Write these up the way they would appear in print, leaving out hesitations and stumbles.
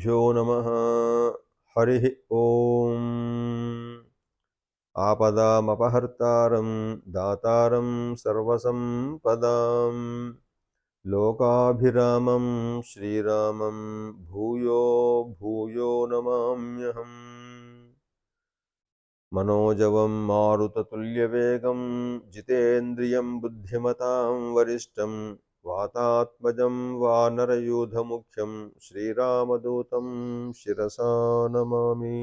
श्रीगुरुभ्यो नमः। हरिः ओम्। आपदामपहर्तारं दातारं सर्वसम्पदां लोकाभिरामं श्रीरामं भूयो भूयो नमाम्यहम्। मनोजवं मारुततुल्यवेगं जितेन्द्रियं बुद्धिमतां वरिष्ठं वातात्मजं वानरयूथमुख्यं श्रीरामदूतं शिरसा नमामि।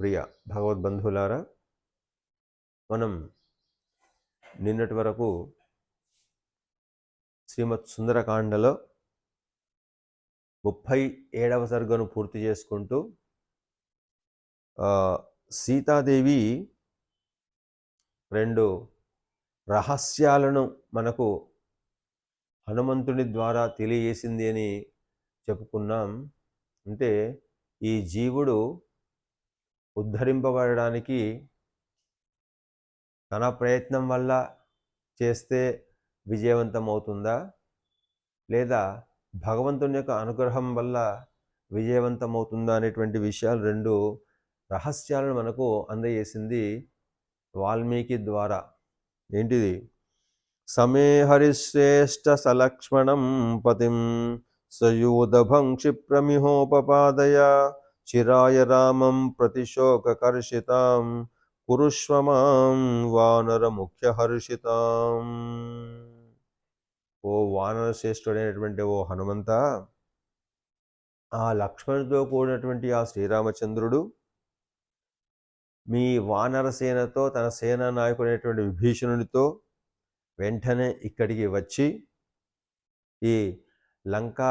ప్రియ భగవద్బంధువులారా, మనం నిన్నటి వరకు శ్రీమత్ సుందరకాండలో 37వ సర్గను పూర్తి చేసుకుంటూ సీతాదేవి రెండు రహస్యాలను మనకు హనుమంతుని ద్వారా తెలియజేసింది అని చెప్పుకున్నాం. అంటే ఈ జీవుడు ఉద్ధరింపబడడానికి తన ప్రయత్నం వల్ల చేస్తే విజయవంతం అవుతుందా, లేదా భగవంతుని యొక్క అనుగ్రహం వల్ల విజయవంతం అవుతుందా అనేటువంటి విషయాలు, రెండు రహస్యాలను మనకు అందజేసింది వాల్మీకి ద్వారా. ఏంటిది? సమే హరిశ్రేష్ఠ సలక్ష్మణం పతిం సయూధభం క్షిప్రమిహోపపాదయ చిరాయ రామం ప్రతిశోకకర్షితాం కురుష్వమాం వానర ముఖ్య హర్షితాం. ఓ వానర శ్రేష్ఠుడైనటువంటి ఓ హనుమంత, ఆ లక్ష్మణుడితో కూడినటువంటి ఆ శ్రీరామచంద్రుడు మీ వానర సేనతో, తన సేనా నాయకుడైనటువంటి విభీషణుడితో వెంటనే ఇక్కడికి వచ్చి ఈ లంకా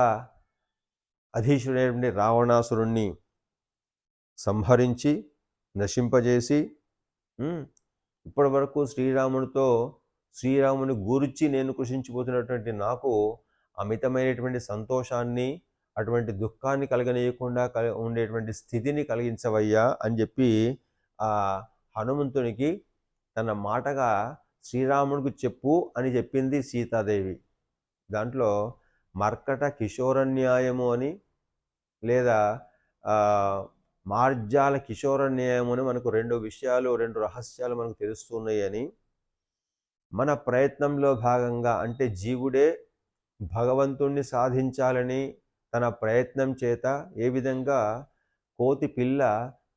అధీశుడైనటువంటి రావణాసురుణ్ణి సంహరించి నశింపజేసి, ఇప్పటి వరకు శ్రీరాముని గురించి నేను కృషించిపోతున్నటువంటి నాకు అమితమైనటువంటి సంతోషాన్ని, అటువంటి దుఃఖాన్ని కలగనీయకుండా ఉండేటువంటి స్థితిని కలిగించవయ్యా అని చెప్పి ఆ హనుమంతునికి తన మాటగా శ్రీరాముడికి చెప్పు అని చెప్పింది సీతాదేవి. దాంట్లో మర్కట కిశోర న్యాయము అని, లేదా మార్జాల కిశోర న్యాయము అని మనకు రెండు రహస్యాలు మనకు తెలుస్తున్నాయి అని, మన ప్రయత్నంలో భాగంగా, అంటే జీవుడే భగవంతుణ్ణి సాధించాలని తన ప్రయత్నం చేత ఏ విధంగా కోతి పిల్ల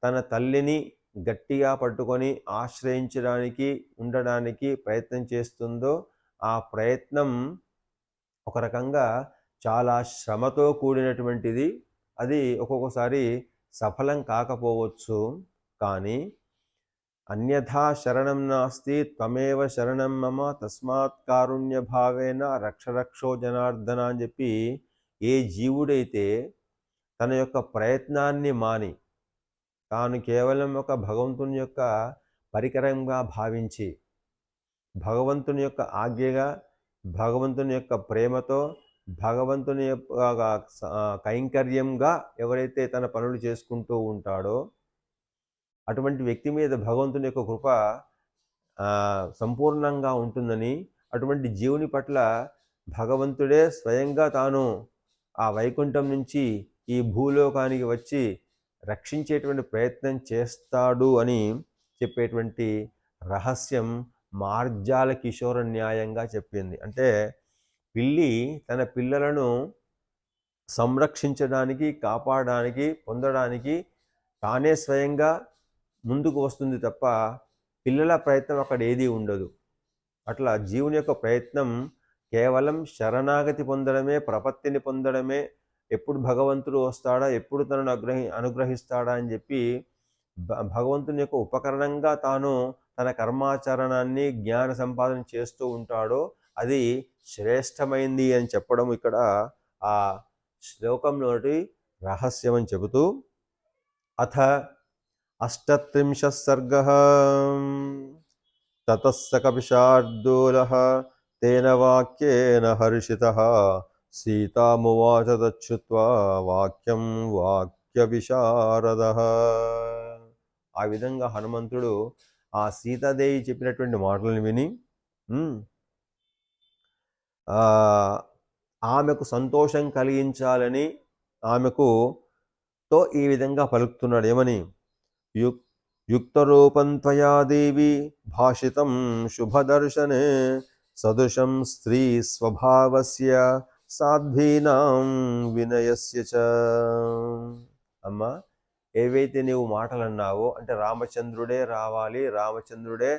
తన తల్లిని గట్టిగా పట్టుకొని ఆశ్రయించడానికి, ఉండడానికి ప్రయత్నం చేస్తుందో, ఆ ప్రయత్నం ఒక రకంగా చాలా శ్రమతో కూడినటువంటిది. అది ఒక్కొక్కసారి సఫలం కాకపోవచ్చు. కానీ అన్యథా శరణం నాస్తి త్వమేవ శరణం మమ తస్మాత్ కారుణ్య భావేన రక్షరక్షో జనార్దన అని చెప్పి, ఏ జీవుడైతే తన యొక్క ప్రయత్నాన్ని మాని తాను కేవలం ఒక భగవంతుని యొక్క పరికరంగా భావించి, భగవంతుని యొక్క ఆజ్ఞగా, భగవంతుని యొక్క ప్రేమతో, భగవంతుని యొక్క కైంకర్యంగా ఎవరైతే తన పనులు చేసుకుంటూ ఉంటాడో, అటువంటి వ్యక్తి మీద భగవంతుని యొక్క కృప సంపూర్ణంగా ఉంటుందని, అటువంటి జీవుని పట్ల భగవంతుడే స్వయంగా తాను ఆ వైకుంఠం నుంచి ఈ భూలోకానికి వచ్చి రక్షించేటువంటి ప్రయత్నం చేస్తాడు అని చెప్పేటువంటి రహస్యం మార్జాల కిశోర న్యాయంగా చెప్పింది. అంటే పిల్లి తన పిల్లలను సంరక్షించడానికి, కాపాడడానికి, పొందడానికి తానే స్వయంగా ముందుకు వస్తుంది తప్ప పిల్లల ప్రయత్నం అక్కడ ఏదీ ఉండదు. అట్లా జీవుని యొక్క ప్రయత్నం కేవలం శరణాగతి పొందడమే, ప్రపత్తిని పొందడమే, ఎప్పుడు భగవంతుడు వస్తాడా, ఎప్పుడు తనను అనుగ్రహిస్తాడా అని చెప్పి భగవంతుని యొక్క ఉపకరణంగా తాను తన కర్మాచరణాన్ని, జ్ఞాన సంపాదన చేస్తూ ఉంటాడో అది శ్రేష్టమైంది అని చెప్పడం ఇక్కడ ఆ శ్లోకంలోటి రహస్యం అని చెబుతూ, అథ 38 సర్గః తతస్స కపిశార్దూలః తేన వాక్యేన హర్షితః సీతామువాచ తచ్చుత్వా వాక్యం వాక్య విశారదః. ఆ విధంగా హనుమంతుడు ఆ సీతాదేవి చెప్పినటువంటి మాటలను విని ఆమెకు సంతోషం కలిగించాలని ఆమెకు ఈ విధంగా పలుకుతున్నాడు. ఏమని? యుక్ యుక్తరూపం త్వయా దేవి భాషితం శుభదర్శనే సదృశం స్త్రీ స్వభావస్య సాధ్వీనాం వినయస్య చ. అమ్మా, ఏవైతే నీవు మాటలు అన్నావో, అంటే రామచంద్రుడే రావాలి, రామచంద్రుడే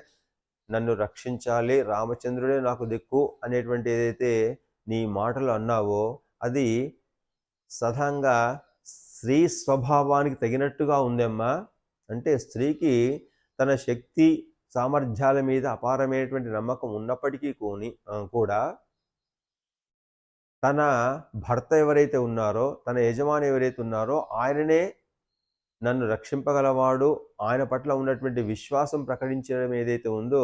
నన్ను రక్షించాలి, రామచంద్రుడే నాకు దిక్కు అనేటువంటి ఏదైతే నీ మాటలు అన్నావో అది సహజంగా స్త్రీ స్వభావానికి తగినట్టుగా ఉందమ్మా. అంటే స్త్రీకి తన శక్తి సామర్థ్యాల మీద అపారమైనటువంటి నమ్మకం ఉన్నప్పటికీ కూడా తన భర్త ఎవరైతే ఉన్నారో, తన యజమాని ఎవరైతే ఉన్నారో ఆయననే నన్ను రక్షింపగలవాడు, ఆయన పట్ల ఉన్నటువంటి విశ్వాసం ప్రకటించడం ఏదైతే ఉందో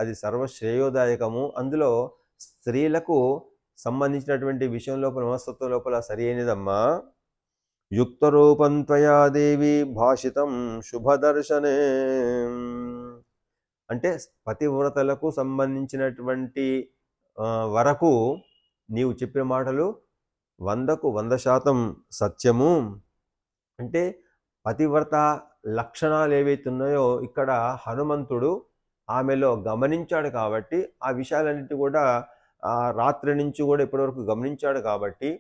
అది సర్వశ్రేయోదాయకము. అందులో స్త్రీలకు సంబంధించినటువంటి విషయం లోపల, మనస్తత్వం లోపల సరి అయినదమ్మా. యుక్తరూపం త్వయా దేవి భాషితం శుభదర్శనే. అంటే పతివ్రతలకు సంబంధించినటువంటి వరకు నీవు చెప్పిన మాటలు 100కు 100% సత్యము. అంటే పతివ్రత లక్షణాలు ఏవైతే ఉన్నాయో ఇక్కడ హనుమంతుడు ఆమెలో గమనించాడు కాబట్టి, ఆ విషయాలన్నిటి కూడా రాత్రి నుంచి కూడా ఇప్పటివరకు గమనించాడు కాబట్టి,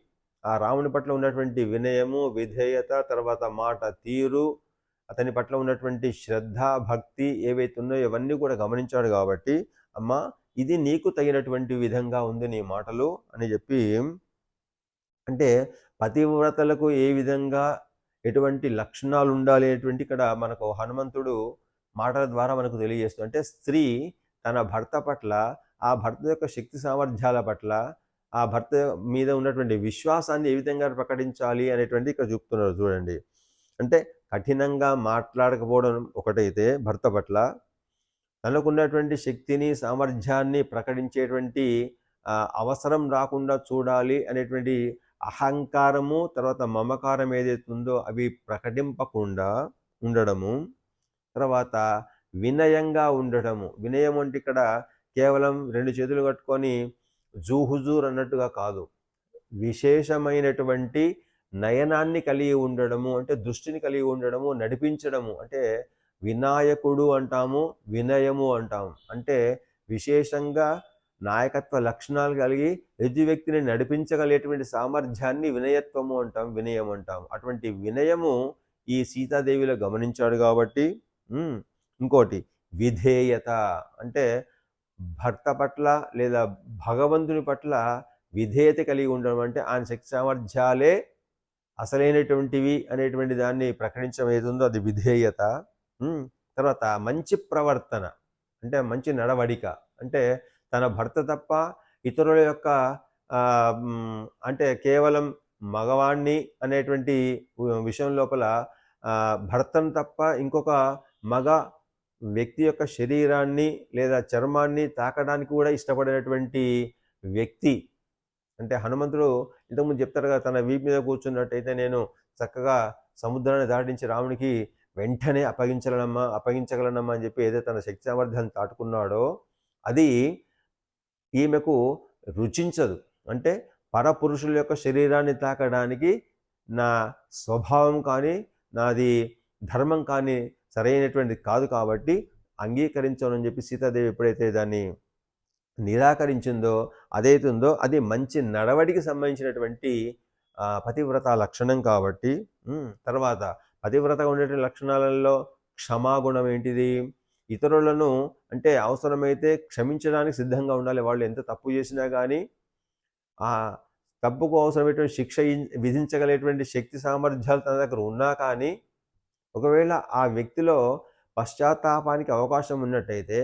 ఆ రాముని పట్ల ఉన్నటువంటి వినయము, విధేయత, తర్వాత మాట తీరు, అతని పట్ల ఉన్నటువంటి శ్రద్ధ, భక్తి ఏవైతే ఉన్నాయో ఇవన్నీ కూడా గమనించాడు కాబట్టి, అమ్మా ఇది నీకు తగినటువంటి విధంగా ఉంది నీ మాటలు అని చెప్పి, అంటే పతివ్రతలకు ఏ విధంగా ఎటువంటి లక్షణాలు ఉండాలి అనేటువంటి ఇక్కడ మనకు హనుమంతుడు మాటల ద్వారా మనకు తెలియజేస్తుంది. అంటే స్త్రీ తన భర్త పట్ల, ఆ భర్త యొక్క శక్తి సామర్థ్యాల పట్ల, ఆ భర్త మీద ఉన్నటువంటి విశ్వాసాన్ని ఏ విధంగా ప్రకటించాలి అనేటువంటి ఇక్కడ చూపుతున్నారు చూడండి. అంటే కఠినంగా మాట్లాడకపోవడం ఒకటైతే భర్త పట్ల, తనకున్నటువంటి శక్తిని సామర్థ్యాన్ని ప్రకటించేటువంటి అవసరం రాకుండా చూడాలి అనేటువంటి అహంకారము, తర్వాత మమకారం ఏదైతే ఉందో అవి ప్రకటింపకుండా ఉండడము, తర్వాత వినయంగా ఉండటము. వినయం అంటే ఇక్కడ కేవలం 2 చేతులు కట్టుకొని జూహుజూర్ అన్నట్టుగా కాదు, విశేషమైనటువంటి నయనాన్ని కలిగి ఉండడము, అంటే దృష్టిని కలిగి ఉండడము, నడిపించడము. అంటే వినాయకుడు అంటాము, వినయము అంటాము. అంటే విశేషంగా నాయకత్వ లక్షణాలు కలిగి ఎదుటి వ్యక్తిని నడిపించగలిగేటువంటి సామర్థ్యాన్ని వినయత్వము అంటాం, వినయం అంటాం. అటువంటి వినయము ఈ సీతాదేవిలో గమనించాడు కాబట్టి. ఇంకోటి విధేయత, అంటే భర్త పట్ల లేదా భగవంతుని పట్ల విధేయత కలిగి ఉండడం, అంటే ఆయన శక్తి సామర్థ్యాలే అసలైనటువంటివి అనేటువంటి దాన్ని ప్రకటించడం ఏదుందో అది విధేయత. తర్వాత మంచి ప్రవర్తన, అంటే మంచి నడవడిక, అంటే తన భర్త తప్ప ఇతరుల యొక్క అంటే కేవలం మగవాణ్ణి అనేటువంటి విషయం లోపల భర్తను తప్ప ఇంకొక మగ వ్యక్తి యొక్క శరీరాన్ని లేదా చర్మాన్ని తాకడానికి కూడా ఇష్టపడినటువంటి వ్యక్తి. అంటే హనుమంతుడు ఇంతకుముందు చెప్తారు కదా, తన వీపు మీద కూర్చున్నట్టయితే నేను చక్కగా సముద్రాన్ని దాటించి రామునికి వెంటనే అప్పగించగలనమ్మా అని చెప్పి ఏదైతే తన శక్తి సామర్థ్యాన్ని తాటుకున్నాడో అది ఈమెకు రుచించదు. అంటే పరపురుషుల యొక్క శరీరాన్ని తాకడానికి నా స్వభావం కానీ నాది ధర్మం కానీ సరైనటువంటిది కాదు కాబట్టి అంగీకరించమని చెప్పి సీతాదేవి ఎప్పుడైతే దాన్ని నిరాకరించిందో అదైతే ఉందో అది మంచి నడవడికి సంబంధించినటువంటి పతివ్రత లక్షణం కాబట్టి. తర్వాత పతివ్రతగా ఉండేటువంటి లక్షణాలలో క్షమాగుణం ఏంటిది? ఇతరులను అంటే అవసరమైతే క్షమించడానికి సిద్ధంగా ఉండాలి. వాళ్ళు ఎంత తప్పు చేసినా కానీ ఆ తప్పుకు అవసరమైనటువంటి శిక్ష విధించగలిగేటువంటి శక్తి సామర్థ్యాలు తన దగ్గర ఉన్నా కానీ, ఒకవేళ ఆ వ్యక్తిలో పశ్చాత్తాపానికి అవకాశం ఉన్నట్టయితే,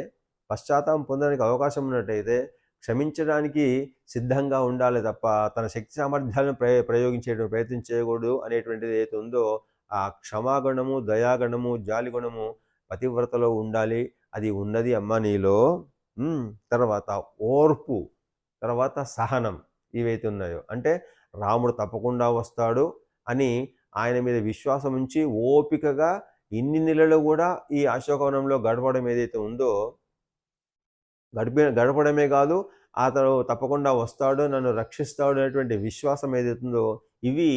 పశ్చాత్తాపం పొందడానికి అవకాశం ఉన్నట్టయితే క్షమించడానికి సిద్ధంగా ఉండాలి తప్ప తన శక్తి సామర్థ్యాలను ప్రయోగించేటువంటి ప్రయత్నం చేయకూడదు అనేటువంటిది ఏదైతే ఉందో ఆ క్షమాగుణము, దయాగుణము, జాలిగుణము పతివ్రతలో ఉండాలి. అది ఉన్నది అమ్మ నీలో. తర్వాత ఓర్పు, తర్వాత సహనం ఇవైతే ఉన్నాయో, అంటే రాముడు తప్పకుండా వస్తాడు అని ఆయన మీద విశ్వాసం ఉంచి ఓపికగా ఇన్ని నెలలు కూడా ఈ అశోకవనంలో గడపడం ఏదైతే ఉందో, గడపడమే కాదు అతను తప్పకుండా వస్తాడు, నన్ను రక్షిస్తాడు అనేటువంటి విశ్వాసం ఏదైతుందో ఇవి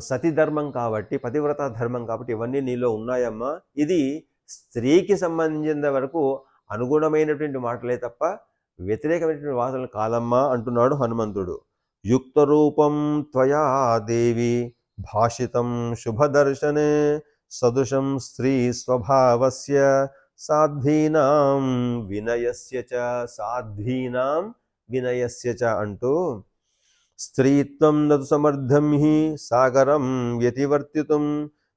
సతీ ధర్మం కాబట్టి, పతివ్రత ధర్మం కాబట్టి ఇవన్నీ నీలో ఉన్నాయమ్మా. ఇది స్త్రీకి సంబంధించిన వరకు అనుగుణమైనటువంటి మాటలే తప్ప వ్యతిరేకమైనటువంటి వాదనలు కాదమ్మా అంటున్నాడు హనుమంతుడు. యుక్తరూపం త్వయా దేవి భాషితం శుభదర్శనే సదృశం స్త్రీ స్వభావస్య సాధ్వీనాం వినయస్య చ అంటూ స్త్రీత్వం నతు సమర్థం హి సాగరం వ్యతివర్తితుం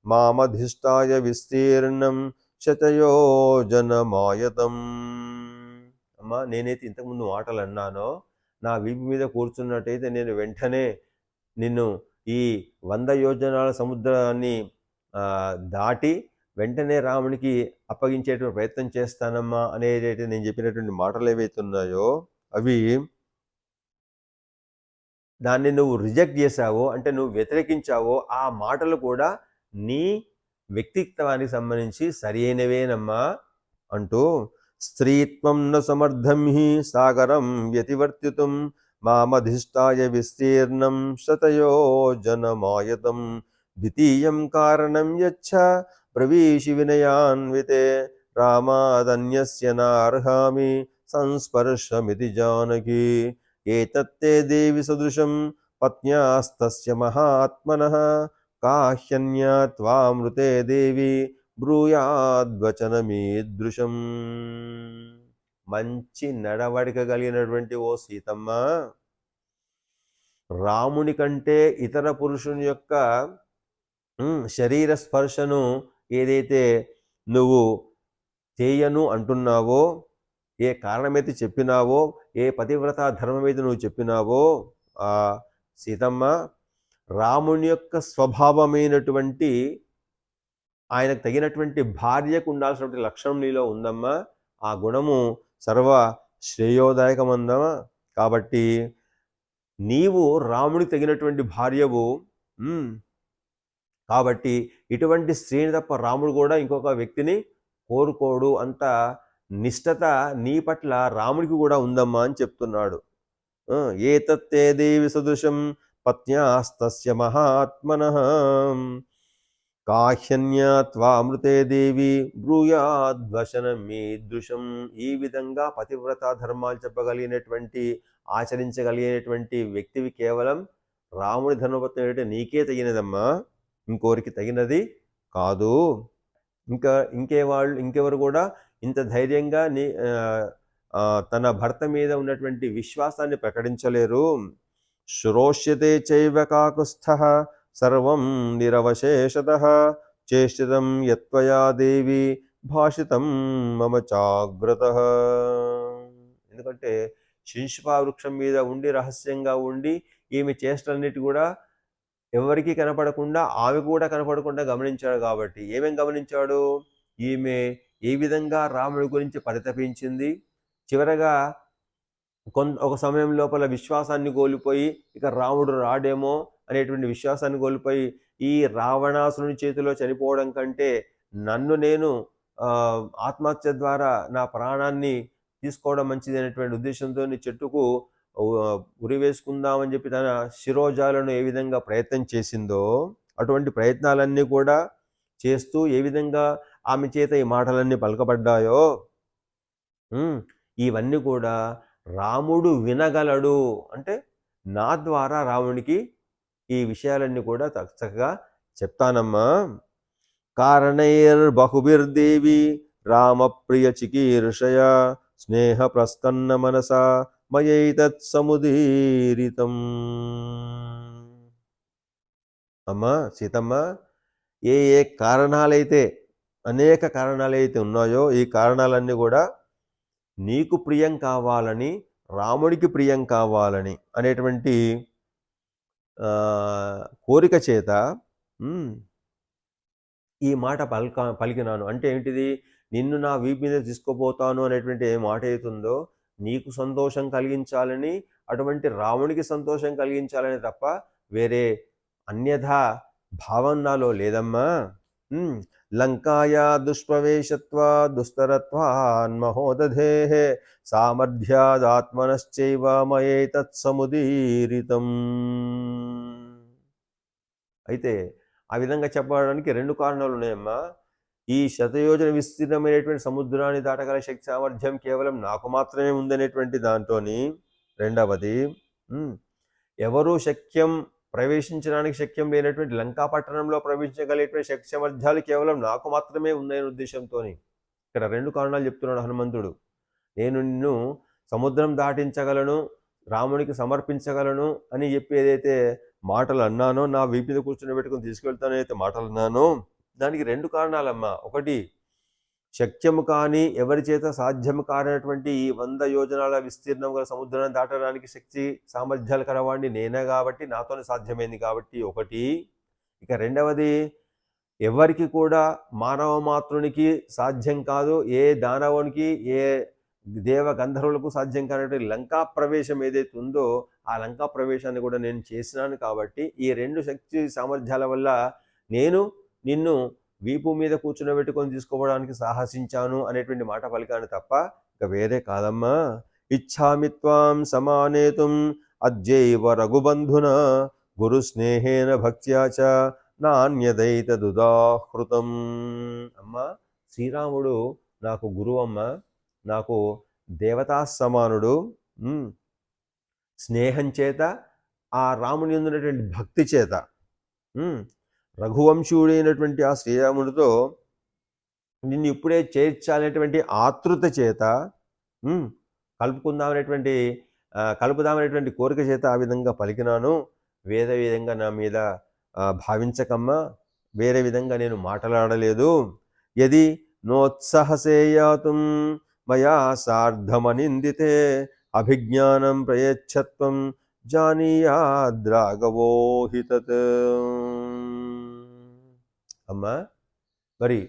మామధిష్టాయ విస్తీర్ణం శతయోజనమాయతం. అమ్మా, నేనైతే ఇంతకుముందు మాటలు అన్నానో, నా వీపు మీద కూర్చున్నట్టయితే నేను వెంటనే నిన్ను ఈ 100 యోజనాల సముద్రాన్ని దాటి వెంటనే రామునికి అప్పగించేటువంటి ప్రయత్నం చేస్తానమ్మా అనేది నేను చెప్పినటువంటి మాటలు ఏవైతే ఉన్నాయో అవి దాన్ని నువ్వు రిజెక్ట్ చేశావో, అంటే నువ్వు వ్యతిరేకించావో, ఆ మాటలు కూడా నీ వ్యక్తిత్వానికి సంబంధించి సరి అయినవేనమ్మా అంటూ స్త్రీత్వం న సమర్థం హి సాగరం వ్యతివర్తితుం మామధిష్టాయ విస్తీర్ణం శతయోజనమాయతం ద్వితీయం కారణం యచ్చ ప్రవీషి వినయాన్వితే రామాదన్యస్య నార్హామి సంస్పర్శమితి జానకి ఏతత్తే దేవి సదృశం పత్న్యాస్తస్య మహాత్మనః కాహ్యన్యా త్వామృతే దేవి బ్రూయాద్వచనమీదృశం. మంచి నడవడిక కలిగినటువంటి ఓ సీతమ్మ, రాముని కంటే ఇతర పురుషుని యొక్క శరీర స్పర్శను ఏదైతే నువ్వు చేయను అంటున్నావో, ఏ కారణమైతే చెప్పినావో, ఏ పతివ్రత ధర్మమైతే నువ్వు చెప్పినావో, ఆ సీతమ్మ రాముని యొక్క స్వభావమైనటువంటి ఆయనకు తగినటువంటి భార్యకు ఉండాల్సినటువంటి లక్షణం నీలో ఉందమ్మా. ఆ గుణము సర్వ శ్రేయోదాయకమందమా. కాబట్టి నీవు రాముడికి తగినటువంటి భార్యవు. కాబట్టి ఇటువంటి స్త్రీని తప్ప రాముడు కూడా ఇంకొక వ్యక్తిని కోరుకోడు. అంత నిష్ఠత నీ పట్ల రాముడికి కూడా ఉందమ్మా అని చెప్తున్నాడు. ఏతత్తే దేవి సదృశం పత్న్యాస్తస్య మహాత్మనః కాహ్యన్యా త్వామృతే దేవి బ్రూయాద్వశనమీదృశం. ఈ విధంగా పతివ్రత ధర్మాలు చెప్పగలిగినటువంటి, ఆచరించగలిగినటువంటి వ్యక్తివి కేవలం రాముడి ధర్మపత్ని నీకే తగినదమ్మా, ఇంకోరికి తగినది కాదు. ఇంకెవరు కూడా ఇంత ధైర్యంగా తన భర్త మీద ఉన్నటువంటి విశ్వాసాన్ని ప్రకటించలేరు. శ్రోష్యతే చైవ కాకుస్థః సర్వం నిరవశేషతః చేష్టితం యత్వయా దేవి భాషితం మమ చాగ్రతః. ఎందుకంటే శింశుపా వృక్షం మీద ఉండి రహస్యంగా ఉండి ఈమె చేష్టలన్నిటి కూడా ఎవరికీ కనపడకుండా, ఆమె కూడా కనపడకుండా గమనించాడు. కాబట్టి ఏమేం గమనించాడు? ఈమె ఏ విధంగా రాముడి గురించి పరితపించింది, చివరగా ఒక సమయం లోపల విశ్వాసాన్ని కోల్పోయి ఇక రాముడు రాడేమో అనేటువంటి విశ్వాసాన్ని కోల్పోయి ఈ రావణాసురుని చేతిలో చనిపోవడం కంటే నన్ను నేను ఆత్మహత్య ద్వారా నా ప్రాణాన్ని తీసుకోవడం మంచిది అనేటువంటి ఉద్దేశంతో చెట్టుకు ఉరివేసుకుందామని చెప్పి తన శిరోజాలను ఏ విధంగా ప్రయత్నం చేసిందో అటువంటి ప్రయత్నాలన్నీ కూడా చేస్తూ ఏ విధంగా ఆమె చేత ఈ మాటలన్నీ పలకబడ్డాయో ఇవన్నీ కూడా రాముడు వినగలడు. అంటే నా ద్వారా రాముడికి ఈ విషయాలన్నీ కూడా చక్కగా చెప్తానమ్మా. కారణైర్బహుభిర్దేవి రామప్రియ చికీర్షయ స్నేహ ప్రస్కన్న మనసా మయైతత్ సముదీరితం. అమ్మా సీతమ్మ, ఏ ఏ కారణాలైతే, అనేక కారణాలైతే ఉన్నాయో ఈ కారణాలన్నీ కూడా నీకు ప్రియం కావాలని, రాముడికి ప్రియం కావాలని అనేటువంటి కోరిక చేత ఈ మాట పలికినాను. అంటే ఏంటిది? నిన్ను నా వీపు మీద తీసుకుపోతాను అనేటువంటి ఏ మాట అవుతుందో నీకు సంతోషం కలిగించాలని, అటువంటి రాముడికి సంతోషం కలిగించాలని తప్ప వేరే అన్యథా భావం నాలో లేదమ్మా. లంకాయా దుష్ప్రవేశత్వా దుస్తరత్వాన్మహోదధేః సామర్థ్యాదాత్మనశ్చైవ మయేతత్సముదీరితం. అయితే ఆ విధంగా చెప్పడానికి రెండు కారణాలు ఉన్నాయమ్మా. ఈ శతయోజన విస్తీర్ణమైనటువంటి సముద్రాన్ని దాటగల శక్తి సామర్థ్యం కేవలం నాకు మాత్రమే ఉందనేటువంటి దాంతోని. రెండవది, ఎవరూ ప్రవేశించడానికి శక్యం లేనటువంటి లంకా పట్టణంలో ప్రవేశించగలిగేటువంటి శక్తి సామర్థ్యాలు కేవలం నాకు మాత్రమే ఉన్నాయనే ఉద్దేశంతో ఇక్కడ రెండు కారణాలు చెప్తున్నాడు హనుమంతుడు. నేను నిన్ను సముద్రం దాటించగలను, రామునికి సమర్పించగలను అని చెప్పి ఏదైతే మాటలు అన్నానో, నా వీపు మీద కూర్చొని పెట్టుకుని తీసుకెళ్తానైతే మాటలు అన్నానో, దానికి రెండు కారణాలమ్మా. ఒకటి, శక్యము కానీ ఎవరి చేత సాధ్యము కానటువంటి ఈ 100 యోజనాల విస్తీర్ణం గల సముద్రాన్ని దాటడానికి శక్తి సామర్థ్యాలు కలవాడిని నేనే కాబట్టి నాతోనే సాధ్యమైంది కాబట్టి ఒకటి. ఇక రెండవది, ఎవరికి కూడా మానవ మాతృనికి సాధ్యం కాదు, ఏ దానవునికి ఏ దేవ గంధర్వులకు సాధ్యం కానటువంటి లంకా ప్రవేశం ఏదైతే ఉందో ఆ లంకా ప్రవేశాన్ని కూడా నేను చేసినాను కాబట్టి ఈ రెండు శక్తి సామర్థ్యాల వల్ల నేను నిన్ను వీపు మీద కూర్చునబెట్టుకొని తీసుకోవడానికి సాహసించాను అనేటువంటి మాట పలికాను తప్ప ఇక వేరే కాదమ్మా. ఇచ్ఛామి త్వాం సమానేతుం అద్యైవ రఘుబంధున గురు స్నేహేన భక్త్యా చ నాణ్యదైతదుదాహృతం. అమ్మా, శ్రీరాముడు నాకు గురువమ్మ, నాకు దేవతా సమానుడు. స్నేహం చేత, ఆ రాముని ఉన్నటువంటి భక్తి చేత, రఘువంశీయుడైనటువంటి ఆ శ్రీరాముడితో నిన్ను ఇప్పుడే చేర్చాలనేటువంటి ఆతృత చేత, కలుపుదామనేటువంటి కోరిక చేత ఆ విధంగా పలికినాను. వేరే విధంగా నా మీద భావించకమ్మా, వేరే విధంగా నేను మాట్లాడలేదు. యది నోత్సాహసేయాతుం మయా సార్ధమనిందితే అభిజ్ఞానం ప్రయచ్చత్వం జానీయాద్రాఘవో హి తత్. అమ్మా, మరి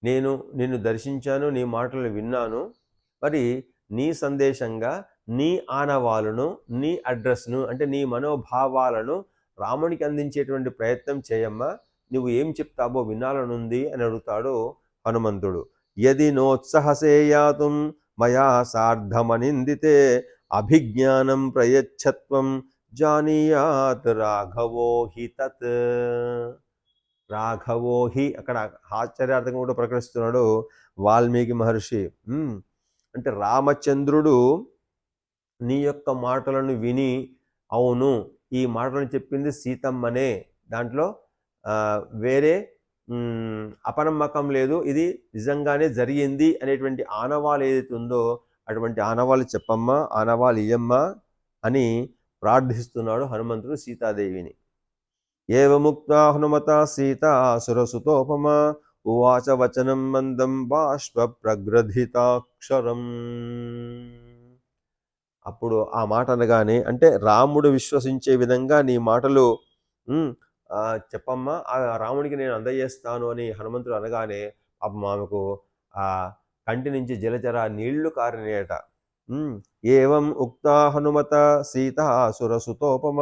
నేను నిన్ను దర్శించాను, నీ మాటలు విన్నాను. మరి నీ సందేశంగా నీ ఆనవాలను, నీ అడ్రస్ను, అంటే నీ మనోభావాలను రామునికి అందించేటువంటి ప్రయత్నం చేయమ్మా. నువ్వు ఏం చెప్తావో వినాలనుంది అని అడుగుతాడు హనుమంతుడు. యది నోత్సాహసేయాతుం మయా సార్ధమనిందితే అభిజ్ఞానం ప్రయచ్చత్వం జానీయాత్ రాఘవో హి తత్. రాఘవో హి అక్కడ ఆశ్చర్యార్థంగా కూడా ప్రకటిస్తున్నాడు వాల్మీకి మహర్షి. అంటే రామచంద్రుడు నీ యొక్క మాటలను విని, అవును ఈ మాటలను చెప్పింది సీతమ్మనే, దాంట్లో వేరే అపనమ్మకం లేదు, ఇది నిజంగానే జరిగింది అనేటువంటి ఆనవాలు ఏదైతే ఉందో అటువంటి ఆనవాళ్ళు చెప్పమ్మా, ఆనవాళ్ళు ఇయ్యమ్మా అని ప్రార్థిస్తున్నాడు హనుమంతుడు సీతాదేవిని. ఏవముక్తా హనుమతా సీతా సురసుతోపమా ఉవాచ వచనం మందం బాష్ప ప్రగ్రథితాక్షరం. అప్పుడు ఆ మాట అనగానే, అంటే రాముడు విశ్వసించే విధంగా నీ మాటలు చెప్పమ్మా, ఆ రాముడికి నేను అందజేస్తాను అని హనుమంతుడు అనగానే పాపం ఆమెకు ఆ కంటి నుంచి జలచర నీళ్లు కారినేట. ఏవం ఉక్తా హనుమత సీత సురసుతోపమ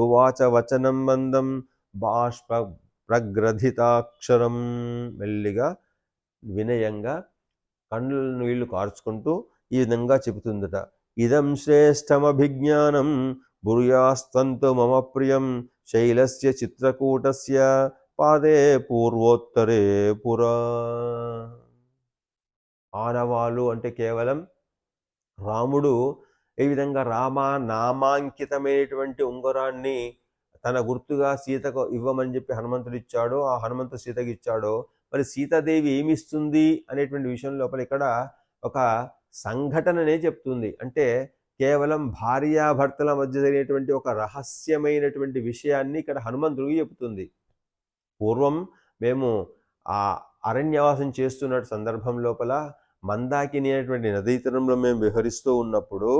ఉవాచ వచనం మందం బాష్ప ప్రగ్రథితాక్షరం. మెల్లిగా వినయంగా కన్నుల నీళ్లు కార్చుకుంటూ ఈ విధంగా చెబుతుందట. ఇదం శ్రేష్టమభిజ్ఞానం భూయాస్త్వంతు మమ ప్రియం శైలస్య చిత్రకూటస్య పాదే పూర్వోత్తరే పురా. ఆనవాలు అంటే కేవలం రాముడు ఏ విధంగా నామాంకితమైనటువంటి ఉంగరాన్ని తన గుర్తుగా సీతకు ఇవ్వమని చెప్పి హనుమంతుడు ఇచ్చాడో, ఆ హనుమంతుడు సీతకి ఇచ్చాడో, మరి సీతాదేవి ఏమిస్తుంది అనేటువంటి విషయం లోపల ఇక్కడ ఒక సంఘటననే చెప్తుంది. అంటే కేవలం భార్యాభర్తల మధ్య జరిగేటువంటి ఒక రహస్యమైనటువంటి విషయాన్ని ఇక్కడ హనుమంతుడికి చెప్తుంది. పూర్వం మేము ఆ అరణ్యవాసం చేస్తున్న సందర్భం లోపల మందాకిని అనేటువంటి నదీతరంలో మేము విహరిస్తూ ఉన్నప్పుడు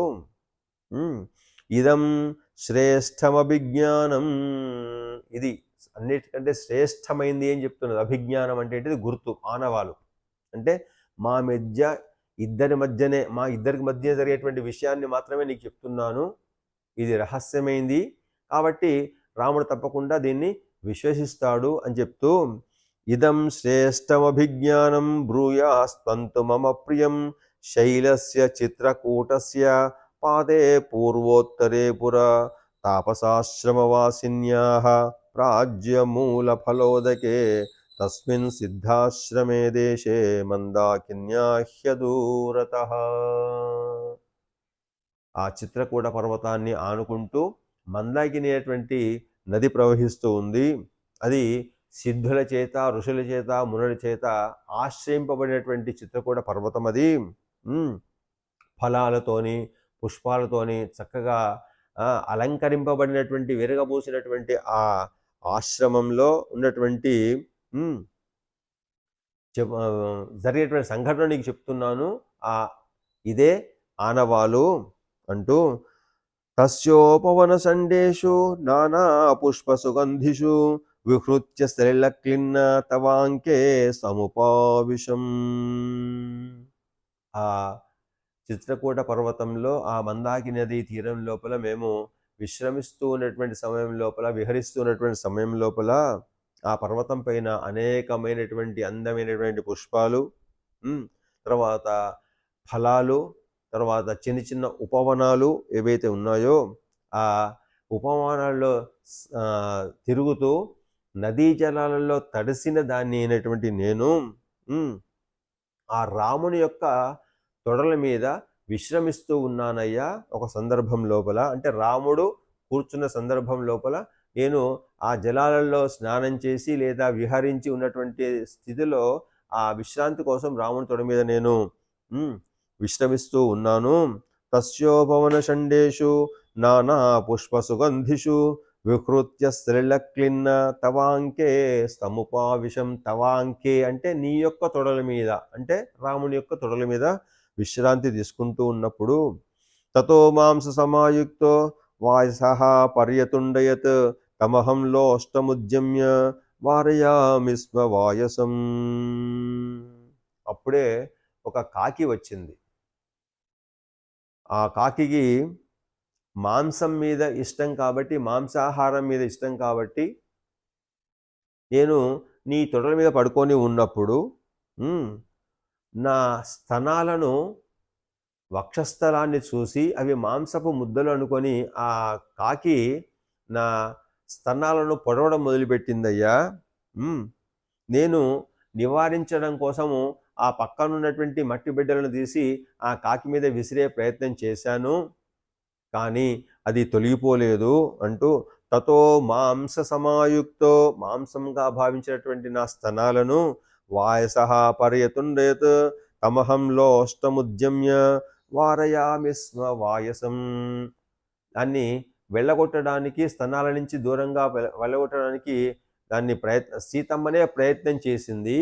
ఇదం శ్రేష్టమభిజ్ఞానం, ఇది అన్నిటికంటే శ్రేష్టమైంది అని చెప్తున్నది. అభిజ్ఞానం అంటే ఏంటిది? గుర్తు, ఆనవాలు. అంటే మా ఇద్దరికి మధ్య జరిగేటువంటి విషయాన్ని మాత్రమే నీకు చెప్తున్నాను, ఇది రహస్యమైంది కాబట్టి రాముడు తప్పకుండా దీన్ని విశ్వసిస్తాడు అని చెప్తూ, ఇదం శ్రేష్టమభిజ్ఞానం బ్రూయాస్త్వంతు మమ ప్రియం శైలస్య చిత్రకూటస్య పాదే పూర్వోత్తరే పురా తాపసాశ్రమవాసిన్యాః ప్రాజ్యమూలఫలోదకే తస్మిన్ సిద్ధాశ్రమే దేశే మందాకిన్యాహ్యదూరతః. ఆ చిత్రకూట పర్వతాన్ని ఆనుకుంటూ మందాకిని అనేటువంటి నది ప్రవహిస్తూ ఉంది. అది సిద్ధుల చేత, ఋషుల చేత, మునుల చేత ఆశ్రయింపబడినటువంటి చిత్రకూట పర్వతం అది. ఫలాలతోని, పుష్పాలతోని చక్కగా అలంకరింపబడినటువంటి, విరగబూసినటువంటి ఆ ఆశ్రమంలో ఉన్నటువంటి జరిగేటువంటి సంఘటన నీకు చెప్తున్నాను. ఇదే ఆనవాలు అంటూ తస్యోపవన సండేషు నానా పుష్ప సుగంధిషు విహృత్య శ్రీలక్లిన్న తవాంకే సముపావిశం. ఆ చిత్రకూట పర్వతంలో ఆ మందాకి నది తీరం లోపల మేము విశ్రమిస్తూ ఉన్నటువంటి సమయం లోపల, విహరిస్తూ ఉన్నటువంటి సమయం లోపల ఆ పర్వతం పైన అనేకమైనటువంటి అందమైనటువంటి పుష్పాలు, తర్వాత ఫలాలు, తర్వాత చిన్న చిన్న ఉపవనాలు ఏవైతే ఉన్నాయో ఆ ఉపవనాల్లో తిరుగుతూ నదీ జలాలలో తడిసిన దాన్ని అయినటువంటి నేను ఆ రాముని యొక్క తొడల మీద విశ్రమిస్తూ ఉన్నానయ్యా. ఒక సందర్భం లోపల, అంటే రాముడు కూర్చున్న సందర్భం లోపల నేను ఆ జలాలలో స్నానం చేసి లేదా విహరించి ఉన్నటువంటి స్థితిలో ఆ విశ్రాంతి కోసం రాముని తొడ మీద నేను విశ్రమిస్తూ ఉన్నాను. తస్యోపవన షండేషు నానా పుష్ప సుగంధిషు వికృత్య శ్రీలక్లిన్న తవాంకే స్తముపావిషం. తవాంకే అంటే నీ యొక్క తొడల మీద, అంటే రాముని యొక్క తొడల మీద విశ్రాంతి తీసుకుంటూ ఉన్నప్పుడు తతో మాంస సమాయుక్తో వాయసః పర్యతుండయత్ తమహంలో అష్టముద్యమ్య వారయామి స్మ వాయసం. అప్పుడే ఒక కాకి వచ్చింది. ఆ కాకికి మాంసం మీద ఇష్టం కాబట్టి, మాంసాహారం మీద ఇష్టం కాబట్టి, నేను నీ తొడల మీద పడుకొని ఉన్నప్పుడు నా స్తనాలను, వక్షస్థలాన్ని చూసి అవి మాంసపు ముద్దలు అనుకొని ఆ కాకి నా స్తనాలను పొడవడం మొదలుపెట్టిందయ్యా. నేను నివారించడం కోసము ఆ పక్కనున్నటువంటి మట్టి బిడ్డలను తీసి ఆ కాకి మీద విసిరే ప్రయత్నం చేశాను, కానీ అది తొలగిపోలేదు అంటూ తతో మాంస సమాయుక్తో, మాంసంగా భావించినటువంటి నా స్తనాలను వాయసః పర్యతుండయత్ తమహంలో అష్టముద్యమ్య వారయామి స్మ వాయసం. దాన్ని వెళ్ళగొట్టడానికి, స్తనాల నుంచి దూరంగా వెళ్ళగొట్టడానికి దాన్ని సీతమ్మనే ప్రయత్నం చేసింది.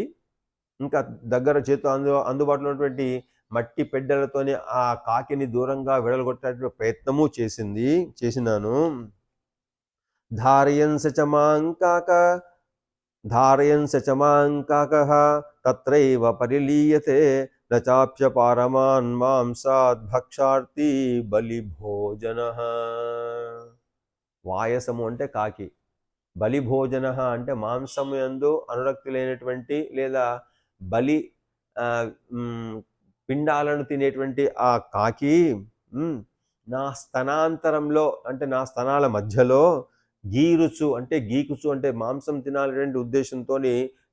ఇంకా దగ్గర చేతు అందుబాటులో ఉన్నటువంటి మట్టి పెడ్డలతోనే ఆ కాకిని దూరంగా విడలగొట్టే ప్రయత్నము చేసినాను. ధారయన్ సచమాంకాక తత్రైవ పరిలీయతే నచాప్య పారమాన్ మాంసాద్ భక్షార్తి బలిభోజన. వాయసము అంటే కాకి, బలిభోజన అంటే మాంసము యందు అనురక్తి లేనటువంటి లేదా బలి పిండాలను తినేటువంటి ఆ కాకి నా స్తనాంతరంలో, అంటే నా స్తనాల మధ్యలో గీరుచు అంటే గీకుచు అంటే మాంసం తినాలనేటువంటి ఉద్దేశంతో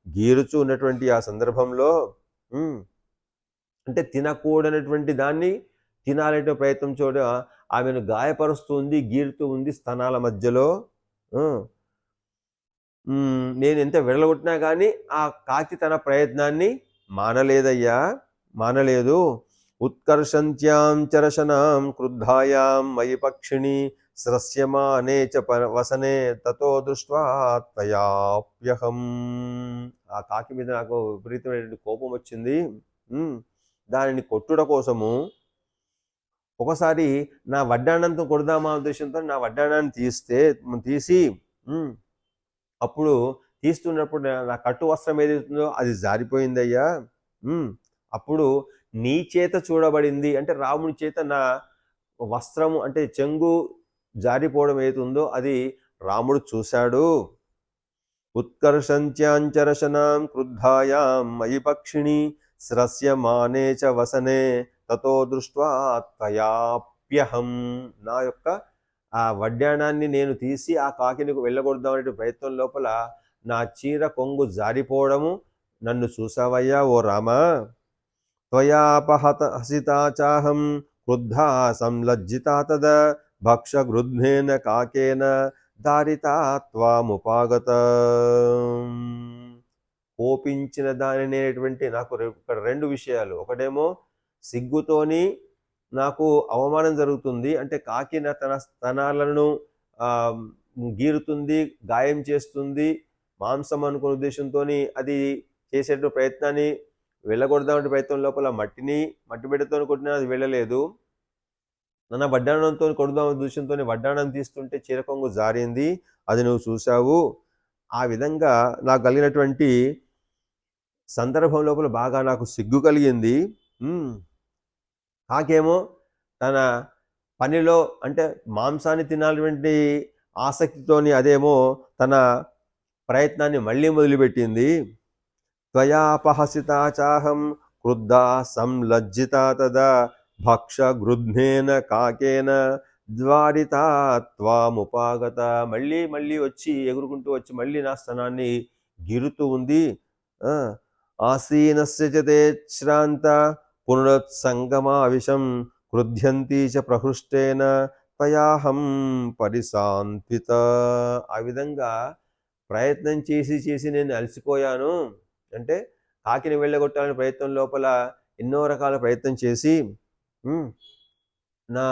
గీరుచు ఉన్నటువంటి ఆ సందర్భంలో అంటే తినకూడనటువంటి దాన్ని తినాలనే ప్రయత్నం చూడ ఆమెను గాయపరుస్తుంది, గీరుతూ ఉంది స్తనాల మధ్యలో. నేను ఎంత వెళ్ళగొట్టినా కానీ ఆ కాకి తన ప్రయత్నాన్ని మానలేదయ్యా, మానలేదు. ఉత్కర్షంత్యాం చరశనాం క్రుద్ధాయాం మయి పక్షిణి స్రస్యమానే చ వసనే తతో దృష్ట్వా త్వయాప్యహం. ఆ కాకి మీద నాకు విపరీతమైనటువంటి కోపం వచ్చింది. దానిని కొట్టుడ కోసము ఒకసారి నా వడ్డాణంతో కొడదామా ఉద్దేశంతో నా వడ్డాణాన్ని తీసి అప్పుడు తీస్తున్నప్పుడు నా కట్టు వస్త్రం ఏదైతుందో అది జారిపోయిందయ్యా. అప్పుడు నీ చేత చూడబడింది, అంటే రాముని చేత నా వస్త్రము అంటే చెంగు జారిపోవడం ఏతుందో అది రాముడు చూశాడు. ఉత్కర్షంత్యాంచరశనాం క్రుద్ధాయాం మయి పక్షిణి స్రస్యమానే చ వసనే తతో దృష్ట్వా త్వయాప్యహం. నా యొక్క ఆ వడ్డాణాన్ని నేను తీసి ఆ కాకిని వెళ్ళగొడదామనే ప్రయత్నం లోపల నా చీర కొంగు జారిపోవడము నన్ను చూసావయ్యా ఓ రామా. త్వయాపహత హసితా చాహం క్రుద్ధా సంలజ్జితా తద భక్షగృధ్నేన కాకేన దారితా త్వాముపాగత. కోపించిన దానినేటువంటి నాకు ఇక్కడ రెండు విషయాలు. ఒకటేమో సిగ్గుతోని నాకు అవమానం జరుగుతుంది, అంటే కాకి తన స్తనాలను గీరుతుంది, గాయం చేస్తుంది, మాంసం అనుకునే ఉద్దేశంతో అది చేసేటువంటి ప్రయత్నాన్ని వెళ్ళగొడదామంటే ప్రయత్నం లోపల మట్టి బిడ్డతో కొట్టినా అది వెళ్ళలేదు. నన్ను వడ్డాణంతో కొడదాం ఉద్దేశంతో వడ్డాణం తీస్తుంటే చీరకొంగు జారింది, అది నువ్వు చూసావు. ఆ విధంగా నాకు కలిగినటువంటి సందర్భం లోపల బాగా నాకు సిగ్గు కలిగింది. కాకేమో తన పనిలో అంటే మాంసాన్ని తినాలటువంటి ఆసక్తితోని అదేమో తన ప్రయత్నాన్ని మళ్ళీ మొదలుపెట్టింది. త్వయాపహసితా చాహం క్రుద్ధా సంలజ్జితా తదా భక్షగృధ్నేన కాకేన ద్వారితా త్వాముపాగత. మళ్ళీ మళ్ళీ వచ్చి ఎగురుకుంటూ వచ్చి మళ్ళీ నా స్థనాన్ని గిరుతూ ఉంది. ఆసీనస్య చ తే శ్రాంత పునరుత్సంగమావిశం క్రుధ్యంతి చ ప్రహృష్టేన త్వయాహం పరిశాంతిత. ఆ విధంగా ప్రయత్నం చేసి చేసి నేను అలసిపోయాను. అంటే కాకిని వెళ్ళగొట్టాలని ప్రయత్నం లోపల ఎన్నో రకాల ప్రయత్నం చేసి నా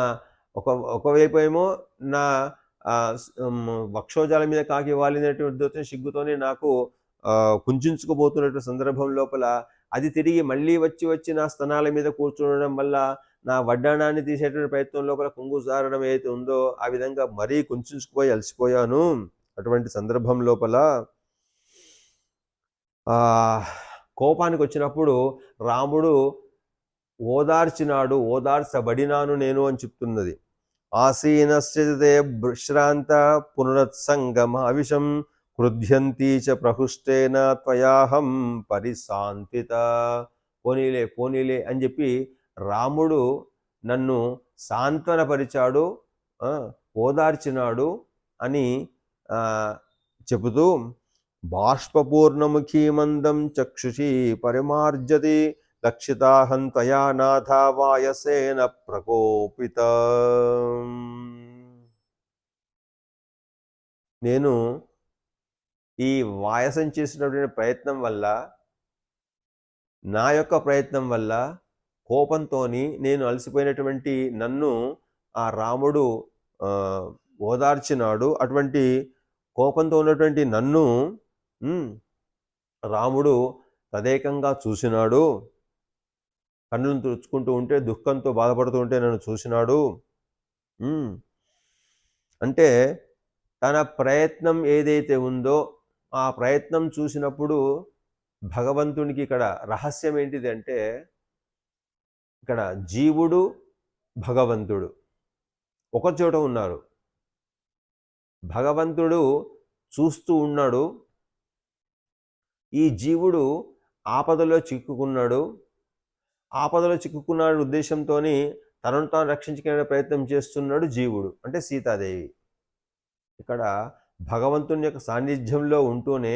ఒకవైపు ఏమో నా వక్షోజాల మీద కాకి వాలినటువంటి సిగ్గుతోనే నాకు కుంచుకుపోతున్నటువంటి సందర్భం లోపల అది తిరిగి మళ్ళీ వచ్చి నా స్తనాల మీద కూర్చుండడం వల్ల నా వడ్డాణాన్ని తీసేటువంటి ప్రయత్నం లోపల కొంగు జారడం ఏదైతే ఉందో ఆ విధంగా మరీ కుంచుకుపోయి అలసిపోయాను. అటువంటి సందర్భం లోపల కోపానికి వచ్చినప్పుడు రాముడు ఓదార్చినాడు, ఓదార్చబడినాను నేను అని చెప్తున్నది. ఆసీనశ్చే శ్రాంత పునరుత్సంగమావిశం క్రుధ్యంతి చ ప్రహృష్టేన త్వయాహం పరిశాంతిత. పోనీలే పోనీలే అని చెప్పి రాముడు నన్ను సాంత్వనపరిచాడు, ఓదార్చినాడు అని చెబుతూ బాష్పూర్ణముఖీ మందం చక్షుషి పరిమార్జతి లక్షితాహం త్వయా నాథ వాయసేన ప్రకోపిత. నేను ఈ వాయసం చేసినటువంటి ప్రయత్నం వల్ల, నా యొక్క ప్రయత్నం వల్ల కోపంతో నేను అలసిపోయినటువంటి నన్ను ఆ రాముడు ఓదార్చినాడు. అటువంటి కోపంతో ఉన్నటువంటి నన్ను రాముడు తదేకంగా చూసినాడు. కన్నులను తుడుచుకుంటూ ఉంటే, దుఃఖంతో బాధపడుతూ ఉంటే నన్ను చూసినాడు. అంటే తన ప్రయత్నం ఏదైతే ఉందో ఆ ప్రయత్నం చూసినప్పుడు భగవంతునికి ఇక్కడ రహస్యం ఏంటిది అంటే, ఇక్కడ జీవుడు భగవంతుడు ఒక చోట ఉన్నారు. భగవంతుడు చూస్తూ ఉన్నాడు, ఈ జీవుడు ఆపదలో చిక్కుకున్నాడు. ఆపదలో చిక్కుకున్న ఉద్దేశంతో తనను తాను రక్షించుకునే ప్రయత్నం చేస్తున్నాడు జీవుడు, అంటే సీతాదేవి. ఇక్కడ భగవంతుని యొక్క సాన్నిధ్యంలో ఉంటూనే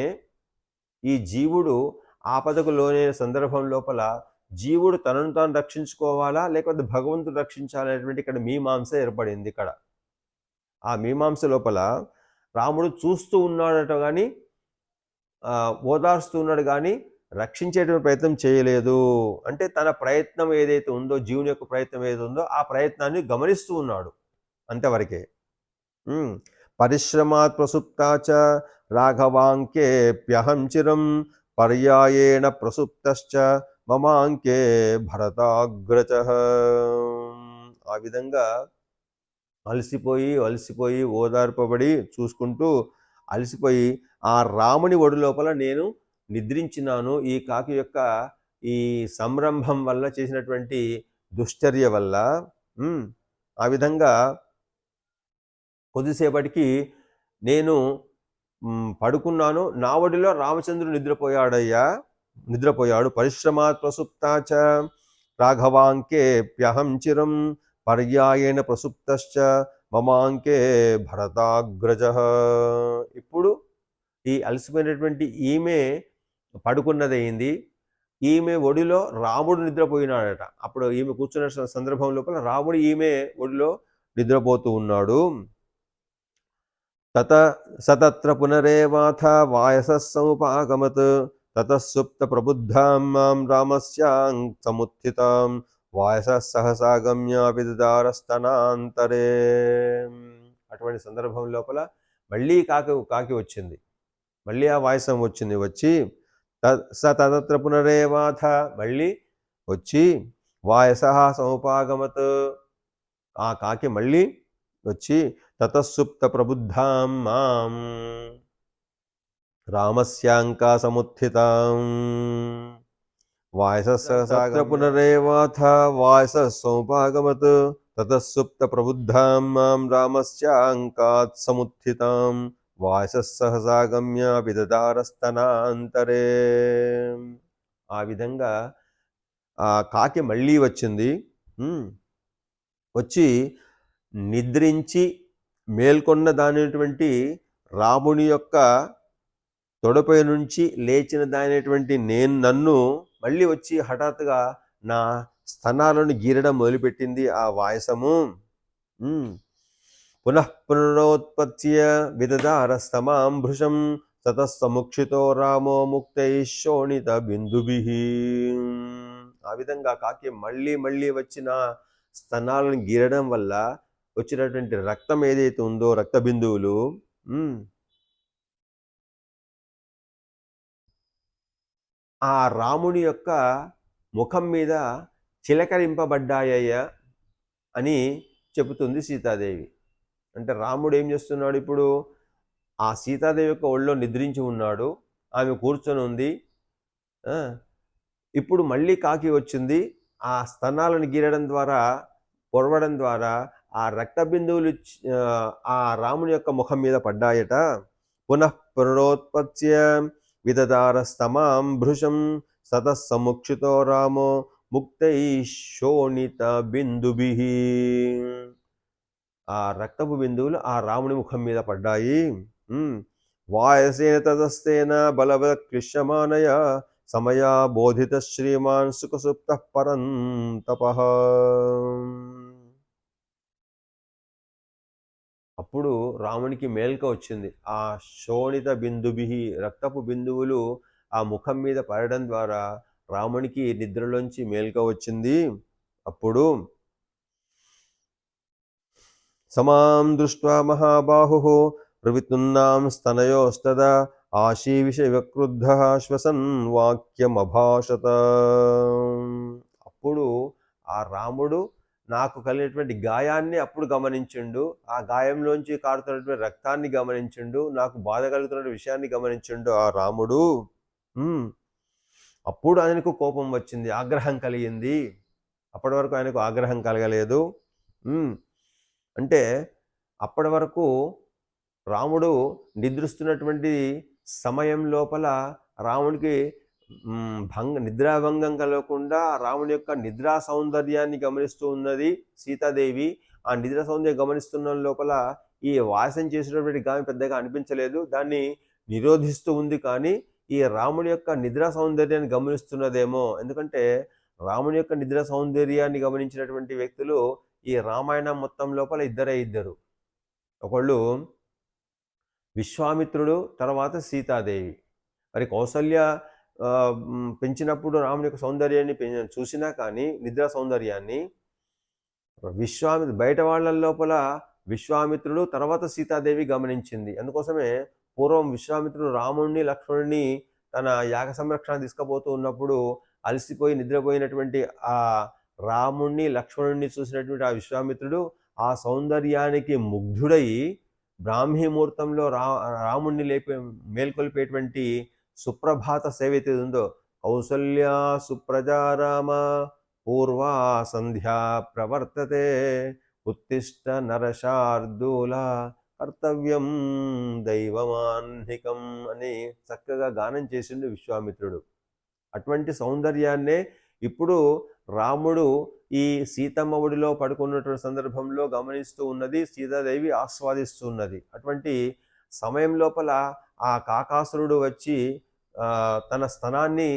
ఈ జీవుడు ఆపదకు లోనైన సందర్భం లోపల జీవుడు తనను తాను రక్షించుకోవాలా లేకపోతే భగవంతుడు రక్షించాలనేటువంటి ఇక్కడ మీమాంస ఏర్పడింది. ఇక్కడ ఆ మీమాంస లోపల రాముడు చూస్తూ ఉన్నాడట కానీ ఓదార్స్తూ ఉన్నాడు కానీ రక్షించేటువంటి ప్రయత్నం చేయలేదు. అంటే తన ప్రయత్నం ఏదైతే ఉందో, జీవుని యొక్క ప్రయత్నం ఏదైతే ఉందో ఆ ప్రయత్నాన్ని గమనిస్తూ ఉన్నాడు అంతవరకే. పరిశ్రమాత్ ప్రసుప్తాచ రాఘవాంకేప్యహం చిరం పర్యాయేణ ప్రసుప్తశ్చ మమాంకే భరతాగ్రచ. ఆ విధంగా అలసిపోయి ఓదార్పబడి చూసుకుంటూ అలసిపోయి ఆ రాముని ఒడి లోపల నేను నిద్రించినాను. ఈ కాకి యొక్క ఈ సంరంభం వల్ల చేసినటువంటి దుశ్చర్య వల్ల. ఆ విధంగా కొద్దిసేపటికి నేను పడుకున్నాను, నా ఒడిలో రామచంద్రుడు నిద్రపోయాడు. పరిశ్రమాత్ ప్రసుప్తాచ రాఘవాంకేప్యహం చిరం పర్యాయేణ ప్రసుప్తశ్చ మమాంకే భరతాగ్రజ. ఇప్పుడు ఈ అలసిపోయినటువంటి ఈమె పడుకున్నదయింది. ఈమె ఒడిలో రాముడు నిద్రపోయినాడట. అప్పుడు ఈమె కూర్చున్న సందర్భం లోపల రాముడు ఈమె ఒడిలో నిద్రపోతూ ఉన్నాడు. సతత్ర పునరేవాథ వాయసః సముపాగమత్ తతః సుప్త ప్రబుద్ధాం మాం రామస్యాం సముత్థితాం వాయసః సహసాగమ్య విదదారస్తనాంతరే. అటువంటి సందర్భం లోపల మళ్ళీ కాకి వచ్చింది. మళ్ళీ ఆ వాయసం వచ్చింది. వచ్చి తతత్ర పునరేవాథ మళ్ళీ వచ్చి వాయసః సముపాగమత్ ఆ కాకి మళ్ళీ వచ్చి తతఃసుప్త ప్రబుద్ధాం మాం రామస్యాంకా సముత్థితాం వాయసః పునరేవాథ వాయసః సముపాగమత్ తతఃసుప్త ప్రబుద్ధాం మాం రామస్యాంకాత్ సముత్థితాం వాయసః సహసాగమ్య విదదారస్తనాంతరే. ఆ విధంగా ఆ కాకి మళ్ళీ వచ్చింది. వచ్చి నిద్రించి మేల్కొన్న దానిటువంటి రాముని యొక్క తొడపై నుంచి లేచిన దానిటువంటి నన్ను మళ్ళీ వచ్చి హఠాత్తుగా నా స్తనాలను గీరడం మొదలుపెట్టింది ఆ వాయసము. పునః పునరోత్పత్య విదదారస్తమాం భృశం తతస్సముక్షితో రామో ముక్తై శోణిత బిందుభిః. ఆ విధంగా కాకి మళ్ళీ వచ్చిన స్తనాలను గీరడం వల్ల వచ్చినటువంటి రక్తం ఏదైతే ఉందో రక్త బిందువులు ఆ రాముని యొక్క ముఖం మీద చిలకరింపబడ్డాయ్యా అని చెబుతుంది సీతాదేవి. అంటే రాముడు ఏం చేస్తున్నాడు? ఇప్పుడు ఆ సీతాదేవి యొక్క ఒళ్ళో నిద్రించి ఉన్నాడు, ఆమె కూర్చొని ఉంది. ఇప్పుడు మళ్ళీ కాకి వచ్చింది. ఆ స్తనాలను గీరడం ద్వారా పొడవడం ద్వారా ఆ రక్త బిందువులు ఆ రాముని యొక్క ముఖం మీద పడ్డాయట. పునః పునరోత్పత్య విదదారస్తమాం భృశం సతస్సముక్షితో రామో ముక్తై శోణిత బిందుభిః. ఆ రక్తపు బిందువులు ఆ రాముని ముఖం మీద పడ్డాయి. వాయసేన తదస్తేన బలవత్ క్లిశ్యమానయ సమయా బోధిత శ్రీమాన్ సుఖసుప్త పరంతపః. అప్పుడు రామునికి మేల్క వచ్చింది. ఆ శోణిత బిందుభిః రక్తపు బిందువులు ఆ ముఖం మీద పడడం ద్వారా రామునికి నిద్రలోంచి మేల్క వచ్చింది. అప్పుడు సమాం దృష్ట్వా మహాబాహుః ప్రవితున్నాం స్తనయోస్తదా ఆశీవిష విక్రుద్ధః శ్వసన్ వాక్యమభాషత. అప్పుడు ఆ రాముడు నాకు కలిగినటువంటి గాయాన్ని అప్పుడు గమనించిండు. ఆ గాయంలోంచి కారుతున్నటువంటి రక్తాన్ని గమనించిండు. నాకు బాధ కలుగుతున్న విషయాన్ని గమనించిండు ఆ రాముడు. అప్పుడు ఆయనకు కోపం వచ్చింది, ఆగ్రహం కలిగింది. అప్పటి వరకు ఆయనకు ఆగ్రహం కలగలేదు. అంటే అప్పటి వరకు రాముడు నిద్రిస్తున్నటువంటి సమయం లోపల రాముడికి నిద్రాభంగం కలగకుండా రాముని యొక్క నిద్రా సౌందర్యాన్ని గమనిస్తూ ఉన్నది సీతాదేవి. ఆ నిద్రా సౌందర్యం గమనిస్తున్న లోపల ఈ వాసం చేసినటువంటి గామి పెద్దగా అనిపించలేదు. దాన్ని నిరోధిస్తూ ఉంది. కానీ ఈ రాముడి యొక్క నిద్రా సౌందర్యాన్ని గమనిస్తున్నదేమో. ఎందుకంటే రాముని యొక్క నిద్రా సౌందర్యాన్ని గమనించినటువంటి వ్యక్తులు ఈ రామాయణం మొత్తం లోపల ఇద్దరు. ఒకళ్ళు విశ్వామిత్రుడు, తర్వాత సీతాదేవి. మరి కౌసల్య పెంచినప్పుడు రాముని యొక్క సౌందర్యాన్ని చూసినా కానీ నిద్రా సౌందర్యాన్ని బయట వాళ్ళ లోపల విశ్వామిత్రుడు, తర్వాత సీతాదేవి గమనించింది. అందుకోసమే పూర్వం విశ్వామిత్రుడు రాముడిని లక్ష్మణుడిని తన యాగ సంరక్షణ తీసుకుపోతూ ఉన్నప్పుడు అలసిపోయి నిద్రపోయినటువంటి ఆ రాముణ్ణి లక్ష్మణుడిని చూసినటువంటి ఆ విశ్వామిత్రుడు ఆ సౌందర్యానికి ముగ్ధుడై బ్రాహ్మీ ముహూర్తంలో రాముణ్ణి మేల్కొల్పేటువంటి సుప్రభాత సేవ అయితే ఉందో, కౌసల్యా సుప్రజా రామ పూర్వా సంధ్యా ప్రవర్తతే ఉత్తిష్ట నరశార్దూల కర్తవ్యం దైవమాన్నికం అని చక్కగా గానం చేసిండు విశ్వామిత్రుడు. అటువంటి సౌందర్యాన్నే ఇప్పుడు రాముడు ఈ సీతమ్మ ఒడిలో పడుకున్నటువంటి సందర్భంలో గమనిస్తూ ఉన్నది, సీతాదేవి ఆస్వాదిస్తూ ఉన్నది. అటువంటి సమయం లోపల ఆ కాకాసురుడు వచ్చి తన స్తనాన్ని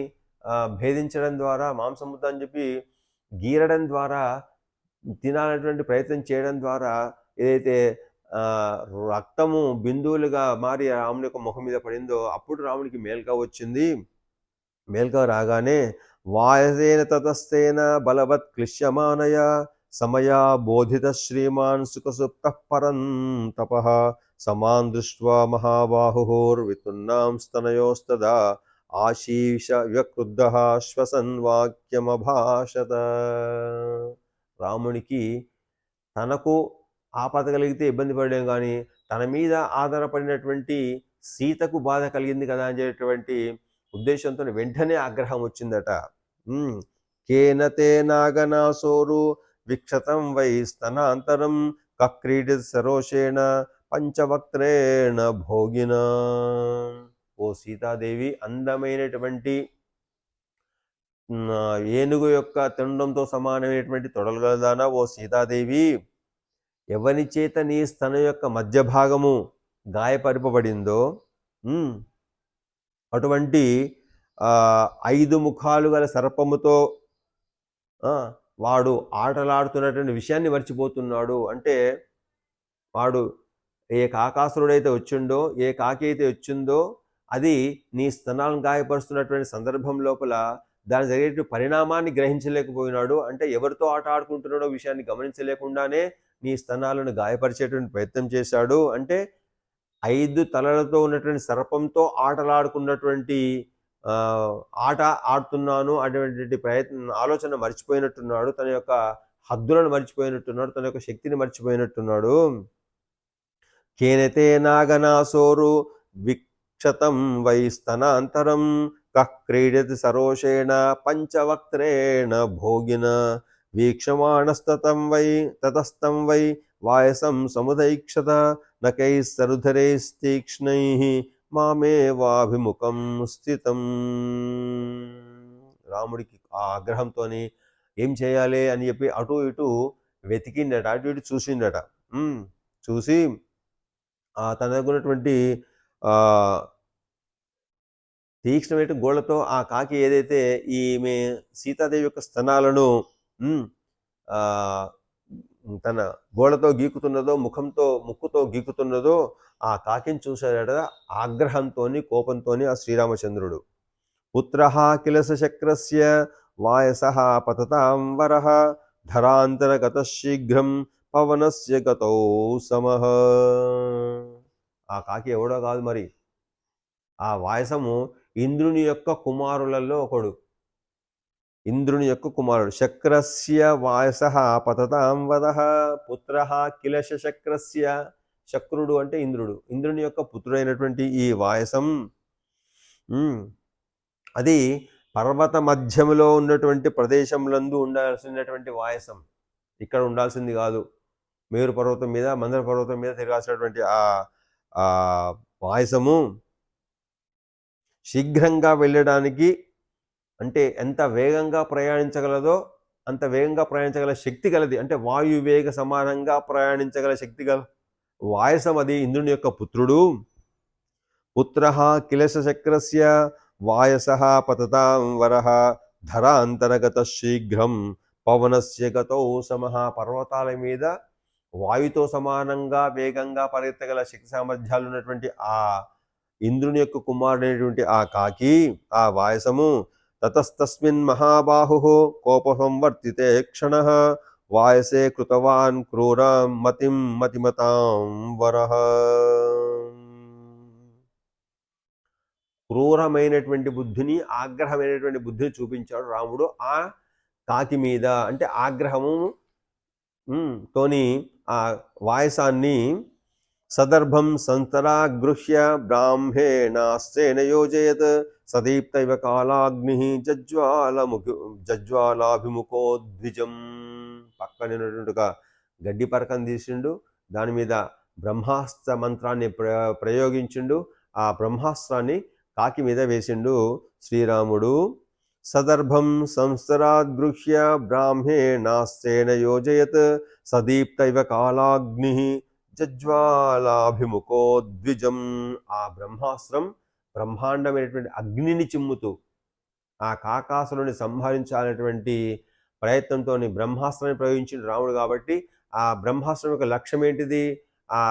భేదించడం ద్వారా, మాంసముద్ద అని చెప్పి గీరడం ద్వారా, తినాలనేటువంటి ప్రయత్నం చేయడం ద్వారా ఏదైతే రక్తము బిందువులుగా మారి రాముని యొక్క ముఖం మీద పడిందో అప్పుడు రామునికి మేల్కా వచ్చింది. మేల్కా రాగానే వాయసేన తతస్థేన బలవత్ క్లిశ్యమానయ సమయా బోధిత శ్రీమాన్ సుఖసుప్త పరం తపః సమాన్ దృష్ట్వా మహాబాహుర్వితున్నాం స్తనయోస్తదా ఆశీష వ్యక్రుద్ధః శ్వసన్ వాక్యమభాషత. రామునికి తనకు ఆపద కలిగితే ఇబ్బంది పడలేం, కానీ తన మీద ఆధారపడినటువంటి సీతకు బాధ కలిగింది కదా అనేటువంటి ఉద్దేశంతో వెంటనే ఆగ్రహం వచ్చిందట. కేనతే నాగనాసోరు విక్షతం వై స్తనాంతరం కక్రీడి సరోషేణ పంచవక్త్రేణ భోగిన. ఓ సీతాదేవి, అందమైనటువంటి ఏనుగు యొక్క తొండంతో సమానమైనటువంటి తొడలుగలదానా ఓ సీతాదేవి, ఎవరి చేత నీ స్తన యొక్క మధ్య భాగము గాయపరపబడిందో అటువంటి 5 ముఖాలు గల సర్పముతో వాడు ఆటలాడుతున్నటువంటి విషయాన్ని మర్చిపోతున్నాడు. అంటే వాడు ఏ కాకాసురుడైతే వచ్చిండో, ఏ కాకి అయితే వచ్చిందో అది నీ స్తనాలను గాయపరుస్తున్నటువంటి సందర్భం లోపల దాని జరిగే పరిణామాన్ని గ్రహించలేకపోయినాడు. అంటే ఎవరితో ఆట ఆడుకుంటున్నాడో విషయాన్ని గమనించలేకుండానే నీ స్తనాలను గాయపరిచేటువంటి ప్రయత్నం చేశాడు. అంటే 5 తలలతో ఉన్నటువంటి సర్పంతో ఆటలాడుకున్నటువంటి ఆట ఆడుతున్నాను అటువంటి ఆలోచన మర్చిపోయినట్టున్నాడు. తన యొక్క హద్దులను మర్చిపోయినట్టున్నాడు, తన యొక్క శక్తిని మర్చిపోయినట్టున్నాడు. కేనతే నాగనాసోరు విక్షతం వై స్తనాంతరం క్రీడతి సరోషేణ పంచవక్త్రేణ భోగిన వీక్షమాణస్తతం వై తతస్థం వై వాయసం సముదైక్షత నకై సరుధరైస్తీక్ష్ణై మామేవాభిముఖం స్థితం. రాముడికి ఆ ఆగ్రహంతో ఏం చేయాలి అని చెప్పి అటు ఇటు వెతికిండట, అటు ఇటు చూసిండట. చూసి తన దగ్గర ఉన్నటువంటి తీక్ష్ణమైన గోళ్లతో ఆ కాకి ఏదైతే ఈమె సీతాదేవి యొక్క స్తనాలను తన గోళ్లతో గీకుతున్నదో, ముక్కుతో గీకుతున్నదో ఆ కాకిని చూశాడట ఆగ్రహంతో, కోపంతో ఆ శ్రీరామచంద్రుడు. పుత్రః కిలస చక్రస్య వాయసః పతతాం వరః ధరాంతరగత శీఘ్రం పవనస్య గతౌ సమః. ఆ కాకి ఎవడో కాదు మరి, ఆ వాయసము ఇంద్రుని యొక్క కుమారులలో ఒకడు. ఇంద్రుని యొక్క కుమారుడు. శక్రస్య వాయసః పతతాం వదః పుత్రః కిలశ శక్రస్య. శక్రుడు అంటే ఇంద్రుడు, ఇంద్రుని యొక్క పుత్రుడైనటువంటి ఈ వాయసం అది పర్వత మధ్యములో ఉన్నటువంటి ప్రదేశములందు ఉండాల్సినటువంటి వాయసం. ఇక్కడ ఉండాల్సింది కాదు. మేరు పర్వతం మీద, మందర పర్వతం మీద తిరగాల్సినటువంటి ఆ వాయసము శీఘ్రంగా వెళ్ళడానికి, అంటే ఎంత వేగంగా ప్రయాణించగలదో అంత వేగంగా ప్రయాణించగల శక్తి గలది. అంటే వాయువేగ సమానంగా ప్రయాణించగల శక్తి గల వాయసం అది ఇంద్రుని యొక్క పుత్రుడు. పుత్రః కిలశ చక్రస్య వాయసః పతతాం వరః ధరాంతరగత శీఘ్రం పవనస్య గతౌ సమః. పర్వతాల మీద వాయుతో సమానంగా వేగంగా పరిగెత్తగల శక్తి సామర్థ్యాలు ఉన్నటువంటి ఆ ఇంద్రుని యొక్క కుమారుడైనటువంటి ఆ కాకి, ఆ వాయసము తతస్తస్మిన్ మహాబాహుః కోపసంవర్తితే క్షణః వాయసే కృతవాన్ క్రూరం మతిం మతిమతాం వరః. క్రూరమైనటువంటి బుద్ధిని, ఆగ్రహమైనటువంటి బుద్ధిని చూపించాడు రాముడు ఆ కాకి మీద. అంటే ఆగ్రహము తోని ఆ వాయసాన్ని సదర్భం సంతరాగృహ్య బ్రాహ్మేణాస్త్రేణ యోజయత్ సదీప్త ఇవ కాలాగ్ని జజ్వాలాభిముఖో ద్విజం. పక్కనటువంటి గడ్డి పరకం తీసిండు, దాని మీద బ్రహ్మాస్త్ర మంత్రాన్ని ప్రయోగించిండు. ఆ బ్రహ్మాస్త్రాన్ని కాకి మీద వేసిండు శ్రీరాముడు. సదర్భం సంస్తరాద్గృహ్య బ్రాహ్మేణాస్త్రేణ యోజయత్ సదీప్త ఇవ కాలాగ్ని జజ్వాలాభిముఖో ద్విజం. ఆ బ్రహ్మాస్త్రం బ్రహ్మాండమైనటువంటి అగ్నిని చిమ్ముతూ ఆ కాకాసురుని సంహరించాలనేటువంటి ప్రయత్నంతో బ్రహ్మాస్త్రాన్ని ప్రయోగించిన రాముడు కాబట్టి ఆ బ్రహ్మాస్త్రం యొక్క లక్ష్యం ఏంటిది? ఆ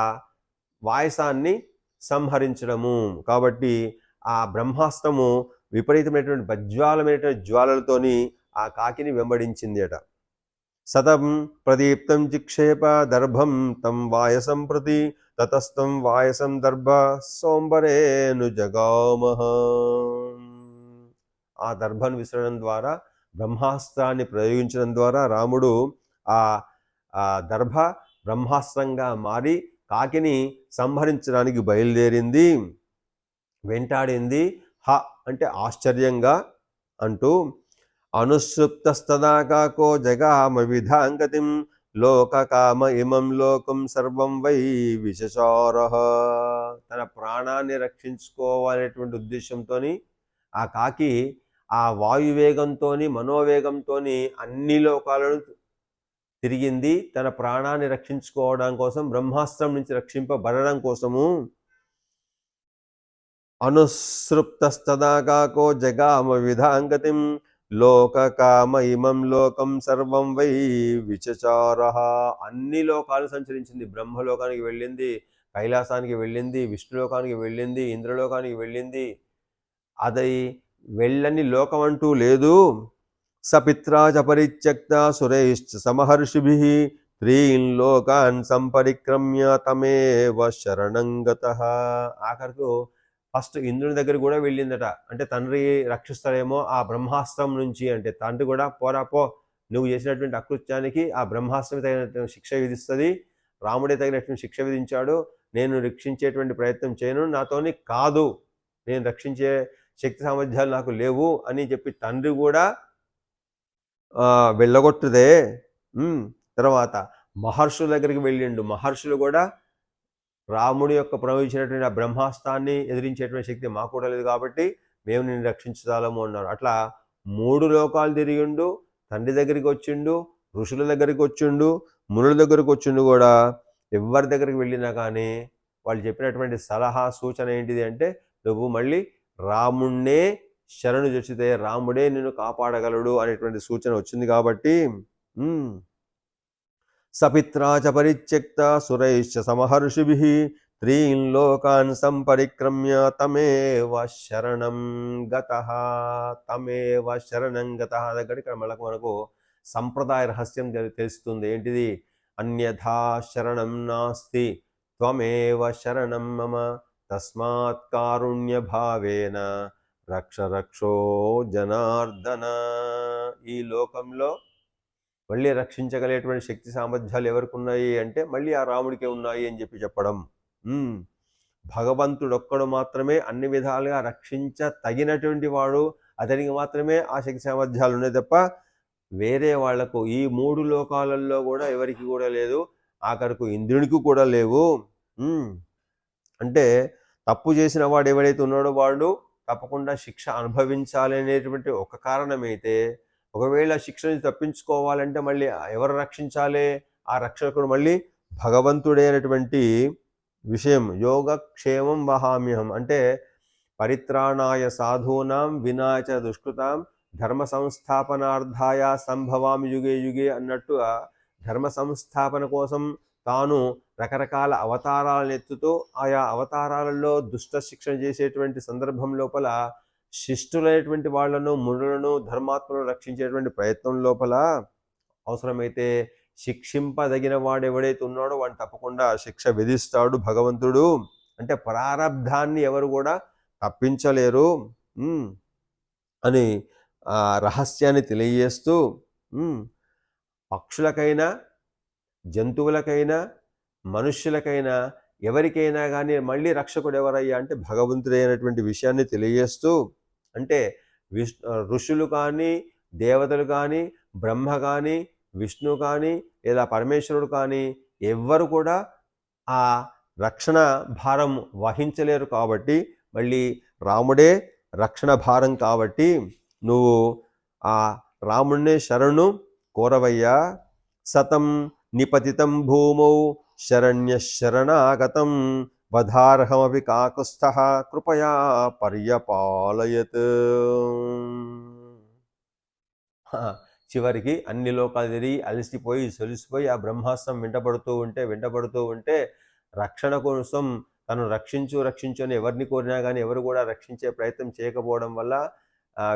వాయసాన్ని సంహరించడము. కాబట్టి ఆ బ్రహ్మాస్త్రము విపరీతమైనటువంటి బజ్వాలమైనటువంటి జ్వాలలతోని ఆ కాకిని వెంబడించింది అట. సతం ప్రదీప్తం చిక్షేప దర్భం తం వాయసం ప్రతి తతస్థం వాయసం దర్భ సోంబరేను జగామహ. ఆ దర్భను విసరడం ద్వారా, బ్రహ్మాస్త్రాన్ని ప్రయోగించడం ద్వారా రాముడు ఆ దర్భ బ్రహ్మాస్త్రంగా మారి కాకిని సంహరించడానికి బయలుదేరింది, వెంటాడింది. హ అంటే ఆశ్చర్యంగా అంటూ అనుసృప్తస్తదా కాకో జగామ విధాంగతిం లోకకామ ఇమం లోకం సర్వం వై విశచారః. తన ప్రాణాన్ని రక్షించుకోవాలనేటువంటి ఉద్దేశంతో ఆ కాకి ఆ వాయువేగంతో మనోవేగంతో అన్ని లోకాలను తిరిగింది. తన ప్రాణాన్ని రక్షించుకోవడం కోసం, బ్రహ్మాస్త్రం నుంచి రక్షింపబడడం కోసము. అనుసృప్తస్తదా కాకో జగామ విధాంగతిం లోకకామ ఇమం లోకం సర్వం వై విచచారః. అన్ని లోకాలు సంచరించింది. బ్రహ్మలోకానికి వెళ్ళింది, కైలాసానికి వెళ్ళింది, విష్ణులోకానికి వెళ్ళింది, ఇంద్రలోకానికి వెళ్ళింది. అది వెళ్ళని లోకం అంటూ లేదు. సపిత్రా చ పరిత్యక్త సురైశ్చ సమహర్షిభిః త్రీన్ లోకాన్ సంపరిక్రమ్య తమేవ శరణం గతః. ఆఖరకు ఫస్ట్ ఇంద్రుని దగ్గర కూడా వెళ్ళిందట. అంటే తండ్రి రక్షిస్తాడేమో ఆ బ్రహ్మాస్త్రం నుంచి. అంటే తండ్రి కూడా పోరా పో, నువ్వు చేసినటువంటి అకృత్యానికి ఆ బ్రహ్మాస్త్రం తగినటువంటి శిక్ష విధిస్తుంది, రాముడే తగినటువంటి శిక్ష విధించాడు, నేను రక్షించేటువంటి ప్రయత్నం చేయను, నాతోని కాదు, నేను రక్షించే శక్తి సామర్థ్యాలు నాకు లేవు అని చెప్పి తండ్రి కూడా వెళ్ళగొట్టుదే. తర్వాత మహర్షుల దగ్గరికి వెళ్ళిండు. మహర్షులు కూడా రాముడి యొక్క ప్రవహించినటువంటి ఆ బ్రహ్మాస్త్రాన్ని ఎదిరించేటువంటి శక్తి మాకు కూడా లేదు కాబట్టి మేము నిన్ను రక్షించగలము అన్నారు. అట్లా 3 లోకాలు తిరిగిండు, తండ్రి దగ్గరికి వచ్చిండు, ఋషుల దగ్గరికి వచ్చిండు, మునుల దగ్గరికి వచ్చిండు. కూడా ఎవరి దగ్గరికి వెళ్ళినా కానీ వాళ్ళు చెప్పినటువంటి సలహా సూచన ఏంటిది అంటే, నువ్వు మళ్ళీ రాముణ్ణే శరణు చొచ్చితే రాముడే నిన్ను కాపాడగలడు అనేటువంటి సూచన వచ్చింది. కాబట్టి సపిత్రా చ పరిత్యక్త సురైశ్చ సమహర్షిభిః త్రీన్ లోకాన్ సంపరిక్రమ్య తమేవ శరణం గతః. తమేవ శరణం గతః దగ్గర ఇక్కడ మనకు సంప్రదాయ రహస్యం తెలుస్తుంది. ఏంటిది? అన్యథా శరణం నాస్తి త్వమేవ శరణం మమ తస్మాత్ కారుణ్య భావేన రక్ష రక్షో జనార్దన. ఈ లోకంలో మళ్ళీ రక్షించగలిగేటువంటి శక్తి సామర్థ్యాలు ఎవరికి ఉన్నాయి అంటే మళ్ళీ ఆ రాముడికే ఉన్నాయి అని చెప్పడం. భగవంతుడొక్కడు మాత్రమే అన్ని విధాలుగా రక్షించ తగినటువంటి వాడు, అతనికి మాత్రమే ఆ శక్తి సామర్థ్యాలు ఉన్నాయి తప్ప వేరే వాళ్లకు ఈ 3 లోకాలలో కూడా ఎవరికి కూడా లేదు. ఆఖరకు ఇంద్రునికి కూడా లేవు. అంటే తప్పు చేసిన వాడు ఎవడైతే ఉన్నాడో వాడు తప్పకుండా శిక్ష అనుభవించాలి అనేటువంటి ఒక కారణమైతే, ఒకవేళ శిక్ష నుంచి తప్పించుకోవాలంటే మళ్ళీ ఎవరు రక్షించాలి? ఆ రక్షకుడు మళ్ళీ భగవంతుడే అనేటువంటి విషయం. యోగక్షేమం వహామ్యహం అంటే పరిత్రాణాయ సాధూనాం వినాయ దుష్కృతాం ధర్మ సంస్థాపనార్థాయ సంభవామి యుగే యుగే అన్నట్టుగా ధర్మ సంస్థాపన కోసం తాను రకరకాల అవతారాలను ఎత్తుతూ ఆయా అవతారాలలో దుష్ట శిక్షణ చేసేటువంటి సందర్భం లోపల శిష్టులైనటువంటి వాళ్లను, మునులను, ధర్మాత్మలను రక్షించేటువంటి ప్రయత్నం లోపల అవసరమైతే శిక్షింపదగిన వాడు ఎవడైతే ఉన్నాడో వాడిని తప్పకుండా శిక్ష విధిస్తాడు భగవంతుడు. అంటే ప్రారబ్ధాన్ని ఎవరు కూడా తప్పించలేరు అని ఆ రహస్యాన్ని తెలియజేస్తూ, పక్షులకైనా జంతువులకైనా మనుష్యులకైనా ఎవరికైనా కానీ మళ్ళీ రక్షకుడు ఎవరయ్యా అంటే భగవంతుడే అనేటువంటి విషయాన్ని తెలియజేస్తూ, అంటే ఋషులు కానీ, దేవతలు కానీ, బ్రహ్మ కానీ, విష్ణు కానీ, లేదా పరమేశ్వరుడు కానీ ఎవ్వరు కూడా ఆ రక్షణ భారం వహించలేరు కాబట్టి, మళ్ళీ రాముడే రక్షణ భారం కాబట్టి నువ్వు ఆ రాముడినే శరణు కోరవయ్యా. సతం నిపతితం భూమౌ శరణ్య శరణాగతం వధార్హమపి కాకుస్థః కృపయా పర్యపాలయత్. చివరికి అన్ని లోకాలు తిరిగి అలసిపోయి సొలిసిపోయి ఆ బ్రహ్మాస్త్రం వెంటబడుతూ ఉంటే రక్షణ కోసం తను రక్షించు అని ఎవరిని కోరినా కానీ ఎవరు కూడా రక్షించే ప్రయత్నం చేయకపోవడం వల్ల,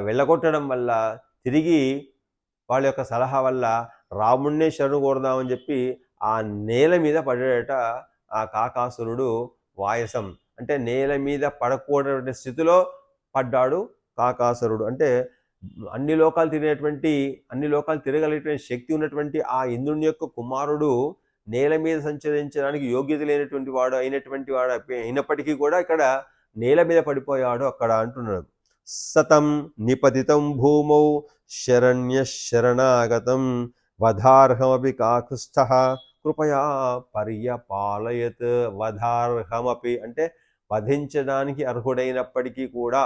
వెళ్ళగొట్టడం వల్ల, తిరిగి వాళ్ళ యొక్క సలహా వల్ల రాముణ్ణే శరణు కోరదామని చెప్పి ఆ నేల మీద పడ్డాడట ఆ కాకాసురుడు. వాయసం అంటే నేల మీద పడకూడని స్థితిలో పడ్డాడు కాకాసురుడు. అంటే అన్ని లోకాలు తిరగలిగినటువంటి శక్తి ఉన్నటువంటి ఆ ఇంద్రుని యొక్క కుమారుడు నేల మీద సంచరించడానికి యోగ్యత లేనటువంటి వాడు అయినప్పటికీ కూడా ఇక్కడ నేల మీద పడిపోయాడు అక్కడ అంటున్నాడు. సతం నిపతితం భూమౌ శరణ్య శరణాగతం వధార్హమపి కాకుస్థః కృపయా పర్యపాలయత్. వధార్హమపి అంటే వధించడానికి అర్హుడైనప్పటికీ కూడా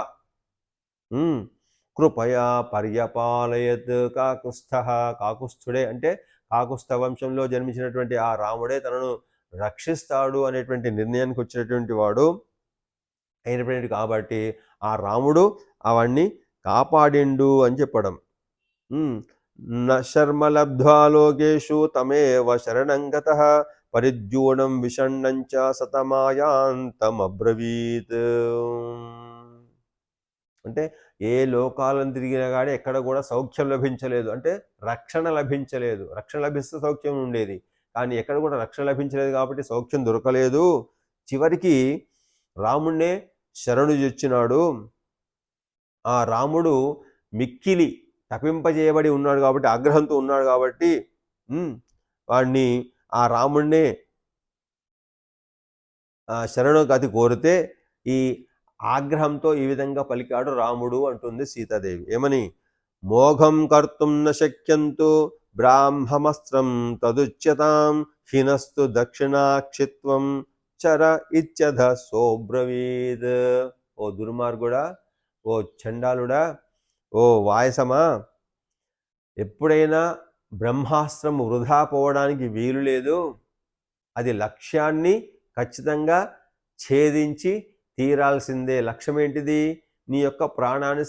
కృపయా పర్యపాలయత్ కాకుస్థః. కాకుస్థుడే అంటే కాకుస్థ వంశంలో జన్మించినటువంటి ఆ రాముడే తనను రక్షిస్తాడు అనేటువంటి నిర్ణయానికి వచ్చినటువంటి వాడు అయినటువంటి కాబట్టి ఆ రాముడు అవన్నీ కాపాడిండు అని చెప్పడం. శర్మలబ్ధ్వా లోకేషు తమేవ శరణం గతః పరిద్యూణం విషణ్ణంచ సతమాయాంతమబ్రవీత్. అంటే ఏ లోకాలను తిరిగినా కానీ ఎక్కడ కూడా సౌఖ్యం లభించలేదు, అంటే రక్షణ లభించలేదు. రక్షణ లభిస్తే సౌఖ్యం ఉండేది, కానీ ఎక్కడ కూడా రక్షణ లభించలేదు కాబట్టి సౌఖ్యం దొరకలేదు. చివరికి రాముణ్ణే శరణు చొచ్చినాడు. ఆ రాముడు మిక్కిలి తపింపజేయబడి ఉన్నాడు కాబట్టి, ఆగ్రహంతో ఉన్నాడు కాబట్టి వాడిని ఆ రాముణ్ణే శరణుగతి కోరితే ఈ ఆగ్రహంతో ఈ విధంగా పలికాడు రాముడు అంటుంది సీతాదేవి. ఏమని? మోఘం కర్తుం న శక్యంతు బ్రాహ్మమస్త్రం తదుచ్యతాం హీనస్తు దక్షిణాక్షిత్వం చర ఇత్యధ సోబ్రవీద్. ఓ దుర్మార్గుడా, ఓ చండాలుడా, ఓ వాయసమా, ఎప్పుడైనా బ్రహ్మాస్త్రం వృధా పోవడానికి వీలు లేదు. అది లక్ష్యాన్ని ఖచ్చితంగా ఛేదించి తీరాల్సిందే. లక్ష్యం ఏంటిది? నీ యొక్క ప్రాణాన్ని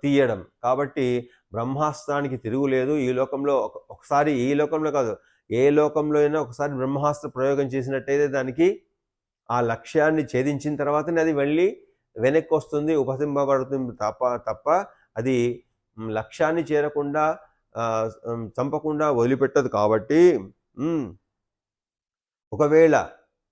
తీయడం. కాబట్టి బ్రహ్మాస్త్రానికి తిరుగులేదు. ఈ లోకంలో ఒకసారి, ఈ లోకంలో కాదు ఏ లోకంలో అయినా ఒకసారి బ్రహ్మాస్త్ర ప్రయోగం చేసినట్టయితే దానికి ఆ లక్ష్యాన్ని ఛేదించిన తర్వాతనే అది వెళ్ళి వెనక్కి వస్తుంది, ఉపసింపబడుతుంది తప్ప అది లక్ష్యాన్ని చేరకుండా చంపకుండా వదిలిపెట్టదు. కాబట్టి ఒకవేళ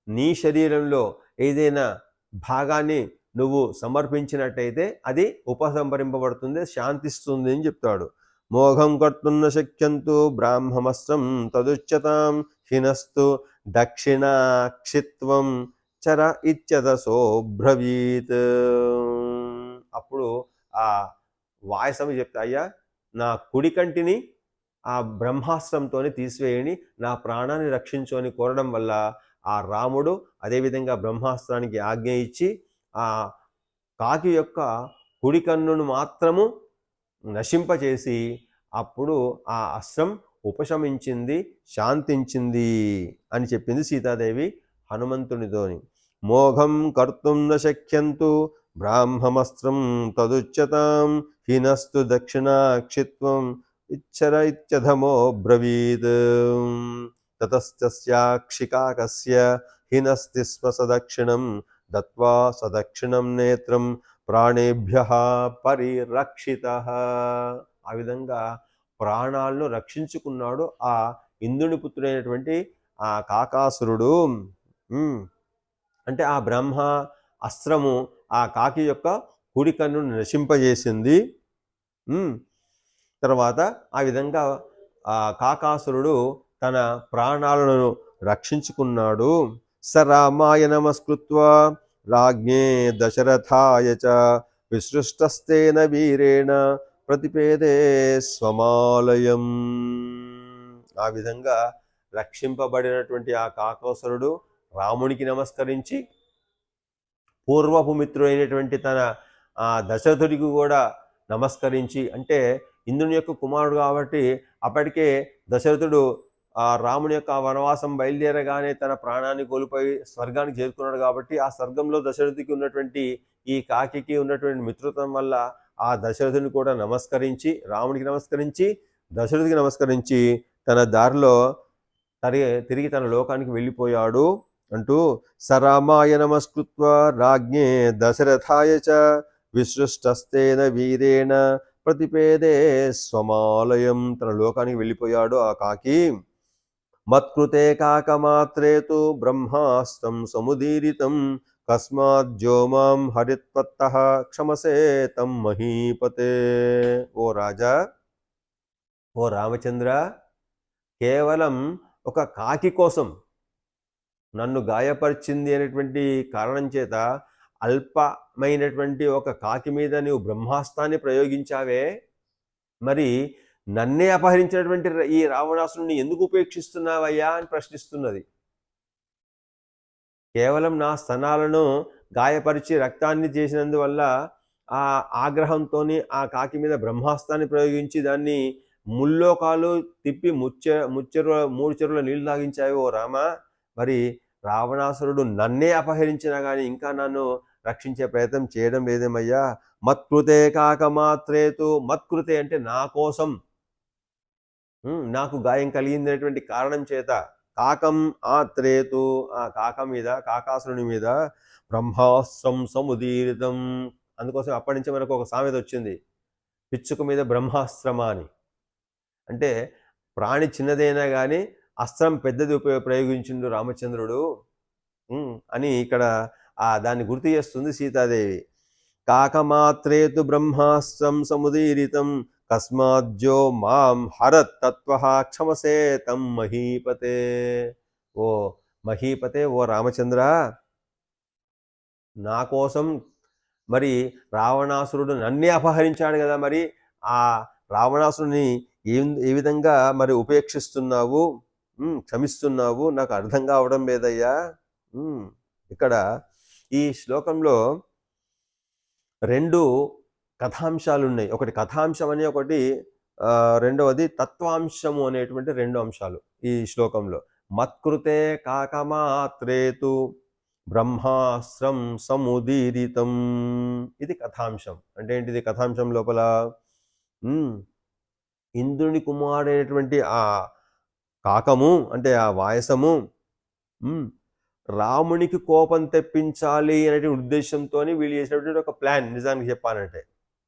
నీ శరీరంలో ఏదైనా భాగాన్ని నువ్వు సమర్పించినట్టయితే అది ఉపసంహరింపబడుతుంది, శాంతిస్తుంది అని చెప్తాడు. మోఘం కర్తున్న శక్యంతు బ్రాహ్మమస్త్రం తదుచ్యతాం హీనస్తు దక్షిణాక్షిత్వం చర ఇత్యదసోబ్రవీత్. అప్పుడు ఆ వాయసమి చెప్తా, అయ్యా నా కుడి కంటిని ఆ బ్రహ్మాస్త్రంతో తీసివేయని, నా ప్రాణాన్ని రక్షించు అని కోరడం వల్ల ఆ రాముడు అదేవిధంగా బ్రహ్మాస్త్రానికి ఆజ్ఞ ఇచ్చి ఆ కాకి యొక్క కుడి కన్నును మాత్రము నశింపచేసి అప్పుడు ఆ అస్త్రం ఉపశమించింది, శాంతించింది అని చెప్పింది సీతాదేవి హనుమంతునితోని. మోఘం కర్తుం న శక్యంతు బ్రాహ్మమస్త్రం తదుచ్యతాం హీనస్తు దక్షిణాక్షిత్వం ఇచ్చర ఇత్యధమో బ్రవీద్. తతస్తస్యాక్షికాకస్య హీనస్తి స్మ సదక్షిణం దత్వా సదక్షిణం నేత్రం ప్రాణేభ్యః పరిరక్షితః. ఆ విధంగా ప్రాణాలను రక్షించుకున్నాడు ఆ ఇంద్రుని పుత్రుడైనటువంటి ఆ కాకాసురుడు. అంటే ఆ బ్రహ్మ అస్త్రము ఆ కాకి యొక్క కుడి కన్నును నశింపజేసింది. తర్వాత ఆ విధంగా ఆ కాకాసురుడు తన ప్రాణాలను రక్షించుకున్నాడు. స రామాయ నమస్కృత్వా రాజ్ఞే దశరథాయ చ విసృష్టస్తేన వీరేణ ప్రతిపేదే స్వమాలయం. ఆ విధంగా రక్షింపబడినటువంటి ఆ కాకాసురుడు రామునికి నమస్కరించి పూర్వపు మిత్రుడైనటువంటి తన దశరథుడికి కూడా నమస్కరించి, అంటే ఇంద్రుని యొక్క కుమారుడు కాబట్టి అప్పటికే దశరథుడు రాముని యొక్క వనవాసం బయలుదేరగానే తన ప్రాణాన్ని కోల్పోయి స్వర్గానికి చేరుకున్నాడు కాబట్టి ఆ స్వర్గంలో దశరథుడికి ఉన్నటువంటి ఈ కాకికి ఉన్నటువంటి మిత్రత్వం వల్ల ఆ దశరథుని కూడా నమస్కరించి, రాముడికి నమస్కరించి దశరథుడికి నమస్కరించి తన దారిలో తిరిగి తన లోకానికి వెళ్ళిపోయాడు అంటూ సరామాయ నమస్కృత్వ రాజ్ఞే దశరథాయ చ విసృష్టస్తేన వీరేణ ప్రతిపేదే స్వమాలయం. తన లోకానికి వెళ్ళిపోయాడు ఆ కాకి. మత్కృతే కాకమాత్రే తు బ్రహ్మాస్త్రం సముదీరితం కస్మాజ్జో మాం హరిత్వత్తః క్షమసే తం మహీపతే. ఓ రాజా, ఓ రామచంద్ర, కేవలం ఒక కాకి కోసం నన్ను గాయపరిచింది అనేటువంటి కారణం చేత అల్పమైనటువంటి ఒక కాకి మీద నీవు బ్రహ్మాస్త్రాన్ని ప్రయోగించావే, మరి నన్నే అపహరించినటువంటి ఈ రావణాసురుని ఎందుకు ఉపేక్షిస్తున్నావయ్యా అని ప్రశ్నిస్తున్నది. కేవలం నా స్తనాలను గాయపరిచి రక్తాన్ని చేసినందువల్ల ఆ ఆగ్రహంతో ఆ కాకి మీద బ్రహ్మాస్త్రాన్ని ప్రయోగించి దాన్ని ముల్లోకాలు తిప్పి మూడు చెరువుల నీళ్లు తాగించావి ఓ రామ. మరి రావణాసురుడు నన్నే అపహరించినా కానీ ఇంకా నన్ను రక్షించే ప్రయత్నం చేయడం లేదేమయ్యా. మత్కృతే కాకమాత్రేతు, మత్కృతే అంటే నా కోసం, నాకు గాయం కలిగిందనేటువంటి కారణం చేత, కాకం ఆత్రేతు, ఆ కాకాసురుని మీద బ్రహ్మాస్త్రం సముదీరితం. అందుకోసం అప్పటి నుంచి మనకు ఒక సామెత వచ్చింది, పిచ్చుక మీద బ్రహ్మాస్త్రమా అని. అంటే ప్రాణి చిన్నదైనా కానీ అస్త్రం పెద్దది ప్రయోగించిండు రామచంద్రుడు అని ఇక్కడ దాన్ని గుర్తు చేస్తుంది సీతాదేవి. కాకమాత్రేతు బ్రహ్మాస్త్రం సముదీరితం కస్మాజ్జో మాం హరత్ తత్వః క్షమసే తం మహీపతే. ఓ మహీపతే, ఓ రామచంద్ర, నా కోసం మరి రావణాసురుడు నన్నే అపహరించాడు కదా, మరి ఆ రావణాసురుని ఏ విధంగా మరి ఉపేక్షిస్తున్నావు, క్షమిస్తున్నావు, నాకు అర్థం కావడం లేదయ్యా. ఇక్కడ ఈ శ్లోకంలో రెండు కథాంశాలు ఉన్నాయి. ఒకటి కథాంశం అని, ఒకటి రెండవది తత్వాంశము అనేటువంటి రెండు అంశాలు ఈ శ్లోకంలో. మత్కృతే కాకమాత్రేతు బ్రహ్మాస్త్రం సముదీరితం, ఇది కథాంశం. అంటే ఏంటిది? కథాంశం లోపల ఇంద్రుని కుమారుడైనటువంటి ఆ కాకము అంటే ఆ వాయసము రామునికి కోపం తెప్పించాలి అనే ఉద్దేశంతో వీళ్ళు చేసినటువంటి ఒక ప్లాన్. నిజానికి చెప్పాలంటే,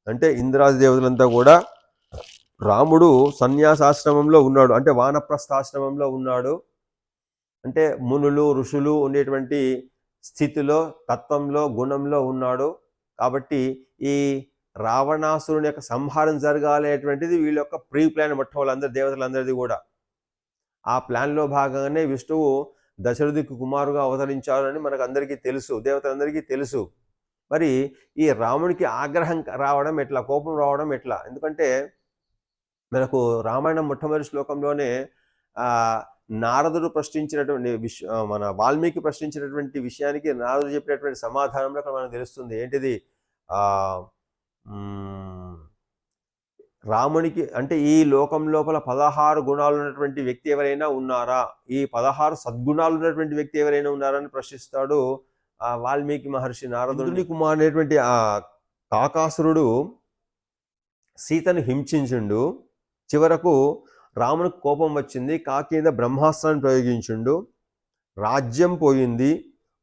అంటే ఇంద్రాది దేవతలంతా కూడా రాముడు సన్యాసాశ్రమంలో ఉన్నాడు, అంటే వానప్రస్థాశ్రమంలో ఉన్నాడు, అంటే మునులు ఋషులు ఉండేటువంటి స్థితిలో, తత్వంలో, గుణంలో ఉన్నాడు. కాబట్టి ఈ రావణాసురుని యొక్క సంహారం జరగాలి అనేటువంటిది వీళ్ళ యొక్క ప్రీ ప్లాన్. మొత్తం వాళ్ళందరి దేవతలందరిది కూడా ఆ ప్లాన్లో భాగంగానే విష్ణువు దశరథుడికి కుమారుగా అవతరించాలని మనకు అందరికీ తెలుసు, దేవతలందరికీ తెలుసు. మరి ఈ రాముడికి ఆగ్రహం రావడం ఎట్లా, కోపం రావడం ఎట్లా? ఎందుకంటే మనకు రామాయణం మొట్టమొదటి శ్లోకంలోనే నారదుడు ప్రశ్నించినటువంటి మన వాల్మీకి ప్రశ్నించినటువంటి విషయానికి నారదుడు చెప్పినటువంటి సమాధానంలో మనకు తెలుస్తుంది. ఏంటిది? రామునికి అంటే ఈ లోకం లోపల 16 గుణాలు ఉన్నటువంటి వ్యక్తి ఎవరైనా ఉన్నారా, ఈ 16 సద్గుణాలు ఉన్నటువంటి వ్యక్తి ఎవరైనా ఉన్నారా అని ప్రశ్నిస్తాడు వాల్మీకి మహర్షి నారదుని కుమార్ అనేటువంటి ఆ కాకాసురుడు సీతను హింసించిండు. చివరకు రామునికి కోపం వచ్చింది, కాకి మీద బ్రహ్మాస్త్రాన్ని ప్రయోగించిండు, రాజ్యం పోయింది,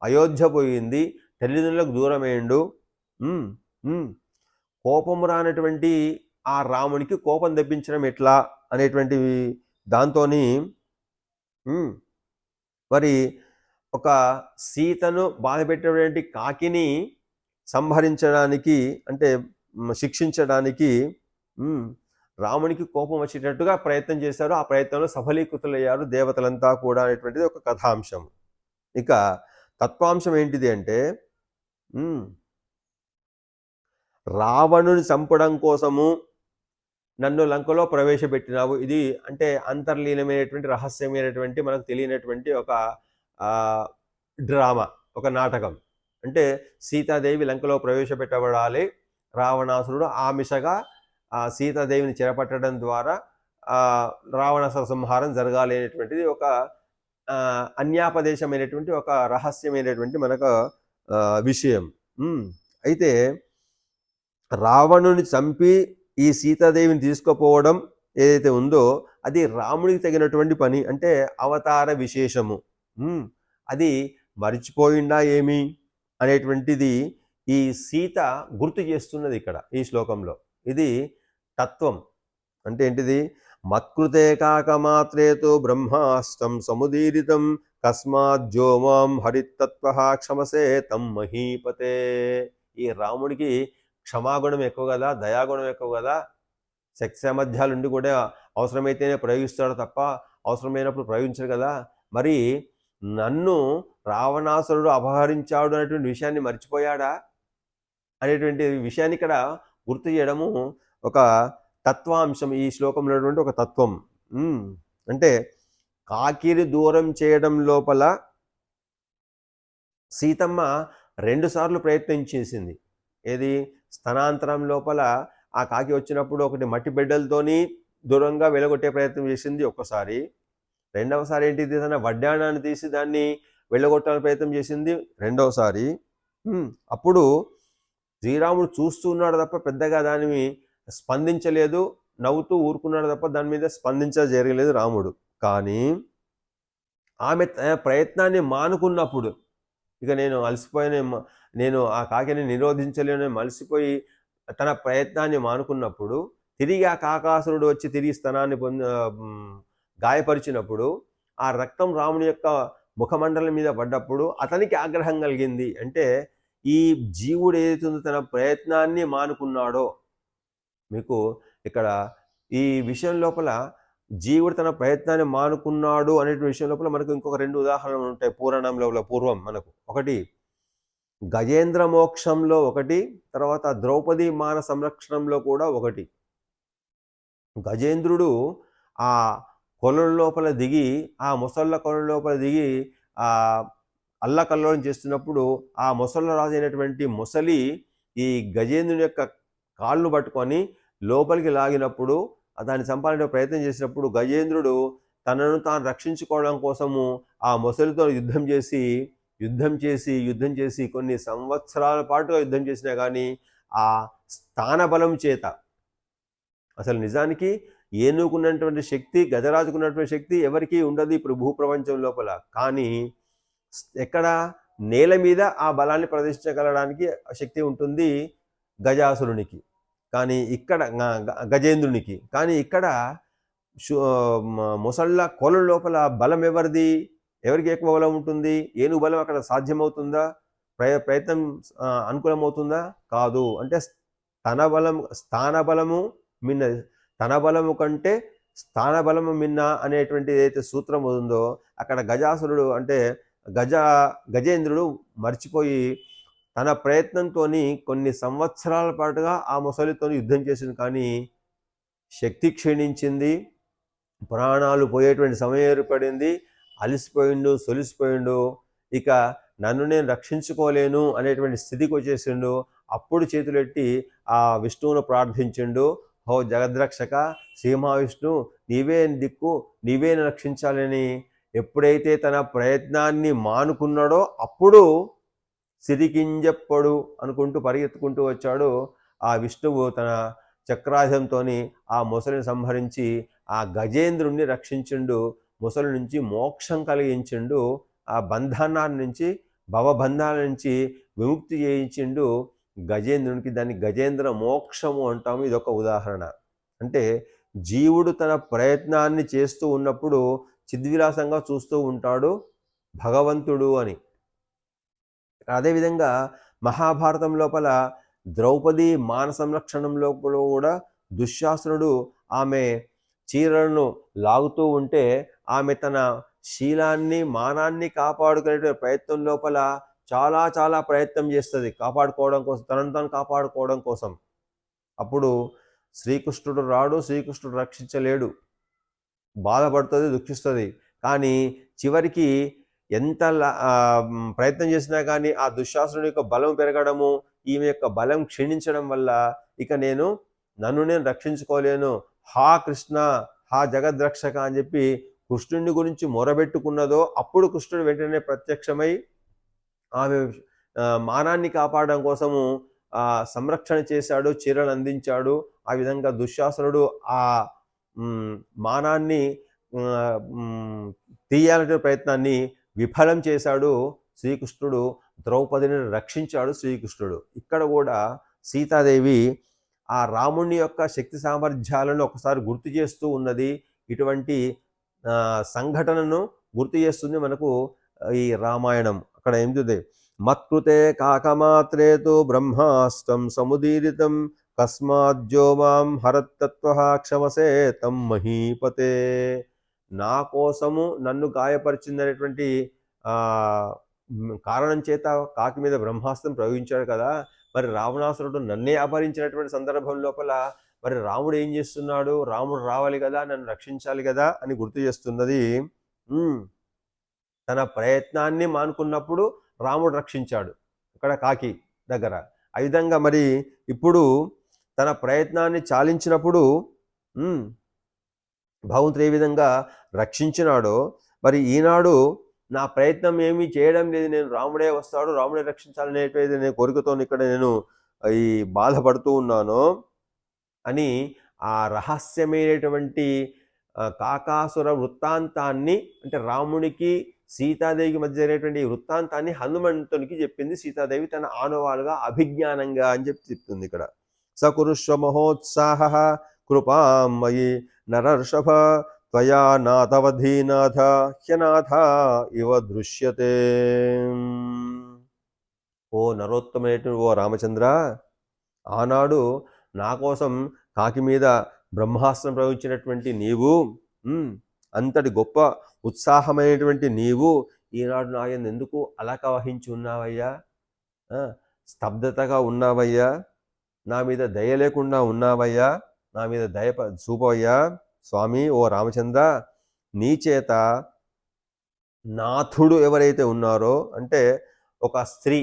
అయోధ్య పోయింది, తల్లిదండ్రులకు దూరమేయండు. కోపం రానటువంటి ఆ రామునికి కోపం తెప్పించడం ఎట్లా అనేటువంటి దాంతో మరి ఒక సీతను బాధపెట్టేటువంటి కాకిని సంహరించడానికి, అంటే శిక్షించడానికి రామునికి కోపం వచ్చేటట్టుగా ప్రయత్నం చేశారు. ఆ ప్రయత్నంలో సఫలీకృతులయ్యారు దేవతలంతా కూడా అనేటువంటిది ఒక కథాంశం. ఇక తత్వాంశం ఏంటిది అంటే, రావణుని చంపడం కోసము నన్ను లంకలో ప్రవేశపెట్టినావు. ఇది అంటే అంతర్లీనమైనటువంటి రహస్యమైనటువంటి మనకు తెలియనటువంటి ఒక డ్రామా, ఒక నాటకం. అంటే సీతాదేవి లంకలో ప్రవేశపెట్టబడాలి, రావణాసురుడు ఆమిషగా సీతాదేవిని చెరపట్టడం ద్వారా రావణాసుర సంహారం జరగాలి అనేటువంటిది ఒక అన్యాపదేశమైనటువంటి ఒక రహస్యమైనటువంటి మనకు విషయం. అయితే రావణుని చంపి ఈ సీతాదేవిని తీసుకుపోవడం ఏదైతే ఉందో అది రాముడికి తగినటువంటి పని, అంటే అవతార విశేషము. అది మరిచిపోయిందా ఏమి అనేటువంటిది ఈ సీత గుర్తు చేస్తున్నది ఇక్కడ ఈ శ్లోకంలో. ఇది తత్వం. అంటే ఏంటిది? మత్కృతే కాకమాత్రేతో బ్రహ్మాస్తం సముదీరితం కస్మాజ్జోమాం హరితత్వ క్షమసే తం మహీపతే. ఈ రాముడికి క్షమాగుణం ఎక్కువ కదా, దయాగుణం ఎక్కువ కదా. శక్తి సామర్థ్యాలుండి కూడా అవసరమైతేనే ప్రయోగిస్తాడు తప్ప అవసరమైనప్పుడు ప్రయోగించడు కదా. మరి నన్ను రావణాసురుడు అపహరించాడు అనేటువంటి విషయాన్ని మర్చిపోయాడా అనేటువంటి విషయాన్ని ఇక్కడ గుర్తు చేయడము ఒక తత్వాంశం, ఈ శ్లోకంలో ఉన్నటువంటి ఒక తత్వం. అంటే కాకిరి దూరం చేయడం లోపల సీతమ్మ 2 సార్లు ప్రయత్నం చేసింది. ఏది? స్థనాంతరం లోపల ఆ కాకి వచ్చినప్పుడు ఒకటి మట్టి బిడ్డలతోని దూరంగా వెలగొట్టే ప్రయత్నం చేసింది ఒక్కసారి. రెండవసారి ఏంటిది? తన వడ్డాణాన్ని తీసి దాన్ని వెళ్ళగొట్టాలని ప్రయత్నం చేసింది రెండవసారి. అప్పుడు శ్రీరాముడు చూస్తూ ఉన్నాడు తప్ప పెద్దగా దాన్ని స్పందించలేదు, నవ్వుతూ ఊరుకున్నాడు తప్ప దాని మీద జరగలేదు రాముడు. కానీ ఆమె ప్రయత్నాన్ని మానుకున్నప్పుడు, ఇక నేను అలసిపోయిన, నేను ఆ కాకిని నిరోధించలేని మలిసిపోయి తన ప్రయత్నాన్ని మానుకున్నప్పుడు తిరిగి ఆ కాకాసురుడు వచ్చి తిరిగి స్తనాన్ని గాయపరిచినప్పుడు ఆ రక్తం రాముని యొక్క ముఖమండలం మీద పడ్డప్పుడు అతనికి ఆగ్రహం కలిగింది. అంటే ఈ జీవుడు ఏదైతుందో తన ప్రయత్నాన్ని మానుకున్నాడో, మీకు ఇక్కడ ఈ విషయం లోపల జీవుడు తన ప్రయత్నాన్ని మానుకున్నాడు అనే విషయం లోపల మనకు ఇంకొక 2 ఉదాహరణలు ఉంటాయి పురాణంలో. పూర్వం మనకు ఒకటి గజేంద్ర మోక్షంలో ఒకటి, తర్వాత ద్రౌపది మాన సంరక్షణంలో కూడా ఒకటి. గజేంద్రుడు ఆ కొల లోపల దిగి, ఆ మొసళ్ళ కొల లోపల దిగి అల్లకల్లోలం చేస్తున్నప్పుడు ఆ మొసళ్ళ రాజు అయినటువంటి మొసలి ఈ గజేంద్రుని యొక్క కాళ్ళు పట్టుకొని లోపలికి లాగినప్పుడు, దాన్ని చంపాలంటే ప్రయత్నం చేసినప్పుడు గజేంద్రుడు తనను తాను రక్షించుకోవడం కోసము ఆ మొసలితో యుద్ధం చేసి కొన్ని సంవత్సరాల పాటుగా యుద్ధం చేసినా కానీ ఆ స్థానబలం చేత, అసలు నిజానికి ఏనుగుకున్నటువంటి శక్తి, గజరాజుకున్నటువంటి శక్తి ఎవరికీ ఉండదు ఇప్పుడు భూప్రపంచం లోపల. కానీ ఎక్కడ నేల మీద ఆ బలాన్ని ప్రదర్శించగలడానికి శక్తి ఉంటుంది గజాసురునికి, కానీ ఇక్కడ గజేంద్రునికి. కానీ ఇక్కడ మొసళ్ళ కొల లోపల బలం ఎవరిది? ఎవరికి ఎక్కువ బలం ఉంటుంది? ఏనుగు బలం అక్కడ సాధ్యమవుతుందా? ప్రయత్నం అనుకూలమవుతుందా? కాదు. అంటే స్థానబలము మిన్న, తన బలము కంటే స్థానబలము మిన్న అనేటువంటి ఏదైతే సూత్రం ఉందో అక్కడ గజాసురుడు అంటే గజేంద్రుడు మర్చిపోయి తన ప్రయత్నంతో కొన్ని సంవత్సరాల పాటుగా ఆ మొసలితో యుద్ధం చేసింది, కానీ శక్తి క్షీణించింది, ప్రాణాలు పోయేటువంటి సమయం ఏర్పడింది, అలసిపోయిండు, సొలిసిపోయిండు, ఇక నన్ను నేను రక్షించుకోలేను అనేటువంటి స్థితికి వచ్చేసిండు. అప్పుడు చేతులెట్టి ఆ విష్ణువును ప్రార్థించిండు, హో జగద్రక్షక శ్రీ మహావిష్ణు, నీవే దిక్కు, నీవే రక్షించాలని. ఎప్పుడైతే తన ప్రయత్నాన్ని మానుకున్నాడో అప్పుడు సిరికింజప్పడు అనుకుంటూ పరిగెత్తుకుంటూ వచ్చాడు ఆ విష్ణువు. తన చక్రాయుధంతో ఆ మొసలిని సంహరించి ఆ గజేంద్రుణ్ణి రక్షించిండు, మొసలి నుంచి మోక్షం కలిగించిండు, ఆ బంధనాల నుంచి, భవబంధాల నుంచి విముక్తి చేయించిండు గజేంద్రునికి. దాన్ని గజేంద్ర మోక్షము అంటాము. ఇదొక ఉదాహరణ. అంటే జీవుడు తన ప్రయత్నాన్ని చేస్తూ ఉన్నప్పుడు చిద్విలాసంగా చూస్తూ ఉంటాడు భగవంతుడు అని. అదేవిధంగా మహాభారతం లోపల ద్రౌపది మాన సంరక్షణం లోపల కూడా దుశ్శాసనుడు ఆమె చీరలను లాగుతూ ఉంటే ఆమె తన శీలాన్ని, మానాన్ని కాపాడుకునే ప్రయత్నం లోపల చాలా ప్రయత్నం చేస్తుంది కాపాడుకోవడం కోసం, తనను తాను కాపాడుకోవడం కోసం. అప్పుడు శ్రీకృష్ణుడు రాడు, శ్రీకృష్ణుడు రక్షించలేడు, బాధపడుతుంది, దుఃఖిస్తుంది. కానీ చివరికి ఎంత ప్రయత్నం చేసినా కానీ ఆ దుశ్శాసనుడి యొక్క బలం పెరగడము, ఈమె యొక్క బలం క్షీణించడం వల్ల ఇక నన్ను నేను రక్షించుకోలేను, హా కృష్ణ, హా జగద్రక్షక అని చెప్పి కృష్ణుని గురించి మొరబెట్టుకున్నదో అప్పుడు కృష్ణుడు వెంటనే ప్రత్యక్షమై ఆమె మానాన్ని కాపాడడం కోసము సంరక్షణ చేశాడు, చీరలు అందించాడు. ఆ విధంగా దుశ్శాసనుడు ఆ మానాన్ని తీయాలనే ప్రయత్నాన్ని విఫలం చేశాడు శ్రీకృష్ణుడు. ద్రౌపదిని రక్షించాడు శ్రీకృష్ణుడు. ఇక్కడ కూడా సీతాదేవి ఆ రాముని యొక్క శక్తి సామర్థ్యాలను ఒకసారి గుర్తు చేస్తూ ఉన్నది. ఇటువంటి సంఘటనను గుర్తు చేస్తుంది మనకు ఈ రామాయణం. అక్కడ ఏంటిది, మత్కృతే కాకమాత్రేతు బ్రహ్మాస్త్రం సముదీరితం కస్మాజ్జో మాం హరత్తత్వ క్షమసే తం మహీపతే. నా కోసము నన్ను గాయపరిచిందనేటువంటి కారణం చేత కాకి మీద బ్రహ్మాస్త్రం ప్రయోగించాడు కదా, మరి రావణాసురుడు నన్నే అపహరించినటువంటి సందర్భం లోపల మరి రాముడు ఏం చేస్తున్నాడు, రాముడు రావాలి కదా, నన్ను రక్షించాలి కదా అని గుర్తు చేస్తున్నది. తన ప్రయత్నాన్ని మానుకున్నప్పుడు రాముడు రక్షించాడు ఇక్కడ కాకి దగ్గర. ఆ విధంగా మరి ఇప్పుడు తన ప్రయత్నాన్ని చాలించినప్పుడు భగవంతుడు ఏ విధంగా రక్షించినాడో మరి ఈనాడు నా ప్రయత్నం ఏమీ చేయడం లేదు, నేను రాముడే వస్తాడు, రాముడే రక్షించాలనేటువంటి నేను కోరికతో ఇక్కడ నేను ఈ బాధపడుతూ ఉన్నాను అని ఆ రహస్యమైనటువంటి కాకాసుర వృత్తాంతాన్ని, అంటే రామునికి సీతాదేవికి మధ్య జరిగేటువంటి వృత్తాంతాన్ని హనుమంతునికి చెప్పింది సీతాదేవి తన ఆనవాలుగా అభిజ్ఞానంగా అని చెప్తుంది ఇక్కడ. సకురుష్వ మహోత్సాహ కృపామయి నరర్షభ త్వయా నాథవధీనాథ హ్యనాథ ఇవ దృశ్యతే. ఓ నరోత్తమైనటువంటి ఓ రామచంద్ర, ఆనాడు నా కోసం కాకి మీద బ్రహ్మాస్త్రం ప్రయోగించినటువంటి నీవు, అంతటి గొప్ప ఉత్సాహమైనటువంటి నీవు ఈనాడు నా యందు ఎందుకు అలక వహించి ఉన్నావయ్యా, స్తబ్దతగా ఉన్నావయ్యా, నా మీద దయ లేకుండా ఉన్నావయ్యా, నా మీద దయ చూపవయ్యా స్వామి. ఓ రామచంద్ర, నీ చేత నాథుడు ఎవరైతే ఉన్నారో, అంటే ఒక స్త్రీ,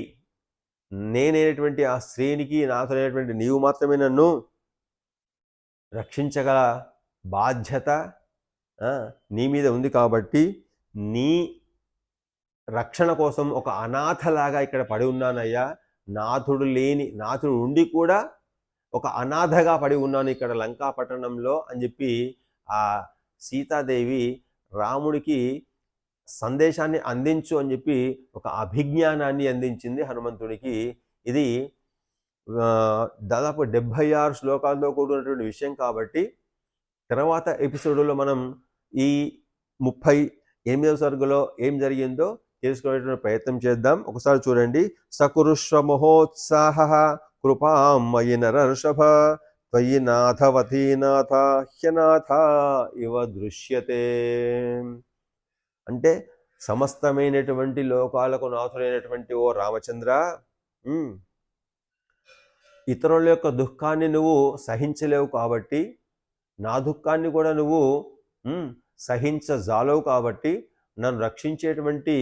నేనేటువంటి ఆ స్త్రీనికి నాథుడైనటువంటి నీవు మాత్రమే నన్ను రక్షించగల బాధ్యత నీ మీద ఉంది కాబట్టి నీ రక్షణ కోసం ఒక అనాథలాగా ఇక్కడ పడి ఉన్నానయ్యా. నాథుడు ఉండి కూడా ఒక అనాథగా పడి ఉన్నాను ఇక్కడ లంకా పట్టణంలో అని చెప్పి ఆ సీతాదేవి రాముడికి సందేశాన్ని అందించు అని చెప్పి ఒక అభిజ్ఞానాన్ని అందించింది హనుమంతుడికి. ఇది దాదాపు 76 శ్లోకాలతో కూడినటువంటి విషయం కాబట్టి తర్వాత ఎపిసోడ్లో మనం ఈ 38వ సర్గలో ఏం జరిగిందో తెలుసుకునేటువంటి ప్రయత్నం చేద్దాం. ఒకసారి చూడండి. సకురుష్వ మహోత్సాహ కృపామయి నరర్షభ త్వయి నాథవతీనాథ హ్యనాథ ఇవ దృశ్యతే. అంటే సమస్తమైనటువంటి లోకాలకు నాథుడైనటువంటి ఓ రామచంద్ర, ఇతరుల యొక్క దుఃఖాన్ని నువ్వు సహించలేవు కాబట్టి, నా దుఃఖాన్ని కూడా నువ్వు సహించజాలవు కాబట్టి, నన్ను రక్షించేటువంటి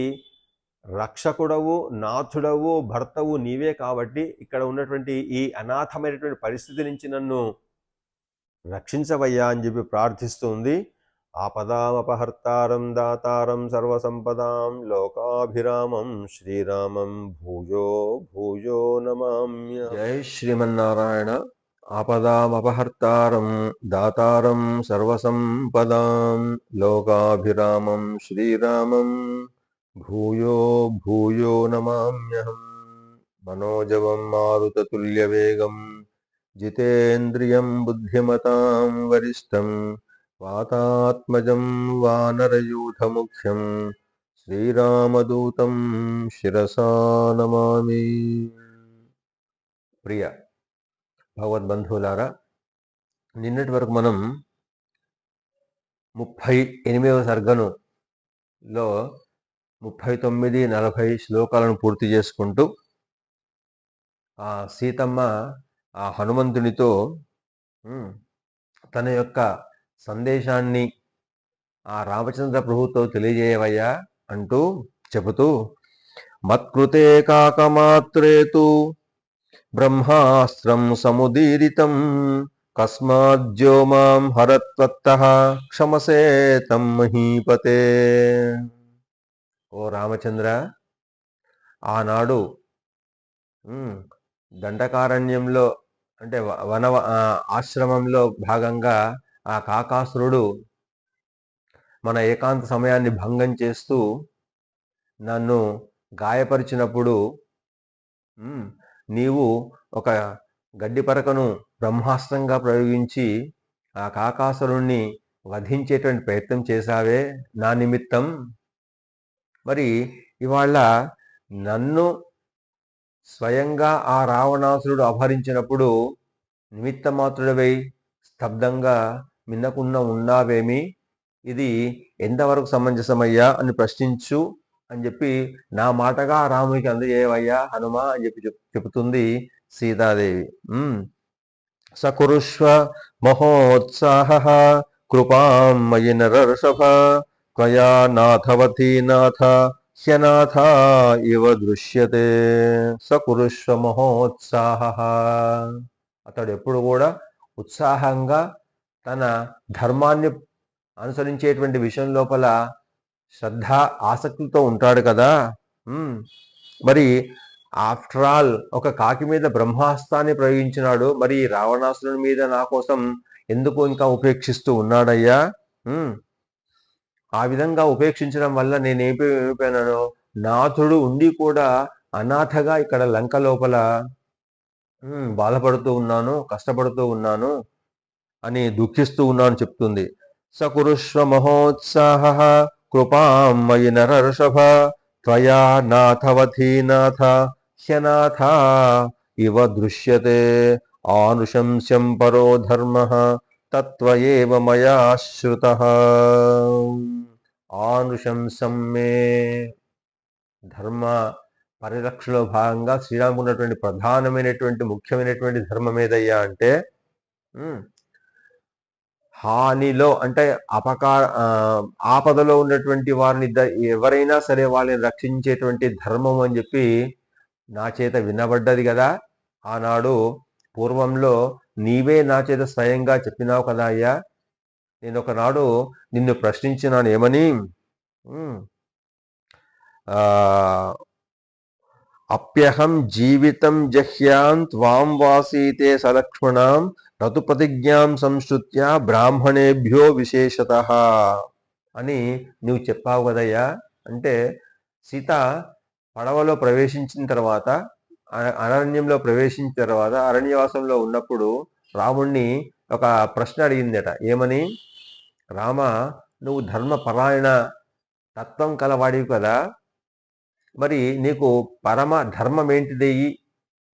రక్షకుడవు, నాథుడవు, భర్తవు నీవే కాబట్టి ఇక్కడ ఉన్నటువంటి ఈ అనాథమైనటువంటి పరిస్థితి నుంచి నన్ను రక్షించవయ్యా అని చెప్పి ప్రార్థిస్తుంది. ఆపదామపహర్తారం దాతారం సర్వసంపదాం లోకాభిరామం శ్రీరామం భూయో భూయో నమామ్య. జై శ్రీమన్నారాయణ. ఆపదామపహర్తారం దాతారం సర్వసంపదాం లోకాభిరామం శ్రీరామం భూయో భూయో నమామ్యహం. మనోజవం మారుతతుల్యవేగం జితేంద్రియం బుద్ధిమతాం వరిష్టం వాతాత్మజం వానరయూథముఖ్యం శ్రీరామదూతం శిరసా నమామి. ప్రియ భగవద్బంధువులారా, నిన్నటి వరకు మనం 38వ సర్గలో 39, 40 శ్లోకాలను పూర్తి చేసుకుంటూ ఆ సీతమ్మ ఆ హనుమంతునితో తన యొక్క సందేశాన్ని ఆ రామచంద్ర ప్రభుతో తెలియజేయవయ్యా అంటూ చెబుతూ మత్కృతే కాకమాత్రేతు బ్రహ్మాస్త్రం సముదీరితం కస్మాజ్జో మాం హరత్వత్తః క్షమసేతం మహీపతే. ఓ రామచంద్ర, ఆనాడు దండకారణ్యంలో అంటే వన ఆశ్రమంలో భాగంగా ఆ కాకాసురుడు మన ఏకాంత సమయాన్ని భంగం చేస్తూ నన్ను గాయపరిచినప్పుడు నీవు ఒక గడ్డి పరకను బ్రహ్మాస్త్రంగా ప్రయోగించి ఆ కాకాసురుణ్ణి వధించేటువంటి ప్రయత్నం చేశావే నా నిమిత్తం. మరి ఇవాళ నన్ను స్వయంగా ఆ రావణాసురుడు అపహరించినప్పుడు నిమిత్త మాత్రుడవై స్తబ్దంగా మిన్నకుండా ఉన్నావేమి, ఇది ఎంతవరకు సమంజసమయ్యా అని ప్రశ్నించు అని చెప్పి నా మాటగా రాముడికి అందజేయవయ్యా హనుమ అని చెప్పి చెబుతుంది సీతాదేవి. సకురుష్వ మహోత్సాహ కృపాం మయి నరర్షభ త్వయా నాథవతి నాథ హ్యనాథ ఇవ దృశ్యతే. సకురుష్వ మహోత్సాహ, అతడు ఎప్పుడు కూడా ఉత్సాహంగా తన ధర్మాన్ని అనుసరించేటువంటి విషయం లోపల శ్రద్ధ ఆసక్తితో ఉంటాడు కదా. మరి ఆఫ్టర్ ఆల్ ఒక కాకి మీద బ్రహ్మాస్త్రాన్ని ప్రయోగించినాడు, మరి రావణాసురుని మీద నా కోసం ఎందుకు ఇంకా ఉపేక్షిస్తూ ఉన్నాడయ్యా? ఆ విధంగా ఉపేక్షించడం వల్ల నేనేమైపోయాను, నాథుడు ఉండి కూడా అనాథగా ఇక్కడ లంక లోపల బాధపడుతూ ఉన్నాను, కష్టపడుతూ ఉన్నాను అని దుఃఖిస్తూ ఉన్నాను చెప్తుంది. సకురుష్వ మహోత్సాహ కృపాం మయి నరర్షభ త్వయా నాథవతి నాథ హ్యనాథ ఇవ దృశ్యతే ఆనుశంస్యం పరో ధర్మః తత్వయేవ మయా శ్రుతః. ఆనుశంసం మే, ధర్మ పరిరక్షణలో భాగంగా శ్రీరాముకు ఉన్నటువంటి ప్రధానమైనటువంటి ముఖ్యమైనటువంటి ధర్మం ఏదయ్యా అంటే హానిలో అంటే ఆపదలో ఉన్నటువంటి వారిని ఎవరైనా సరే వాళ్ళని రక్షించేటువంటి ధర్మం అని చెప్పి నా చేత వినబడ్డది కదా. ఆనాడు పూర్వంలో నీవే నా చేత స్వయంగా చెప్పినావు కదా అయ్యా. నేను ఒకనాడు నిన్ను ప్రశ్నించినాను, ఏమని, అప్యహం జీవితం జహ్యాం త్వాం వాసీతే సలక్ష్మణాం నతు ప్రతిజ్ఞాం సంశ్రుత్య బ్రాహ్మణేభ్యో విశేషతః అని నువ్వు చెప్పావు కదయ్యా. అంటే సీత పడవలో ప్రవేశించిన తర్వాత, అరణ్యంలో ప్రవేశించిన తర్వాత, అరణ్యవాసంలో ఉన్నప్పుడు రాముణ్ణి ఒక ప్రశ్న అడిగిందట. ఏమని, రామ, నువ్వు ధర్మపరాయణ తత్వం కలవాడివి కదా, మరి నీకు పరమ ధర్మం ఏంటిది,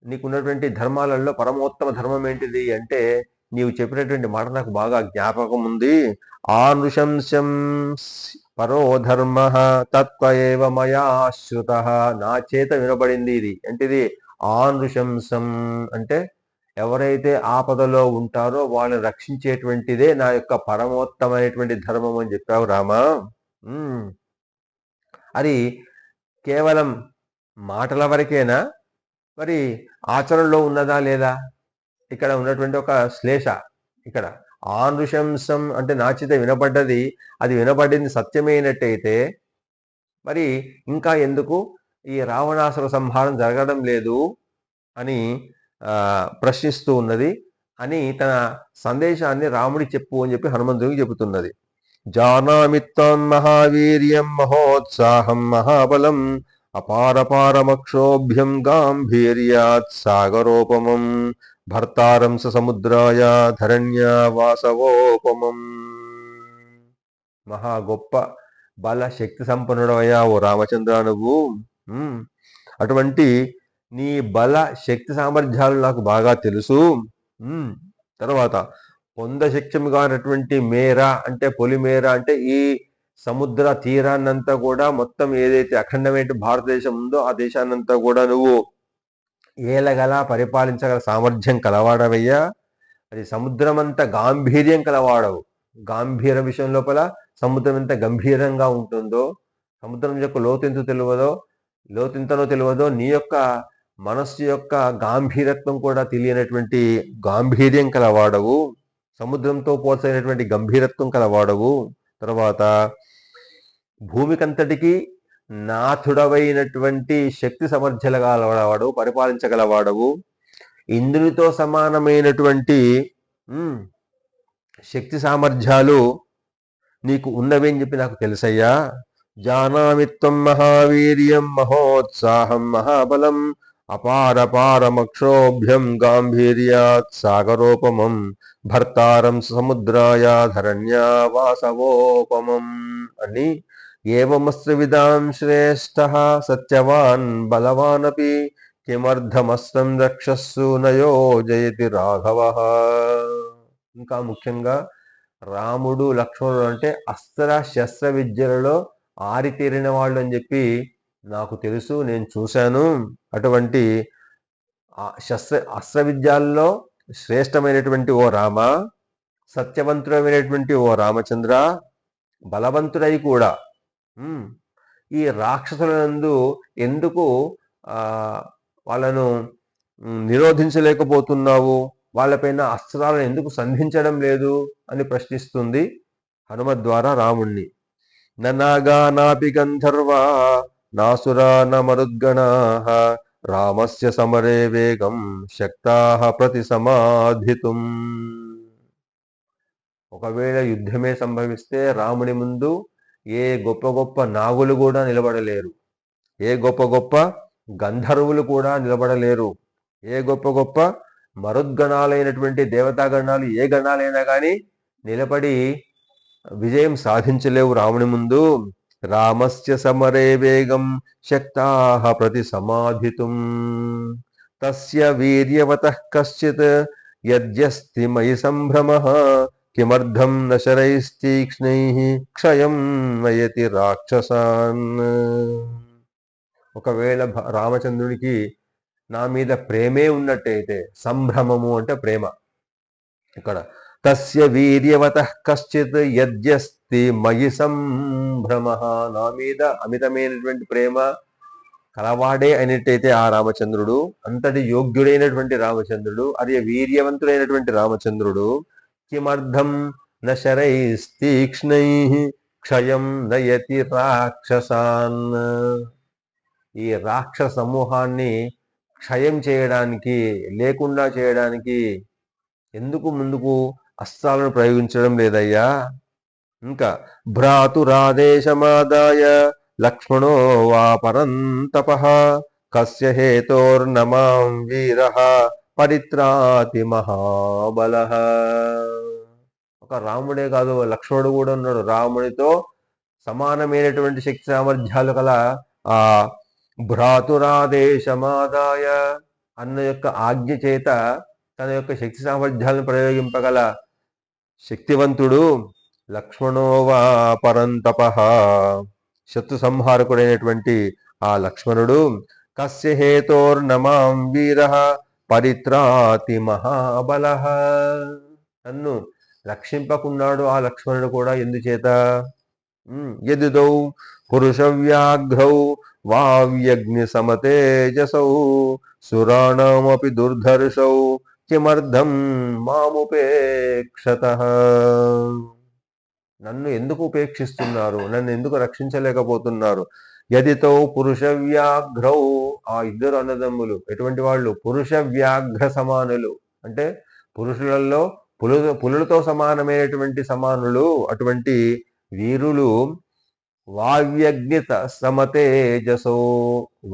నీకున్నటువంటి ధర్మాలలో పరమోత్తమ ధర్మం ఏంటిది అంటే నీవు చెప్పినటువంటి మాట నాకు బాగా జ్ఞాపకం ఉంది. ఆనుశంసం పరో ధర్మ తత్వయేవ మయా శ్రుతః, నా చేత వినబడింది ఇది. ఏంటిది? ఆనుశంసం అంటే ఎవరైతే ఆపదలో ఉంటారో వాళ్ళని రక్షించేటువంటిదే నా యొక్క పరమోత్తమైనటువంటి ధర్మం అని చెప్పావు రామా. అది కేవలం మాటల వరకేనా, మరి ఆచరణలో ఉన్నదా లేదా? ఇక్కడ ఉన్నటువంటి ఒక శ్లేష, ఇక్కడ ఆనుశంసం అంటే నా చేత వినబడ్డది, అది వినబడింది సత్యమైనట్టయితే మరి ఇంకా ఎందుకు ఈ రావణాసుర సంహారం జరగడం లేదు అని ప్రశ్నిస్తూ ఉన్నది అని తన సందేశాన్ని రాముడికి చెప్పు అని చెప్పి హనుమంతుడికి చెబుతున్నది. జానామిత్వం మహావీర్యం మహోత్సాహం మహాబలం అపారపారమక్షోభ్యం గాంభీర్యాత్ సాగరోపమం భర్తారం సముద్రాయ ధరణ్యా వాసవోపమం. మహా గొప్ప బల శక్తి సంపన్నుడవయ్యా ఓ రామచంద్ర నువ్వు. అటువంటి నీ బల శక్తి సామర్థ్యాలు నాకు బాగా తెలుసు. తర్వాత పొందశక్యముగా ఉన్నటువంటి మేర అంటే పొలిమేర అంటే ఈ సముద్ర తీరాన్నంతా కూడా మొత్తం ఏదైతే అఖండమైన భారతదేశం ఉందో ఆ దేశాన్నంతా కూడా నువ్వు ఏలగల పరిపాలించగల సామర్థ్యం కలవాడవయ్యా. అది సముద్రం అంత గాంభీర్యం కలవాడవు. గాంభీర విషయం లోపల సముద్రం ఎంత గంభీరంగా ఉంటుందో సముద్రం యొక్క లోతెంతనో తెలియదో నీ యొక్క మనస్సు యొక్క గాంభీరత్వం కూడా తెలియనటువంటి గాంభీర్యం కలవాడవు, సముద్రంతో పోల్చైనటువంటి గంభీరత్వం కలవాడవు. తర్వాత భూమికంతటికి నాథుడవైనటువంటి శక్తి సమర్థ్యాలు గలవాడవు, పరిపాలించగలవాడవు. ఇంద్రునితో సమానమైనటువంటి శక్తి సామర్థ్యాలు నీకు ఉన్నవి అని చెప్పి నాకు తెలుసయ్యా. జానామిత్వం మహావీర్యం మహోత్సాహం మహాబలం అపారపారమక్షోభ్యం గాంభీర్యాత్ సాగరోపమం భర్తారం సముద్రాయ ధరణ్యా వాసవోపమం అని. ఏవమస్త్రవిదాం శ్రేష్ఠః సత్యవాన్ బలవానపి కిమర్థమస్త్రం రక్షస్సు నయోజయతి రాఘవః. ఇంకా ముఖ్యంగా రాముడు లక్ష్మణుడు అంటే అస్త్ర శస్త్ర విద్యలలో ఆరితేరిన వాళ్ళు అని చెప్పి నాకు తెలుసు, నేను చూశాను. అటువంటి అస్త్ర విద్యాల్లో శ్రేష్టమైనటువంటి ఓ రామ, సత్యవంతుడమైనటువంటి ఓ రామచంద్ర, బలవంతుడై కూడా ఈ రాక్షసులందు ఎందుకు వాళ్ళను నిరోధించలేకపోతున్నావు, వాళ్ళపైన అస్త్రాలను ఎందుకు సంధించడం లేదు అని ప్రశ్నిస్తుంది హనుమద్ ద్వారా రాముణ్ణి. ననాగా నాపి గంధర్వా నాసురా నమరుద్గణాః రామస్య సమరే వేగం శక్తాః ప్రతి సమాధితుం. ఒకవేళ యుద్ధమే సంభవిస్తే రాముని ముందు ఏ గొప్ప గొప్ప నాగులు కూడా నిలబడలేరు, ఏ గొప్ప గొప్ప గంధర్వులు కూడా నిలబడలేరు, ఏ గొప్ప గొప్ప మరుద్గణాలైనటువంటి దేవతాగణాలు ఏ గణాలైనా కానీ నిలబడి విజయం సాధించలేవు రాముని ముందు. రామస్య సమరే వేగం శక్తాః ప్రతి సమాధితుం తస్య వీర్యవతః కశ్చిత్ యద్యస్తి మయి సంభ్రమః కిమర్థం న శరైస్తీక్ష్ణైః క్షయం నయతి రాక్షసాన్. ఒకవేళ రామచంద్రుడికి నా మీద ప్రేమే ఉన్నట్టయితే, సంభ్రమము అంటే ప్రేమ, ఇక్కడ తస్య వీర్యవతః కశ్చిత్ యద్యస్తి మయి సంభ్రమః, నా మీద అమితమైనటువంటి ప్రేమ కలవాడే అయినట్టయితే ఆ రామచంద్రుడు, అంతటి యోగ్యుడైనటువంటి రామచంద్రుడు, అది వీర్యవంతుడైనటువంటి రామచంద్రుడు, కిమర్థం న శరైస్తీక్ష్ణైః క్షయం నయతి రాక్షసాన్, ఈ రాక్షస సమూహాన్ని క్షయం చేయడానికి, లేకుండా చేయడానికి ఎందుకు ముందుకు అస్త్రాలను ప్రయోగించడం లేదయ్యా. ఇంకా భ్రాతురాదేశమాదాయ లక్ష్మణో వా పరంతపః కస్య హేతోర్నమాం వీరః పరిత్రాతి మహాబలః. ఒక రాముడే కాదు, లక్ష్మణుడు కూడా ఉన్నాడు. రామునితో సమానమైనటువంటి శక్తి సామర్థ్యాలు కల ఆ భ్రాతురాదేశమాదాయ అన్న యొక్క ఆజ్ఞ చేత తన యొక్క శక్తి సామర్థ్యాలను ప్రయోగింపగల శక్తివంతుడు లక్ష్మణో వా పరంతపః, శత్రు సంహారకుడైనటువంటి ఆ లక్ష్మణుడు, కస్య హేతోర్నమాం వీరః పరిత్రాతి మహాబలః, నన్ను రక్షింపకున్నాడు ఆ లక్ష్మణుడు కూడా ఎందుచేత. యదిదౌ పురుషవ్యాఘ్రౌ వావ్యగ్ని సమతేజసౌ సురాణమపి దుర్ధర్షౌ కిమర్థం మాముపేక్షతః. నన్ను ఎందుకు ఉపేక్షిస్తున్నారు, నన్ను ఎందుకు రక్షించలేకపోతున్నారు. యదితౌ పురుష వ్యాఘ్రౌ, ఆ ఇద్దరు అన్నదమ్ములు ఎటువంటి వాళ్ళు, పురుష వ్యాఘ్ర సమానులు అంటే పురుషులలో పులులతో సమానమైనటువంటి సమానులు, అటువంటి వీరులు, వావ్యగ్ని సమతేజసో,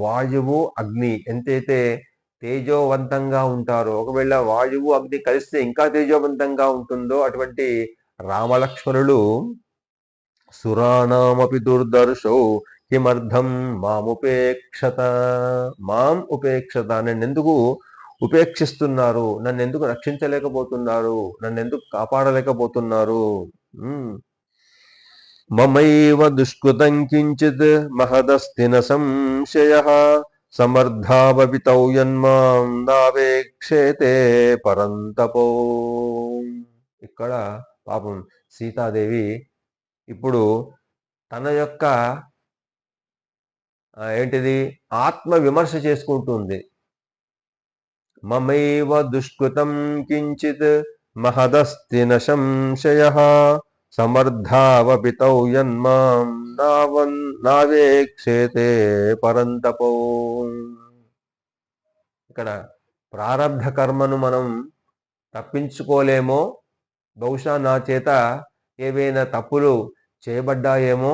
వాయువు అగ్ని ఎంతైతే తేజోవంతంగా ఉంటారో, ఒకవేళ వాయువు అగ్ని కలిస్తే ఇంకా తేజోవంతంగా ఉంటుందో అటువంటి రామలక్ష్మణులు, సురాణమపి దుర్దర్శో కిమర్థం మాముపేక్షత, మాం ఉపేక్షత, నన్ను ఎందుకు ఉపేక్షిస్తున్నారు, నన్ను ఎందుకు రక్షించలేకపోతున్నారు, నన్ను ఎందుకు కాపాడలేకపోతున్నారు. మమైవ దుష్కృతం కించిత్ మహదస్తి న సంశయః సమర్థావపితౌ యన్మాం నావేక్షేతే పరంతపో. ఇక్కడ పాపం సీతాదేవి ఇప్పుడు తన యొక్క ఏంటిది? ఆత్మ విమర్శ చేసుకుంటుంది. మమైవ దుష్కృతం కించిత్ మహదస్తి న సంశయః సమర్థావపి తౌ యన్మాం నావేక్షేతే పరంతపో. ఇక్కడ ప్రారబ్ధ కర్మను మనం తప్పించుకోలేమో, బహుశా నా చేత ఏవైనా తప్పులు చేయబడ్డాయేమో,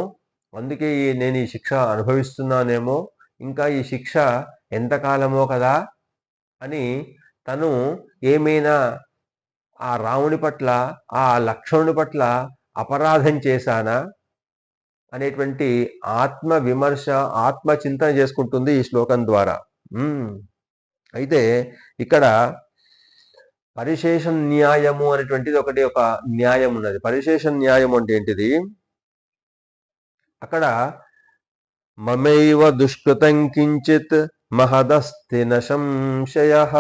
అందుకే నేను ఈ శిక్ష అనుభవిస్తున్నానేమో, ఇంకా ఈ శిక్ష ఎంతకాలమో కదా అని తను ఏమైనా ఆ రాముని పట్ల, ఆ లక్ష్మణుని పట్ల అపరాధం చేశానా అనేటువంటి ఆత్మ విమర్శ, ఆత్మ చింతన చేసుకుంటుంది ఈ శ్లోకం ద్వారా. అయితే ఇక్కడ పరిశేష న్యాయము అనేటువంటిది ఒక న్యాయం ఉన్నది. పరిశేష న్యాయం అంటే ఏంటిది? అక్కడ మమైవ దుష్కృతం కించిత్ మహదస్తి న సంశయః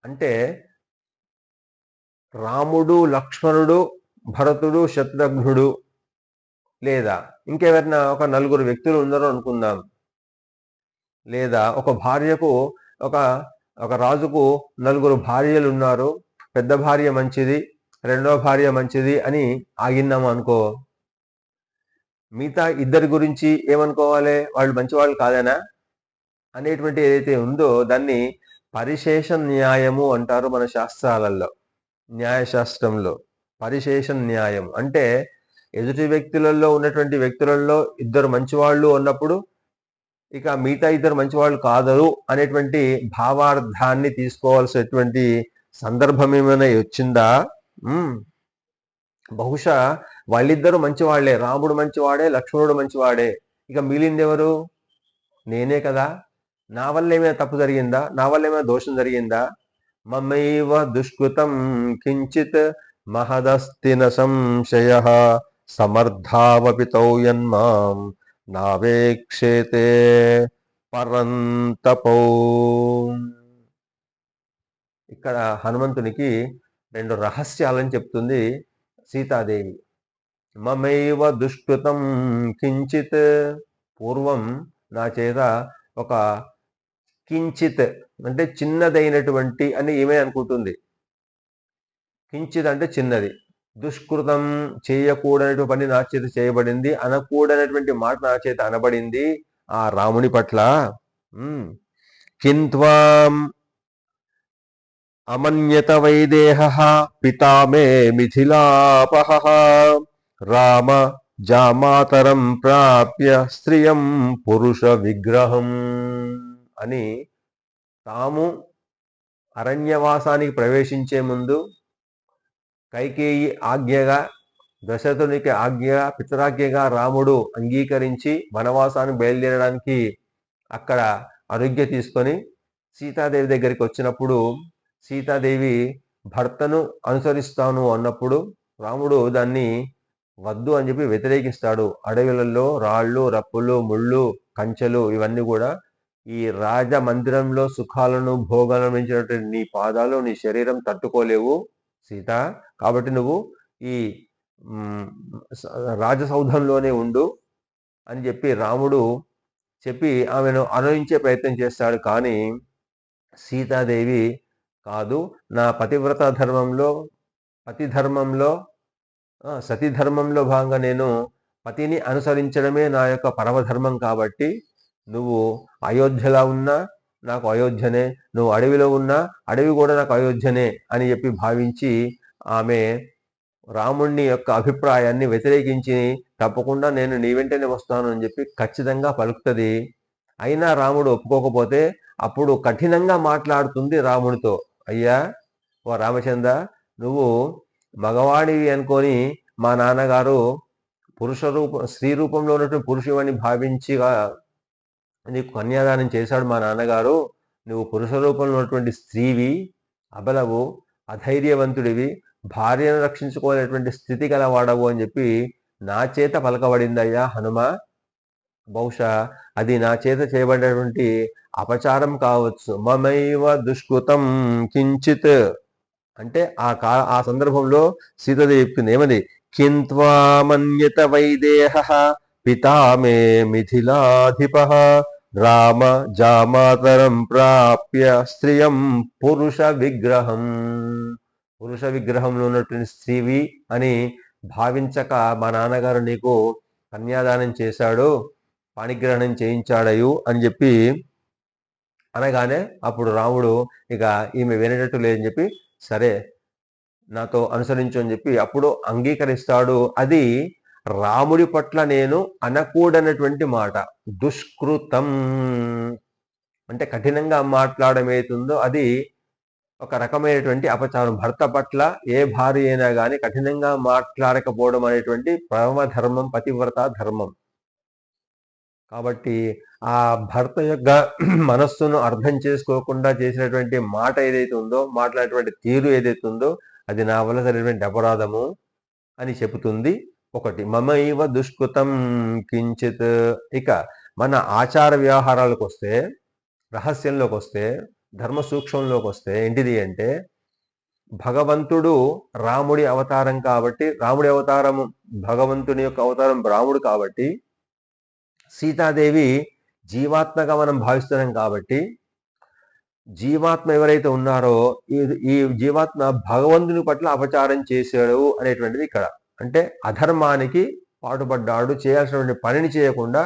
అంటే రాముడు, లక్ష్మణుడు, భరతుడు, శత్రుఘ్నుడు లేదా ఇంకెవరైనా ఒక నలుగురు వ్యక్తులు ఉన్నారో అనుకుందాం. లేదా ఒక భార్యకు ఒక రాజుకు నలుగురు భార్యలు ఉన్నారు. పెద్ద భార్య మంచిది, రెండో భార్య మంచిది అని ఆగిన్నాము అనుకో. మిగతా ఇద్దరి గురించి ఏమనుకోవాలి? వాళ్ళు మంచివాళ్ళు కాదేనా అనేటువంటి ఏదైతే ఉందో దాన్ని పరిశేష న్యాయము అంటారు మన శాస్త్రాలలో, న్యాయశాస్త్రంలో. పరిశేష న్యాయం అంటే ఎదుటి వ్యక్తులలో ఉన్నటువంటి వ్యక్తులలో ఇద్దరు మంచివాళ్ళు ఉన్నప్పుడు ఇక మిగతా ఇద్దరు మంచివాళ్ళు కాదు అనేటువంటి భావార్థాన్ని తీసుకోవాల్సినటువంటి సందర్భం ఏమైనా వచ్చిందా? బహుశా వాళ్ళిద్దరూ మంచివాళ్లే, రాముడు మంచివాడే, లక్ష్మణుడు మంచివాడే, ఇక మిగిలిందెవరు? నేనే కదా. నా వల్ల ఏమైనా తప్పు జరిగిందా? నా వల్ల ఏమైనా దోషం జరిగిందా? మమైవ దుష్కృతం కించిత్ మహదస్తి న సంశయః సమర్థావపి తౌ యన్మాం నావేక్షేతే పరంతపో. ఇక్కడ హనుమంతునికి రెండు రహస్యాలని చెప్తుంది సీతాదేవి. మమైవ దుష్కృతం కించిత్, పూర్వం నా చేత ఒక కించిత్ అంటే చిన్నదైనటువంటి అని ఏమే అనుకుంటుంది. కించిత్ అంటే చిన్నది. దుష్కృతం చేయకూడనటువంటి పని నా చేత చేయబడింది, అనకూడనటువంటి మాట నా చేత అనబడింది ఆ రాముని పట్ల. కింత్వాం అమన్యత వైదేహః పితా మే మిథిలాపహః రామ జామాతరం ప్రాప్య స్త్రియం పురుష విగ్రహం అని తాము అరణ్యవాసానికి ప్రవేశించే ముందు కైకేయి ఆజ్ఞగా, దశరథునికి ఆజ్ఞగా, పితరాజ్ఞగా రాముడు అంగీకరించి వనవాసానికి బయలుదేరడానికి అక్కడ అనుజ్ఞ తీసుకొని సీతాదేవి దగ్గరికి వచ్చినప్పుడు సీతాదేవి భర్తను అనుసరిస్తాను అన్నప్పుడు రాముడు దాన్ని వద్దు అని చెప్పి వ్యతిరేకిస్తాడు. అడవులలో రాళ్ళు, రప్పులు, ముళ్ళు, కంచెలు ఇవన్నీ కూడా ఈ రాజమందిరంలో సుఖాలను, భోగాలను మించినటువంటి నీ పాదాలు, నీ శరీరం తట్టుకోలేవు సీత, కాబట్టి నువ్వు ఈ రాజసౌధంలోనే ఉండు అని చెప్పి రాముడు చెప్పి ఆమెను అనుయించే ప్రయత్నం చేస్తాడు. కానీ సీతాదేవి కాదు, నా పతివ్రత ధర్మంలో, పతి ధర్మంలో, సతీ ధర్మంలో భాగంగా నేను పతిని అనుసరించడమే నా యొక్క పరమధర్మం, కాబట్టి నువ్వు అయోధ్యలా ఉన్నా నాకు అయోధ్యనే, నువ్వు అడవిలో ఉన్నా అడవి కూడా నాకు అయోధ్యనే అని చెప్పి భావించి ఆమె రాముణ్ణి యొక్క అభిప్రాయాన్ని వ్యతిరేకించి తప్పకుండా నేను నీ వెంటనే వస్తాను అని చెప్పి ఖచ్చితంగా పలుకుతుంది. అయినా రాముడు ఒప్పుకోకపోతే అప్పుడు కఠినంగా మాట్లాడుతుంది రాముడితో. అయ్యా ఓ రామచంద్ర, నువ్వు మగవాడివి అనుకొని మా నాన్నగారు స్త్రీ రూపంలో ఉన్నటువంటి పురుషుని భావించిగా నీకు కన్యాదానం చేశాడు మా నాన్నగారు. నువ్వు పురుష రూపంలో ఉన్నటువంటి స్త్రీవి, అబలవు, అధైర్యవంతుడివి, భార్యను రక్షించుకోలేటువంటి స్థితి గలవాడవు అని చెప్పి నా చేత పలకబడిందయ్యా హనుమ. బహుశా అది నా చేత చేయబడినటువంటి అపచారం కావచ్చు. మమైవ దుష్కృతం కించిత్ అంటే ఆ సందర్భంలో సీతాదేవి చెప్తుంది ఏమది? కింత్వామన్యత వైదేహః పితా మే మిథిలాధిపః రామ జామాతరం ప్రాప్య స్త్రియం పురుష విగ్రహం. పురుష విగ్రహంలో ఉన్నటువంటి స్త్రీవి అని భావించక మా నాన్నగారు నీకు కన్యాదానం చేశాడు, పాణిగ్రహణం చేయించాడయు అని చెప్పి అనగానే అప్పుడు రాముడు ఇక ఈమె వినేటట్టు లేదని చెప్పి సరే నాతో అనుసరించు అని చెప్పి అప్పుడు అంగీకరిస్తాడు. అది రాముడి పట్ల నేను అనకూడనటువంటి మాట. దుష్కృతం అంటే కఠినంగా మాట్లాడడం ఏతుందో అది ఒక రకమైనటువంటి అపచారం. భర్త పట్ల ఏ భార్య అయినా కానీ కఠినంగా మాట్లాడకపోవడం అనేటువంటి పరమధర్మం, పతివ్రత ధర్మం. కాబట్టి ఆ భర్త యొక్క మనస్సును అర్థం చేసుకోకుండా చేసినటువంటి మాట ఏదైతే ఉందో, మాట్లాడేటువంటి తీరు ఏదైతే ఉందో అది నా వల్ల జరిగినటువంటి అపరాధము అని చెబుతుంది. ఒకటి మమైవ దుష్కృతం కించిత్. ఇక మన ఆచార వ్యవహారాలకు వస్తే, రహస్యంలోకి వస్తే, ధర్మ సూక్ష్మంలోకి వస్తే ఏంటిది అంటే భగవంతుడు రాముడి అవతారం కాబట్టి, రాముడి అవతారము భగవంతుని యొక్క అవతారం రాముడు కాబట్టి, సీతాదేవి జీవాత్మగా మనం భావిస్తున్నాం కాబట్టి జీవాత్మ ఎవరైతే ఉన్నారో ఈ జీవాత్మ భగవంతుని పట్ల అపచారం చేశాడు అనేటువంటిది ఇక్కడ. అంటే అధర్మానికి పాటుపడ్డాడు, చేయాల్సినటువంటి పనిని చేయకుండా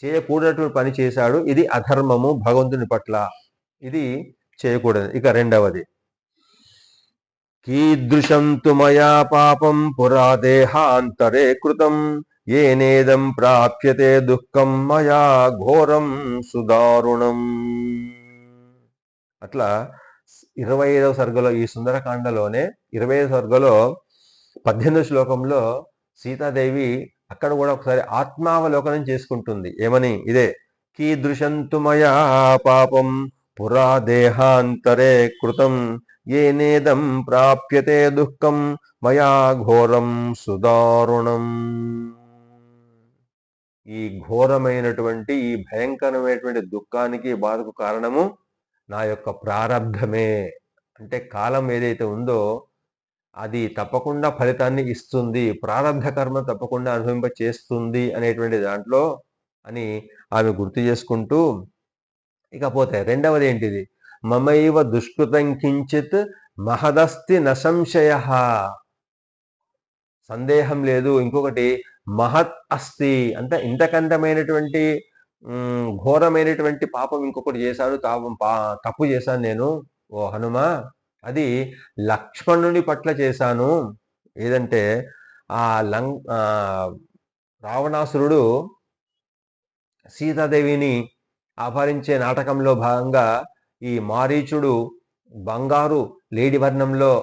చేయకూడనటువంటి పని చేశాడు. ఇది అధర్మము భగవంతుని పట్ల, ఇది చేయకూడదు. ఇక రెండవది కీదృశం తు మయా పాపం పురా దేహాంతరే కృతం ఏనేదం ప్రాప్యతే దుఃఖం మయా ఘోరం సుదారుణం. అట్లా 25వ సర్గలో, ఈ సుందరకాండలోనే 25వ సర్గలో 18వ శ్లోకంలో సీతాదేవి అక్కడ కూడా ఒకసారి ఆత్మావలోకనం చేసుకుంటుంది. ఏమని? ఇదే కీదృశంతు మయా పాపం పురా దేహాంతరే కృతం ఏనేదం ప్రాప్యతే దుఃఖం మయా ఘోరం సుదారుణం. ఈ ఘోరమైనటువంటి, ఈ భయంకరమైనటువంటి దుఃఖానికి, బాధకు కారణము నా యొక్క ప్రారబ్ధమే. అంటే కాలం ఏదైతే ఉందో అది తప్పకుండా ఫలితాన్ని ఇస్తుంది, ప్రారబ్ధ కర్మ తప్పకుండా అనుభవింప చేస్తుంది అనేటువంటి దాంట్లో అని ఆమె గుర్తు చేసుకుంటూ, ఇకపోతే రెండవది ఏంటిది? మమైవ దుష్కృతం కించిత్ మహదస్తి నసంశయ. సందేహం లేదు. ఇంకొకటి మహత్ అస్తి, అంటే ఇంతకంతమైనటువంటి ఘోరమైనటువంటి పాపం ఇంకొకటి చేశాను, తప్పు చేశాను నేను ఓ హనుమ. అది లక్ష్మణుని పట్ల చేశాను. ఏదంటే ఆ రావణాసురుడు సీతాదేవిని అపహరించే నాటకంలో భాగంగా ఈ మారీచుడు బంగారు లేడి వర్ణంలో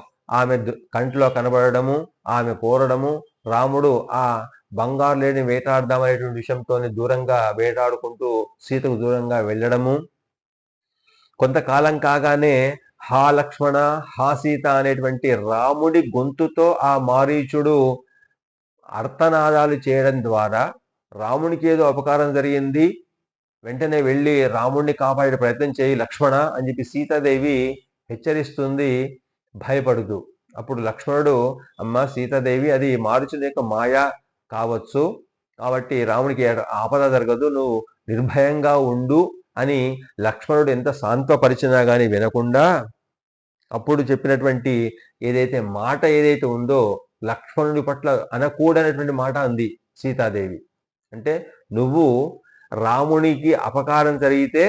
ఆమె కంటిలో కనబడము, ఆమె కోరడము, రాముడు ఆ బంగారు లేడిని వేటాడదామనేటువంటి విషయంతో దూరంగా వేటాడుకుంటూ సీతకు దూరంగా వెళ్ళడము. కొంతకాలం కాగానే హా లక్ష్మణ హా సీత అనేటువంటి రాముడి గొంతుతో ఆ మారీచుడు అర్తనాదాలు చేయడం ద్వారా రామునికి ఏదో అపకారం జరిగింది, వెంటనే వెళ్ళి రాముడిని కాపాడే ప్రయత్నం చేయి లక్ష్మణ అని చెప్పి సీతాదేవి హెచ్చరిస్తుంది భయపడుతూ. అప్పుడు లక్ష్మణుడు, అమ్మ సీతాదేవి, అది మారీచుని యొక్క మాయ కావచ్చు, కాబట్టి రాముడికి ఆపద జరగదు, నువ్వు నిర్భయంగా ఉండు అని లక్ష్మణుడు ఎంత సాంత్వపరిచినా కానీ వినకుండా అప్పుడు చెప్పినటువంటి ఏదైతే మాట ఏదైతే ఉందో లక్ష్మణుడి పట్ల అనకూడనటువంటి మాట అంది సీతాదేవి. అంటే నువ్వు రామునికి అపకారం జరిగితే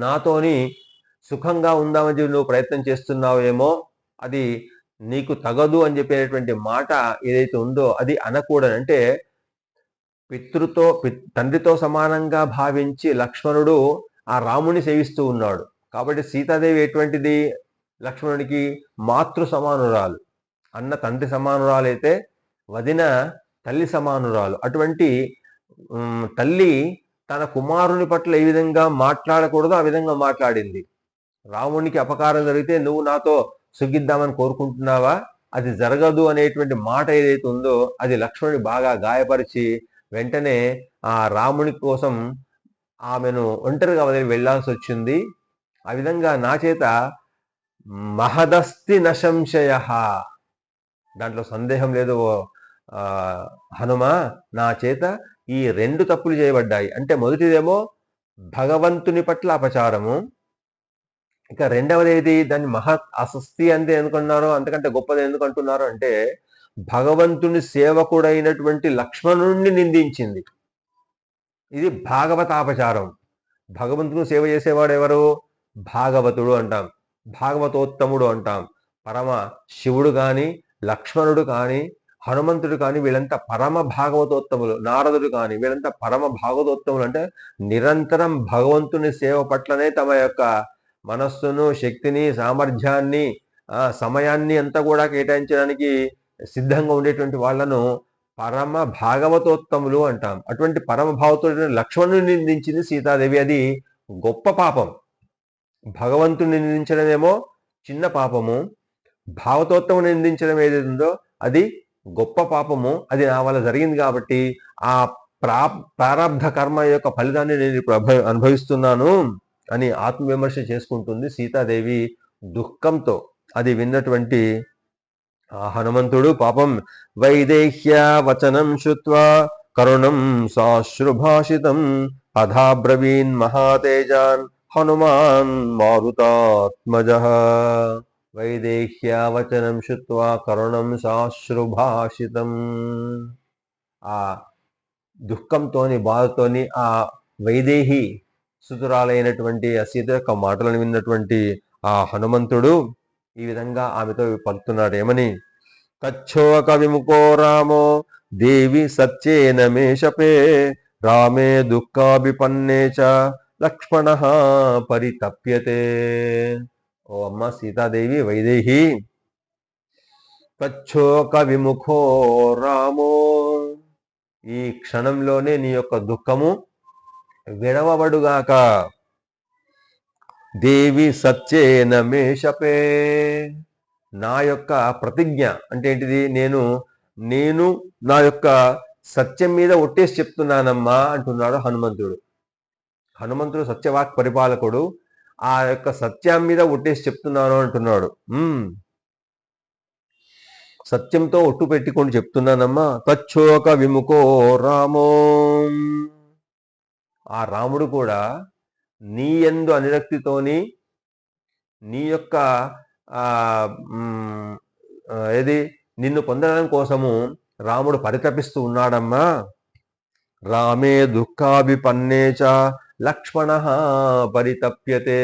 నాతోని సుఖంగా ఉందామని నువ్వు ప్రయత్నం చేస్తున్నావేమో, అది నీకు తగదు అని చెప్పేటువంటి మాట ఏదైతే ఉందో అది అనకూడదు. అంటే తండ్రితో సమానంగా భావించి లక్ష్మణుడు ఆ రాముని సేవిస్తూ ఉన్నాడు. కాబట్టి సీతాదేవి ఎటువంటిది? లక్ష్మణుడికి మాతృ సమానురాలు. అన్న తండ్రి సమానురాలు అయితే వదిన తల్లి సమానురాలు. అటువంటి తల్లి తన కుమారుని పట్ల ఏ విధంగా మాట్లాడకూడదో ఆ విధంగా మాట్లాడింది. రామునికి అపకారం జరిగితే నువ్వు నాతో సుఖిద్దామని కోరుకుంటున్నావా, అది జరగదు అనేటువంటి మాట ఏదైతే ఉందో అది లక్ష్మణుని బాగా గాయపరిచి వెంటనే ఆ రాముని కోసం ఆమెను ఒంటరిగా వదిలి వెళ్లాల్సి వచ్చింది. ఆ విధంగా నా చేత మహదస్తి నశంశయ, దాంట్లో సందేహం లేదు హనుమ నా చేత ఈ 2 తప్పులు చేయబడ్డాయి. అంటే మొదటిదేమో భగవంతుని పట్ల అపచారము, ఇక రెండవది ఏది, దాన్ని అసస్తి అంతే ఎందుకున్నారు, అంతకంటే గొప్పది ఎందుకు అంటున్నారు అంటే భగవంతుని సేవకుడైనటువంటి లక్ష్మణుణ్ణి నిందించింది. ఇది భాగవతాపచారం. భగవంతుని సేవ చేసేవాడు ఎవరు? భాగవతుడు అంటాం, భాగవతోత్తముడు అంటాం. పరమ శివుడు కానీ, లక్ష్మణుడు కానీ, హనుమంతుడు కానీ వీళ్ళంతా పరమ భాగవతోత్తములు. నారదుడు కానీ వీళ్ళంతా పరమ భాగవతోత్తములు. అంటే నిరంతరం భగవంతుని సేవ పట్లనే తమ యొక్క మనస్సును, శక్తిని, సామర్థ్యాన్ని, సమయాన్ని అంతా కూడా కేటాయించడానికి సిద్ధంగా ఉండేటువంటి వాళ్ళను పరమ భాగవతోత్తములు అంటాం. అటువంటి పరమ భాగవతుడిని లక్ష్మణుని నిందించింది సీతాదేవి. అది గొప్ప పాపం. భగవంతుని నిందించడమేమో చిన్న పాపము, భాగవతోత్తముని నిందించడం ఏదైతుందో అది గొప్ప పాపము. అది నా వల్ల జరిగింది కాబట్టి ఆ ప్రారబ్ధ కర్మ యొక్క ఫలితాన్ని నేను ఇప్పుడు అనుభవిస్తున్నాను అని ఆత్మవిమర్శ చేసుకుంటుంది సీతాదేవి దుఃఖంతో. అది విన్నటువంటి హనుమంతుడు పాపం వైదేహ్య వచనం శ్రుత్వా కరుణం సాశ్రుభాషితం అధాబ్రవీన్ మహాతేజాన్ హనుమాన్ మారుతాత్మజః. వైదేహ్య వచనం శ్రుత్వా కరుణం సాశ్రుభాషితం. ఆ దుఃఖంతోని, బాధతోని ఆ వైదేహి సుతురాలైనటువంటి ఆ సీత యొక్క మాటలను విన్నటువంటి ఆ హనుమంతుడు ఈ విధంగా ఆమెతో పలుకుతున్నాడు. ఏమని? కచ్చోక విముఖో రామో దేవి సత్యేన మే శపే రామే దుఃఖాభిపన్నే చ లక్ష్మణ పరితప్యతే. ఓ అమ్మ సీతాదేవి, వైదేహి, కచ్చోక విముఖో రామో, ఈ క్షణంలోనే నీ యొక్క దుఃఖము విడవబడుగాక. దేవి సత్యేన మే శపే, నా యొక్క ప్రతిజ్ఞ అంటే ఏంటిది, నేను నా యొక్క సత్యం మీద ఒట్టేసి చెప్తున్నానమ్మా అంటున్నాడు హనుమంతుడు. హనుమంతుడు సత్యవాక్ పరిపాలకుడు, ఆ యొక్క సత్యం మీద ఒట్టేసి చెప్తున్నాను అంటున్నాడు. సత్యంతో ఒట్టు పెట్టుకొని చెప్తున్నానమ్మా. తచ్చోక విముఖో రామో, ఆ రాముడు కూడా నీ యందు అనురక్తితోని నీ యొక్క నిన్ను పొందడం కోసము రాముడు పరితపిస్తూ ఉన్నాడమ్మా. రామే దుఃఖాభిపన్నే చ లక్ష్మణ పరితప్యతే,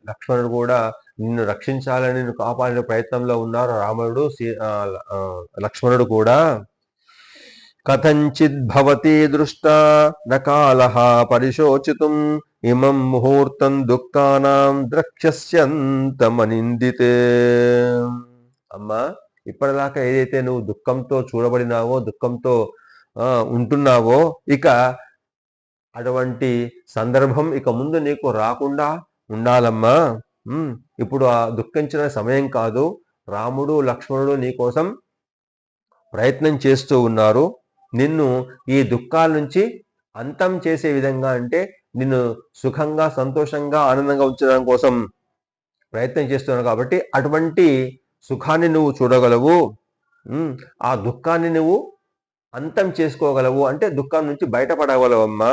లక్ష్మణుడు కూడా నిన్ను రక్షించాలని, నిన్ను కాపాడే ప్రయత్నంలో ఉన్నారు రాముడు, లక్ష్మణుడు కూడా. కథంచిత్ భవతి దృష్టా నకాలః పరిశోచితుం ఇమం ముహూర్తం దుఃఖానాం ద్రక్ష్యస్యంతమనిందితే. అమ్మా, ఇప్పటిదాకా ఏదైతే నువ్వు దుఃఖంతో చూడబడినావో, దుఃఖంతో ఉంటున్నావో, ఇక అటువంటి సందర్భం ఇక ముందు నీకు రాకుండా ఉండాలమ్మా. ఇప్పుడు ఆ దుఃఖించిన సమయం కాదు. రాముడు, లక్ష్మణుడు నీ కోసం ప్రయత్నం చేస్తూ ఉన్నారు. నిన్ను ఈ దుఃఖాల నుంచి అంతం చేసే విధంగా, అంటే నిన్ను సుఖంగా, సంతోషంగా, ఆనందంగా ఉంచడం కోసం ప్రయత్నం చేస్తున్నావు. కాబట్టి అటువంటి సుఖాన్ని నువ్వు చూడగలవు, ఆ దుఃఖాన్ని నువ్వు అంతం చేసుకోగలవు, అంటే దుఃఖం నుంచి బయటపడగలవమ్మా.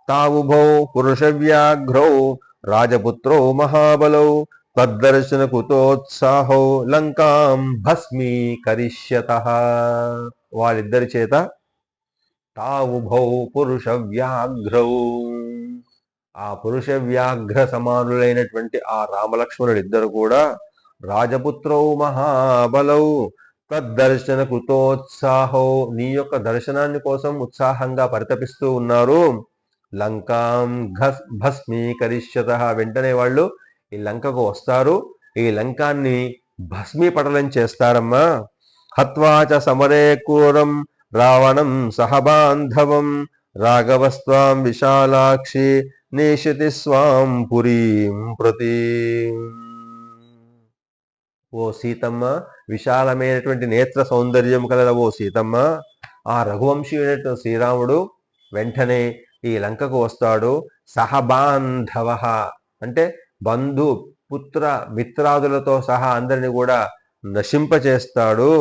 తావుభౌ పురుష వ్యాఘ్రౌ రాజపుత్రౌ మహాబలౌ తద్దర్శన కుతోత్సాహౌ లంకాం భస్మీకరిష్యతః. వాళ్ళిద్దరి చేత తావుభౌ పురుష వ్యాఘ్రౌ, ఆ పురుష వ్యాఘ్ర సమానులైనటువంటి ఆ రామలక్ష్మణులిద్దరు కూడా రాజపుత్రౌ మహాబలౌ తద్దర్శన కృతోత్సాహో, నీ యొక్క దర్శనాన్ని కోసం ఉత్సాహంగా పరితపిస్తూ ఉన్నారు. లంకాం భస్మీకరిష్యతః, వెంటనే వాళ్ళు ఈ లంకకు వస్తారు, ఈ లంకాన్ని భస్మీపటలం చేస్తారమ్మా. హత్వాచ సమరే క్రూరం రావణం సహబాంధవం రాఘవస్వాం విశాలాక్షి నేషతి స్వాం పురీం ప్రతి. ఓ సీతమ్మ, విశాలమైనటువంటి నేత్ర సౌందర్యం కలద ఓ సీతమ్మ, ఆ రఘువంశీయుడైనటువంటి శ్రీరాముడు వెంటనే ఈ లంకకు వస్తాడు. సహబాంధవ అంటే బంధు పుత్ర మిత్రాదులతో సహా అందరిని కూడా నశింపచేస్తాడు.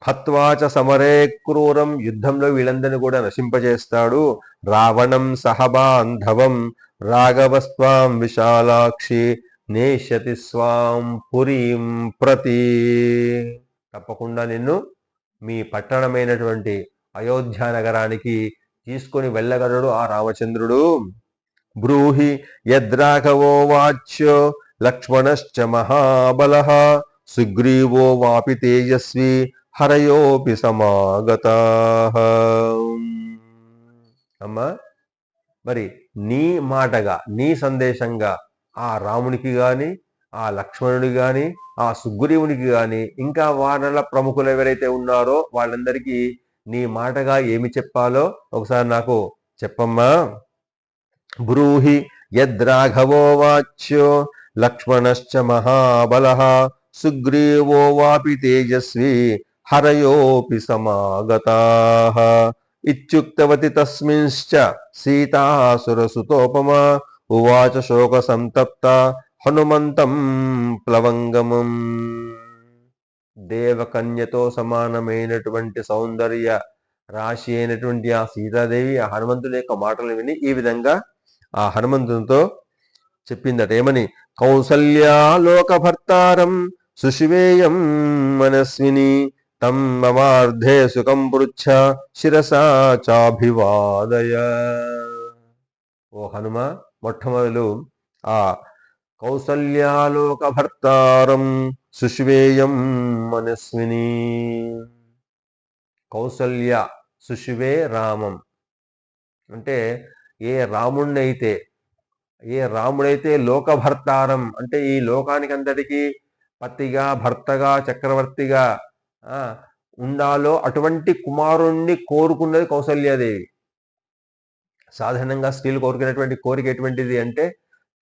హత్వా చ సమరే క్రూరం, యుద్ధంలో వీళ్ళందరినీ కూడా నశింపజేస్తాడు. రావణం సహబాంధవం రాఘవస్వాం విశాలాక్షి నేష్యతి స్వాం పురీం ప్రతి. తప్పకుండా నిన్ను మీ పట్టణమైనటువంటి అయోధ్య నగరానికి తీసుకొని వెళ్ళగలడు ఆ రామచంద్రుడు. బ్రూహి యద్రాఘవో వాచ్యో లక్ష్మణశ్చ మహాబలః సుగ్రీవో వాపి తేజస్వి హరయోపి సమాగతాః. అమ్మా, మరి నీ మాటగా నీ సందేశంగా ఆ రామునికి గాని ఆ లక్ష్మణుడికి గాని ఆ సుగ్రీవునికి గాని ఇంకా వానల ప్రముఖులు ఎవరైతే ఉన్నారో వాళ్ళందరికీ నీ మాటగా ఏమి చెప్పాలో ఒకసారి నాకు చెప్పమ్మా. బ్రూహి యద్రాఘవో వాచ్యో లక్ష్మణశ్చ మహాబలః సుగ్రీవో వాపి తేజస్వి హరయోపి సమాగతాః. ఇత్యుక్తవతి తస్మింశ్చ సీతా సురసుతోపమా ఉవాచ శోక సంతప్త హనుమంతం ప్లవంగమం. దేవకన్యతో సమానమైనటువంటి సౌందర్య రాశి అయినటువంటి ఆ సీతాదేవి ఆ హనుమంతుని యొక్క మాటలు విని ఈ విధంగా ఆ హనుమంతునితో చెప్పిందట. ఏమని? కౌసల్యాలోకభర్తారం సుషివేయం మనస్విని తం మమార్ధే సుఖం పృచ్ఛ శిరసా చాభివాదయ. ఓ హనుమ, మొట్టమొదలు ఆ కౌసల్యాలోకభర్తారం సుషివేయం మనస్విని. కౌసల్య సుషివే రామం అంటే ఏ రాముడైతే లోకభర్తారం అంటే ఈ లోకానికి అంతటికీ పతిగా భర్తగా చక్రవర్తిగా ఉండాలో అటువంటి కుమారుణ్ణి కోరుకున్నది కౌసల్యాదేవి. సాధారణంగా స్త్రీలు కోరుకునేటువంటి కోరిక ఎటువంటిది అంటే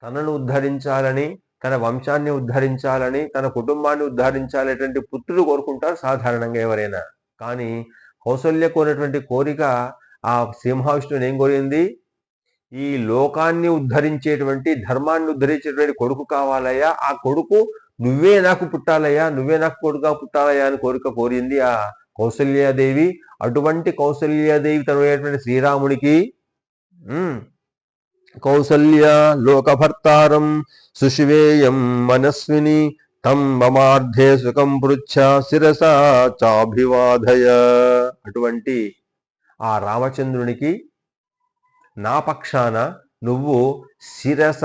తనను ఉద్ధరించాలని, తన వంశాన్ని ఉద్ధరించాలని, తన కుటుంబాన్ని ఉద్ధరించాలనేటువంటి పుత్రుడు కోరుకుంటారు సాధారణంగా ఎవరైనా. కానీ కౌసల్య కోరినటువంటి కోరిక ఆ సింహావిష్ణుని ఏం కోరింది? ఈ లోకాన్ని ఉద్ధరించేటువంటి, ధర్మాన్ని ఉద్ధరించేటువంటి కొడుకు కావాలయ్యా, ఆ కొడుకు నువ్వే నాకు పుట్టాలయ్యా, నువ్వే నాకు కొడుకుగా పుట్టాలయ్యా అని కోరిక కోరింది ఆ కౌసల్యాదేవి. అటువంటి కౌసల్యాదేవి తనటువంటి శ్రీరాముడికి కౌసల్య లోకభర్తారం సుషివేయం మనస్విని తం మమార్ధే సుఖం పృచ్ఛ శిరసా చాభివాదయ. అటువంటి ఆ రామచంద్రునికి నా పక్షాన నువ్వు శిరస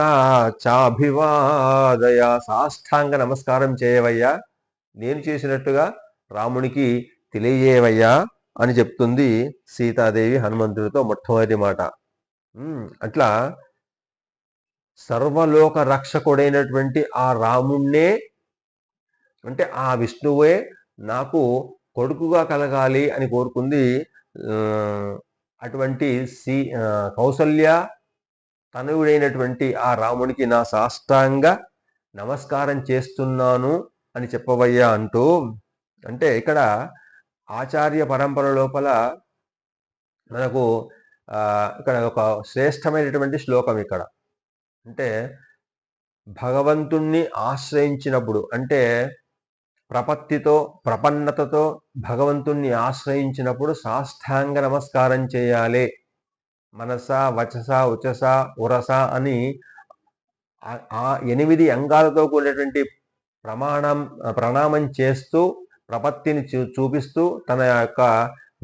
చాభివాదయ, సాష్టాంగ నమస్కారం చేయవయ్యా, నేను చేసినట్టుగా రామునికి తెలియజేయవయ్యా అని చెప్తుంది సీతాదేవి హనుమంతుడితో మొట్టమొదటి మాట. అట్లా సర్వలోక రక్షకుడైనటువంటి ఆ రాముణ్ణే అంటే ఆ విష్ణువే నాకు కొడుకుగా కలగాలి అని కోరుకుంది. అటువంటి కౌసల్య తనయుడైనటువంటి ఆ రామునికి నా సాష్టాంగ నమస్కారం చేస్తున్నాను అని చెప్పవయ్యా అంటూ, అంటే ఇక్కడ ఆచార్య పరంపర లోపల మనకు ఇక్కడ ఒక శ్రేష్టమైనటువంటి శ్లోకం ఇక్కడ. అంటే భగవంతుణ్ణి ఆశ్రయించినప్పుడు, అంటే ప్రపత్తితో ప్రపన్నతతో భగవంతుణ్ణి ఆశ్రయించినప్పుడు సాష్టాంగ నమస్కారం చేయాలి. మనస వచస ఉచస ఉరస అని ఆ 8 అంగాలతో కూడినటువంటి ప్రణామం చేస్తూ ప్రపత్తిని చూపిస్తూ తన యొక్క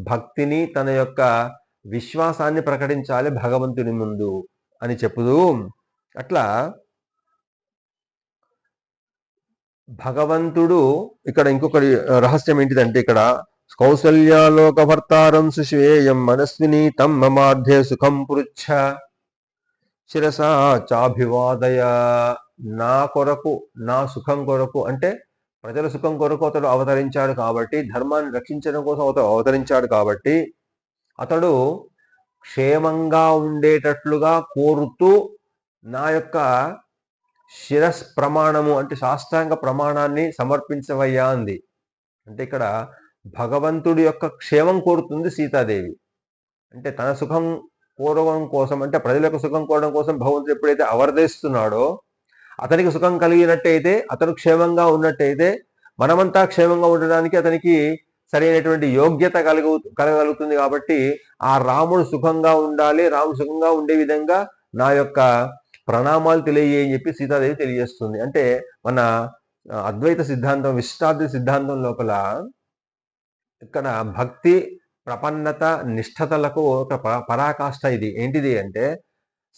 భక్తిని, తన యొక్క విశ్వాసాన్ని ప్రకటించాలి భగవంతుని ముందు అని చెప్పుతూ, అట్లా భగవంతుడు ఇక్కడ ఇంకొక రహస్యం ఏంటిదంటే, ఇక్కడ కౌసల్యాలోకభర్తారం సుషివేయం మనస్విని తం మమార్ధే సుఖం పృచ్ఛ శిరసా చాభివాదయ. నా కొరకు, నా సుఖం కొరకు, అంటే ప్రజల సుఖం కొరకు అతడు అవతరించాడు కాబట్టి, ధర్మాన్ని రక్షించడం కోసం అతడు అవతరించాడు కాబట్టి అతడు క్షేమంగా ఉండేటట్లుగా కోరుతూ నా యొక్క శిరస్ ప్రమాణము అంటే సాష్టాంగ ప్రమాణాన్ని సమర్పించవయ్యా అంది. అంటే ఇక్కడ భగవంతుడి యొక్క క్షేమం కోరుతుంది సీతాదేవి. అంటే తన సుఖం కోరడం కోసం, అంటే ప్రజల యొక్క సుఖం కోరడం కోసం భగవంతుడు ఎప్పుడైతే అవతరిస్తున్నాడో అతనికి సుఖం కలిగినట్టయితే, అతను క్షేమంగా ఉన్నట్టయితే మనమంతా క్షేమంగా ఉండడానికి అతనికి సరైనటువంటి యోగ్యత కలగలుగుతుంది. కాబట్టి ఆ రాముడు సుఖంగా ఉండాలి, రాముడు సుఖంగా ఉండే విధంగా నా యొక్క ప్రణామాలు తెలియని చెప్పి సీతాదేవి తెలియజేస్తుంది. అంటే మన అద్వైత సిద్ధాంతం, విశిష్టాద్వైత సిద్ధాంతం లోపల ఇక్కడ భక్తి, ప్రపన్నత, నిష్ఠతలకు ఒక పరాకాష్ఠ ఇది. ఏంటిది అంటే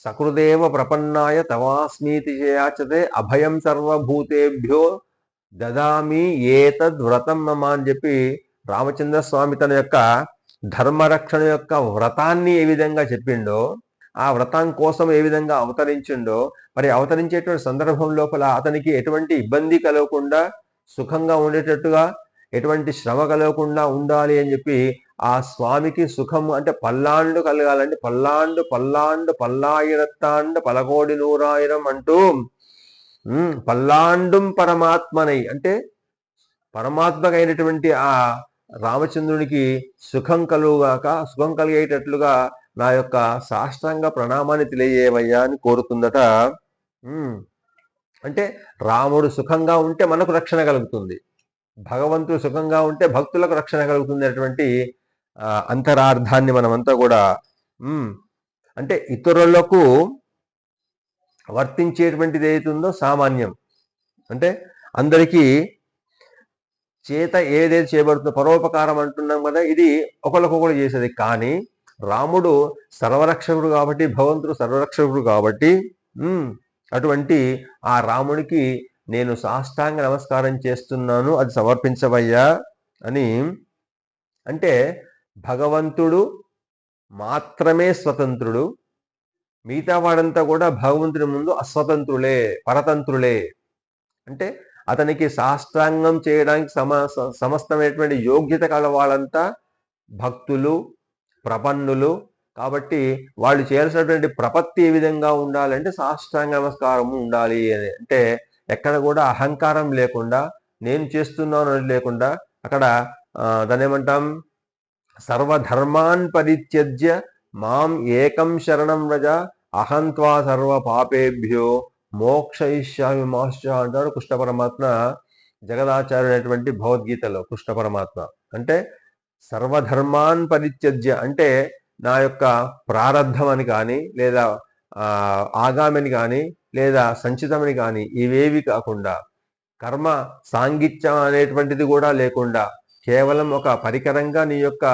సకృదేవ ప్రపన్నాయ తవాస్మీతి చేయాచతే అభయం సర్వభూతేభ్యో దదామి ఏతద్ వ్రతం మమ అని చెప్పి రామచంద్ర స్వామి తన యొక్క ధర్మరక్షణ యొక్క వ్రతాన్ని ఏ విధంగా చెప్పిండో, ఆ వ్రతం కోసం ఏ విధంగా అవతరించిండో, మరి అవతరించేటువంటి సందర్భం లోపల అతనికి ఎటువంటి ఇబ్బంది కలగకుండా సుఖంగా ఉండేటట్టుగా, ఎటువంటి శ్రమ కలగకుండా ఉండాలి అని చెప్పి ఆ స్వామికి సుఖం అంటే పల్లాండు కలగాలంటే పల్లాండు పల్లాండు పల్లాయిరత్తాండు పలకోడి నూరాయిరం అంటూ పల్లాండుం పరమాత్మనై అంటే పరమాత్మకైనటువంటి ఆ రామచంద్రునికి సుఖం కలిగేటట్లుగా నా యొక్క సాష్టాంగ ప్రణామాన్ని తెలియజేయవయ్యా అని కోరుతుందట. అంటే రాముడు సుఖంగా ఉంటే మనకు రక్షణ కలుగుతుంది, భగవంతుడు సుఖంగా ఉంటే భక్తులకు రక్షణ కలుగుతుంది అనేటువంటి అంతరార్థాన్ని మనమంతా కూడా అంటే ఇతరులకు వర్తించేటువంటిది ఏదైతుందో సామాన్యం, అంటే అందరికీ చేత ఏదైతే చేయబడుతుందో పరోపకారం అంటున్నాం కదా, ఇది ఒకరికొకరు చేసేది. కానీ రాముడు సర్వరక్షకుడు కాబట్టి, భగవంతుడు సర్వరక్షకుడు కాబట్టి అటువంటి ఆ రాముడికి నేను సాష్టాంగ నమస్కారం చేస్తున్నాను, అది సమర్పించవయ్యా అని. అంటే భగవంతుడు మాత్రమే స్వతంత్రుడు, మిగతా వాడంతా కూడా భగవంతుడి ముందు అస్వతంత్రులే, పరతంత్రులే. అంటే అతనికి సాష్టాంగం చేయడానికి సమస్తమైనటువంటి యోగ్యత కల వాళ్ళంతా భక్తులు, ప్రపన్నులు. కాబట్టి వాళ్ళు చేయాల్సినటువంటి ప్రపత్తి ఏ విధంగా ఉండాలంటే సాష్టాంగ నమస్కారము ఉండాలి అని. అంటే ఎక్కడ కూడా అహంకారం లేకుండా, నేను చేస్తున్నాను అని లేకుండా, అక్కడ దాన్ని ఏమంటాం, సర్వధర్మాన్ పరిత్యజ్య మాం ఏకం శరణం వ్రజ అహంత్వా సర్వ పాపేభ్యో మోక్షయిష్యామి మాశ్చ అంటాడు కృష్ణ పరమాత్మ, జగదాచార్యుడైనటువంటి భగవద్గీతలో కృష్ణ పరమాత్మ. అంటే సర్వధర్మాన్ పరిత్యజ్య అంటే నా యొక్క ప్రారబ్ధం అని కానీ, లేదా ఆగామిని కానీ, లేదా సంచితమని కానీ ఇవేవి కాకుండా, కర్మ సాంగిత్యం అనేటువంటిది కూడా లేకుండా, కేవలం ఒక పరికరంగా నీ యొక్క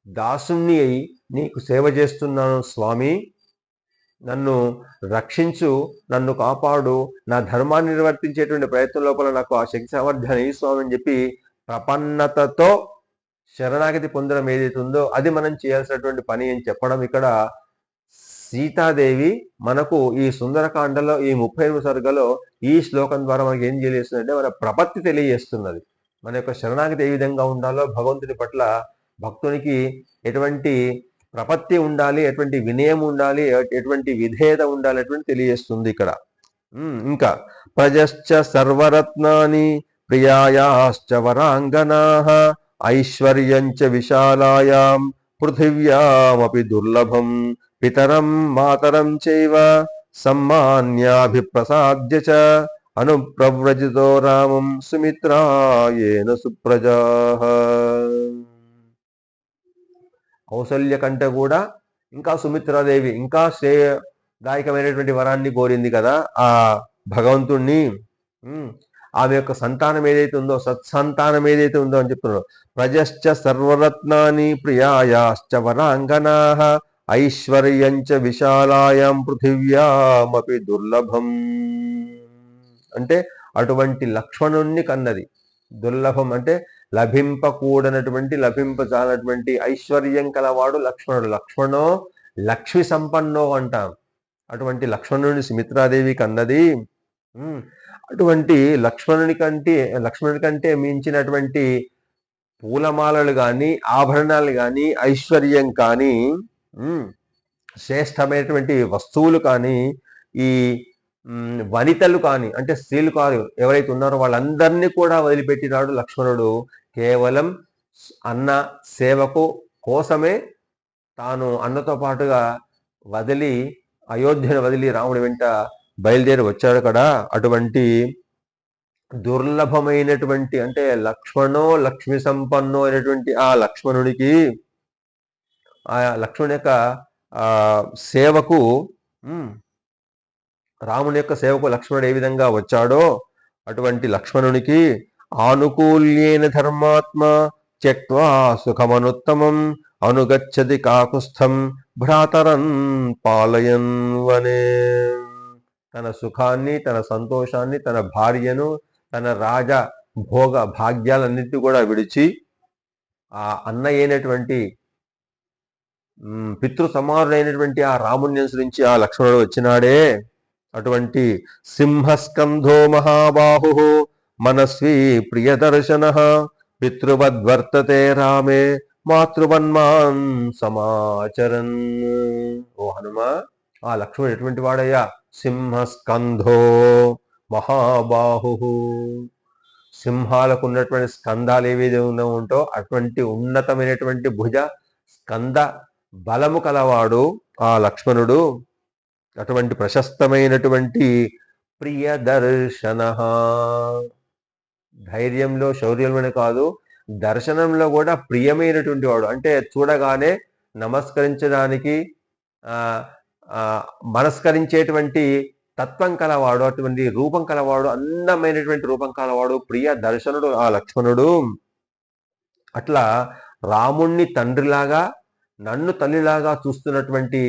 దాసుని అయి నీకు సేవ చేస్తున్నాను స్వామి, నన్ను రక్షించు, నన్ను కాపాడు, నా ధర్మాన్ని నిర్వర్తించేటువంటి ప్రయత్నం లోపల నాకు ఆ శక్తి సామర్థ్యాన్ని ఈ స్వామి అని చెప్పి ప్రపన్నతతో శరణాగతి పొందడం ఏదైతే ఉందో అది మనం చేయాల్సినటువంటి పని అని చెప్పడం ఇక్కడ సీతాదేవి మనకు ఈ సుందరకాండలో ఈ 38 సర్గలో ఈ శ్లోకం ద్వారా మనకి ఏం తెలియజేస్తుందంటే మన ప్రపత్తి తెలియజేస్తున్నది. మన యొక్క శరణాగతి ఏ విధంగా ఉండాలో, భగవంతుని పట్ల భక్తునికి ఎటువంటి ప్రపత్తి ఉండాలి, ఎటువంటి వినయం ఉండాలి, ఎటువంటి విధేయత ఉండాలి అటువంటి తెలియజేస్తుంది ఇక్కడ. ఇంకా ప్రజశ్చ సర్వరత్నాని ప్రియాయాశ్చ వరాంగనాః ఐశ్వర్యంచ విశాలాయాం పృథివ్యామపి దుర్లభం పితరం మాతరం చైవ సమ్మాన్యాభిప్రసాద్య చ అనుప్రవ్రజితో రామం సుమిత్రాయేన సుప్రజాః. కౌసల్య కంటే కూడా ఇంకా సుమిత్రాదేవి ఇంకా శ్రేయదాయకమైనటువంటి వరాన్ని కోరింది కదా ఆ భగవంతుణ్ణి. ఆమె యొక్క సంతానం ఏదైతే ఉందో, సత్సంతానం ఏదైతే ఉందో అని చెప్తున్నాడు. ప్రజశ్చ సర్వరత్నాని ప్రియాయాశ్చ వరాంగనాః ఐశ్వర్యంచ విశాలాయాం పృథివ్యామపి దుర్లభం. అంటే అటువంటి లక్ష్మణుణ్ణి కన్నది. దుర్లభం అంటే లభింపకూడనటువంటి, లభింపజాలటువంటి ఐశ్వర్యం కలవాడు లక్ష్మణుడు. లక్ష్మణో లక్ష్మి సంపన్నో అంటాం. అటువంటి లక్ష్మణుని సుమిత్రాదేవి కన్నది. అటువంటి లక్ష్మణుని కంటే మించినటువంటి పూలమాలలు కానీ, ఆభరణాలు కానీ, ఐశ్వర్యం కానీ, శ్రేష్టమైనటువంటి వస్తువులు కానీ, ఈ వనితలు కానీ అంటే స్త్రీలు కాదు ఎవరైతే ఉన్నారో వాళ్ళందరినీ కూడా వదిలిపెట్టినాడు లక్ష్మణుడు. కేవలం అన్న సేవకు కోసమే తాను అన్నతో పాటుగా వదిలి, అయోధ్యను వదిలి రాముడి వెంట బయలుదేరి వచ్చాడు కదా. అటువంటి దుర్లభమైనటువంటి అంటే లక్ష్మణో లక్ష్మి సంపన్నో అయినటువంటి ఆ లక్ష్మణుడికి ఆ లక్ష్మణుని యొక్క సేవకు రాముని యొక్క సేవకు లక్ష్మణుడు ఏ విధంగా వచ్చాడో అటువంటి లక్ష్మణునికి ఆనుకూల్యేన ధర్మాత్మ త్యక్త్వా సుఖమనుత్తమం అనుగచ్చతి కాకుస్థం భ్రాతరన్ పాలయన్ వనే. తన సుఖాన్ని, తన సంతోషాన్ని, తన భార్యను, తన రాజ భోగ భాగ్యాలన్నిటి కూడా విడిచి ఆ అన్న అయినటువంటి పితృ సమానుడైనటువంటి ఆ రాముని అనుసరించి ఆ లక్ష్మణుడు వచ్చినాడే. అటువంటి సింహస్కంధో మహాబాహు మనస్వీ ప్రియదర్శన పితృవద్వర్తతే రామే మాతృవన్మాన్ సమాచరన్. ఓ హనుమ, ఆ లక్ష్మణుడు ఎటువంటి వాడయ్యా? సింహస్కంధో మహాబాహు. సింహాలకు ఉన్నటువంటి స్కంధాలు ఏవైతే ఉంటో అటువంటి ఉన్నతమైనటువంటి భుజ స్కంద బలము కలవాడు ఆ లక్ష్మణుడు. అటువంటి ప్రశస్తమైనటువంటి ప్రియదర్శన. ధైర్యంలో శౌర్యంలోనే కాదు, దర్శనంలో కూడా ప్రియమైనటువంటి వాడు. అంటే చూడగానే నమస్కరించడానికి మనస్కరించేటువంటి తత్వం కలవాడు, అటువంటి రూపం కలవాడు, అందమైనటువంటి రూపం కలవాడు ప్రియ దర్శనుడు ఆ లక్ష్మణుడు. అట్లా రాముణ్ణి తండ్రిలాగా, నన్ను తల్లిలాగా చూస్తున్నటువంటి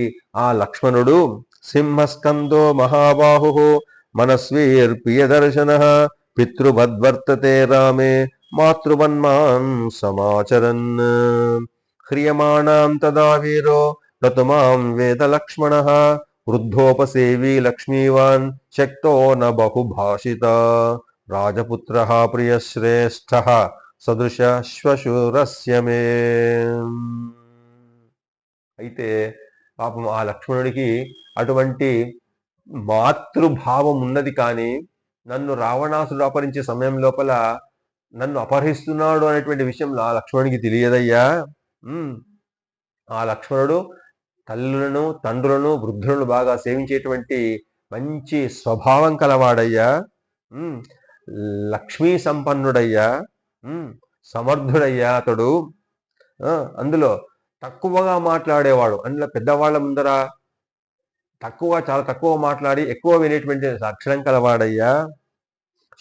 ఆ లక్ష్మణుడు సింహస్కందో మహాబాహు మనస్వీర్ ప్రియదర్శన పితృవద్వర్తతే రామే మాతృవన్మాన్ సమాచరన్. హ్రియమాణాం తదా వీరో నతుమాం వేద లక్ష్మణ వృద్ధోపసేవీ లక్ష్మీవాన్ శక్తో న బహుభాషిత రాజపుత్ర ప్రియశ్రేష్ఠ సదృశ శ్వశురస్య మే. అయితే పాపం ఆ లక్ష్మణుడికి అటువంటి మాతృభావం ఉన్నది, కానీ నన్ను రావణాసుడు అపహరించే సమయం లోపల నన్ను అపహరిస్తున్నాడు అనేటువంటి విషయంలో ఆ లక్ష్మణుడికి తెలియదయ్యా. ఆ లక్ష్మణుడు తల్లులను, తండ్రులను, వృద్ధులను బాగా సేవించేటువంటి మంచి స్వభావం కలవాడయ్యా, లక్ష్మీ సంపన్నుడయ్యా, సమర్థుడయ్యా అతడు. అందులో తక్కువగా మాట్లాడేవాడు. అందులో పెద్దవాళ్ళ ముందర చాలా తక్కువ మాట్లాడి ఎక్కువ వినేటువంటి అక్షరం కలవాడయ్యా.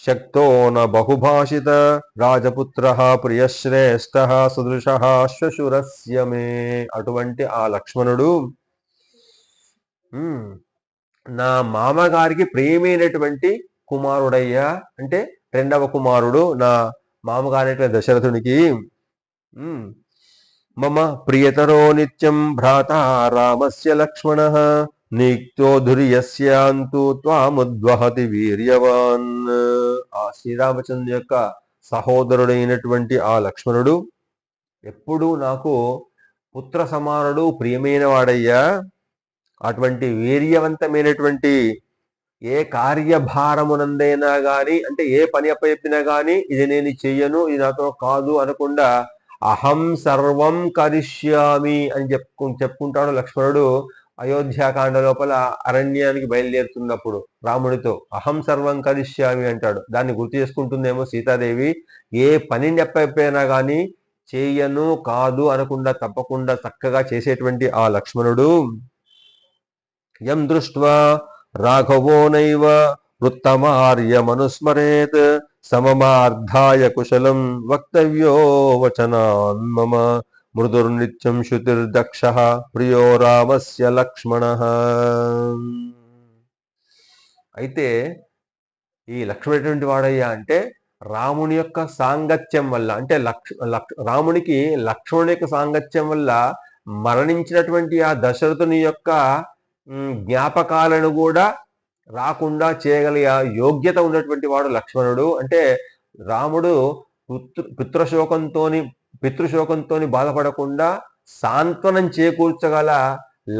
శక్తో న బహుభాషిత రాజపుత్ర ప్రియశ్రేష్ఠ సదృశ శ్వశురస్య మే. అటువంటి ఆ లక్ష్మణుడు నా మామగారికి ప్రియమైనటువంటి కుమారుడయ్యా. అంటే రెండవ కుమారుడు నా మామగారి దశరథునికి. మమ ప్రియతరో నిత్యం భ్రాత రామస్య లక్ష్మణ నిక్తో ధుర్యస్యాంతు త్వాముద్వహతి వీర్యవాన్. ఆ శ్రీరామచంద్ర యొక్క సహోదరుడైనటువంటి ఆ లక్ష్మణుడు ఎప్పుడూ నాకు పుత్ర సమానుడు, ప్రియమైన వాడయ్యా. అటువంటి వీర్యవంతమైనటువంటి ఏ కార్యభారమునందైనా గాని, అంటే ఏ పని అప్పచెప్పినా గాని ఇది నేను చెయ్యను, ఇది నాతో కాదు అనకుండా అహం సర్వం కరిష్యామి అని చెప్పుకుంటాడు లక్ష్మణుడు. అయోధ్యాకాండ లోపల అరణ్యానికి బయలుదేరుతున్నప్పుడు రాముడితో అహం సర్వం కరిష్యామి అంటాడు. దాన్ని గుర్తు చేసుకుంటుందేమో సీతాదేవి. ఏ పనిని అప్పైపోయినా కానీ చేయను, కాదు అనకుండా తప్పకుండా చక్కగా చేసేటువంటి ఆ లక్ష్మణుడు యం దృష్ట్వా రాఘవో నైవ వృత్తమార్యమనుస్మరేత్ సమమార్ధాయ కుశలం వక్తవ్యో వచనాన్ మమ మృదుర్నిత్యం శృతిర్దక్ష ప్రియో రామస్య లక్ష్మణ. అయితే ఈ లక్ష్మణుడు ఎటువంటి వాడయ్యా అంటే రాముని యొక్క సాంగత్యం వల్ల, అంటే రామునికి లక్ష్మణుని యొక్క సాంగత్యం వల్ల మరణించినటువంటి ఆ దశరథుని యొక్క జ్ఞాపకాలను కూడా రాకుండా చేయగలిగే యోగ్యత ఉన్నటువంటి వాడు లక్ష్మణుడు. అంటే రాముడు పితృశోకంతో బాధపడకుండా సాంత్వనం చేకూర్చగల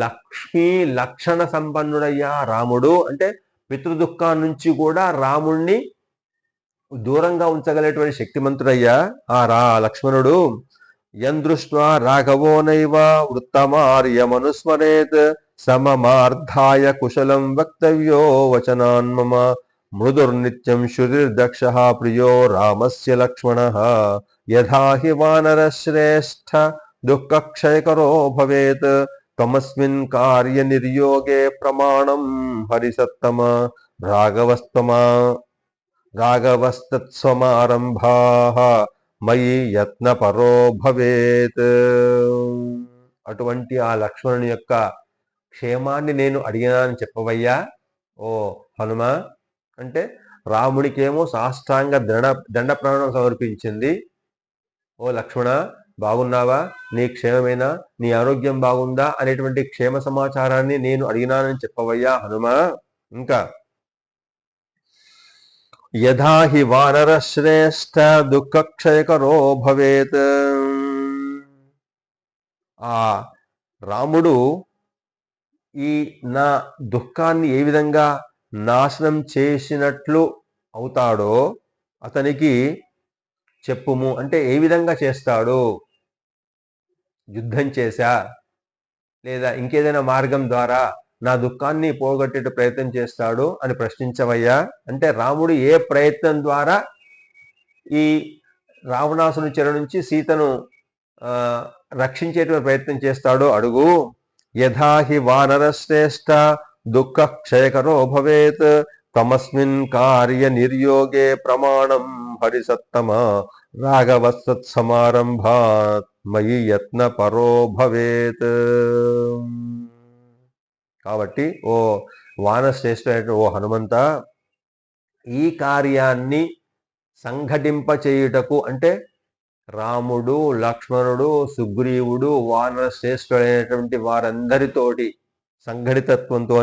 లక్ష్మీ లక్షణ సంపన్నుడయ్యా రాముడు. అంటే పితృదుఃఖాన్ని నుంచి కూడా రాముణ్ణి దూరంగా ఉంచగలేటువంటి శక్తిమంతుడయ్యా ఆ లక్ష్మణుడు. యందృష్ట్వా రాఘవో నైవ వృత్తమార్యమనుస్మరేత్ సమమార్ధాయ కుశలం వక్తవ్యో వచనాన్ మమ మృదుర్నిత్యం శృతిర్దక్షః ప్రియో రామస్య లక్ష్మణః యథా హి వానరశ్రేష్ఠ దుఃఖక్షయకరో భవేత్ తమస్మిన్ కార్యనిర్యోగే ప్రమాణం హరిసత్తమ రాఘవస్తత్స్వమారంభాః మయి యత్నపరో భవేత్. అటువంటి ఆ లక్ష్మణుని యొక్క క్షేమాన్ని నేను అడిగినానని చెప్పవయ్యా ఓ హనుమ. అంటే రాముడికేమో సాష్టాంగ దండ ప్రణామం సమర్పించింది. ఓ లక్ష్మణ, బాగున్నావా, నీ క్షేమమేనా, నీ ఆరోగ్యం బాగుందా అనేటువంటి క్షేమ సమాచారాన్ని నేను అడిగినానని చెప్పవయ్యా హనుమ. ఇంకా యథా హి వానర శ్రేష్ఠ దుఃఖక్షయకరో భవేత్. ఆ రాముడు ఈ నా దుఃఖాన్ని ఏ విధంగా నాశనం చేసినట్లు అవుతాడో అతనికి చెప్పుము. అంటే ఏ విధంగా చేస్తాడు, యుద్ధం చేశా లేదా ఇంకేదైనా మార్గం ద్వారా నా దుఃఖాన్ని పోగొట్టే ప్రయత్నం చేస్తాడు అని ప్రశ్నించవయ్యా. అంటే రాముడు ఏ ప్రయత్నం ద్వారా ఈ రావణాసుని చెర నుంచి సీతను రక్షించేటువంటి ప్రయత్నం చేస్తాడో అడుగు. యథా హి వానరశ్రేష్ఠ దుఃఖ క్షయకరో భవేత్ తమస్మిన్ కార్య నిర్యోగే ప్రమాణం హరిసత్తమ రాఘవస్తత్సమారంభాత్ మయి యత్న పరో భవేత్. కాబట్టి ఓ వానశ్రేష్ఠ ఓ హనుమంత, ఈ కార్యాన్ని సంఘటింపచేయుటకు అంటే రాముడు, లక్ష్మణుడు, సుగ్రీవుడు, వానర శ్రేష్ఠుడైనటువంటి వారందరితోటి సంఘటితత్వంతో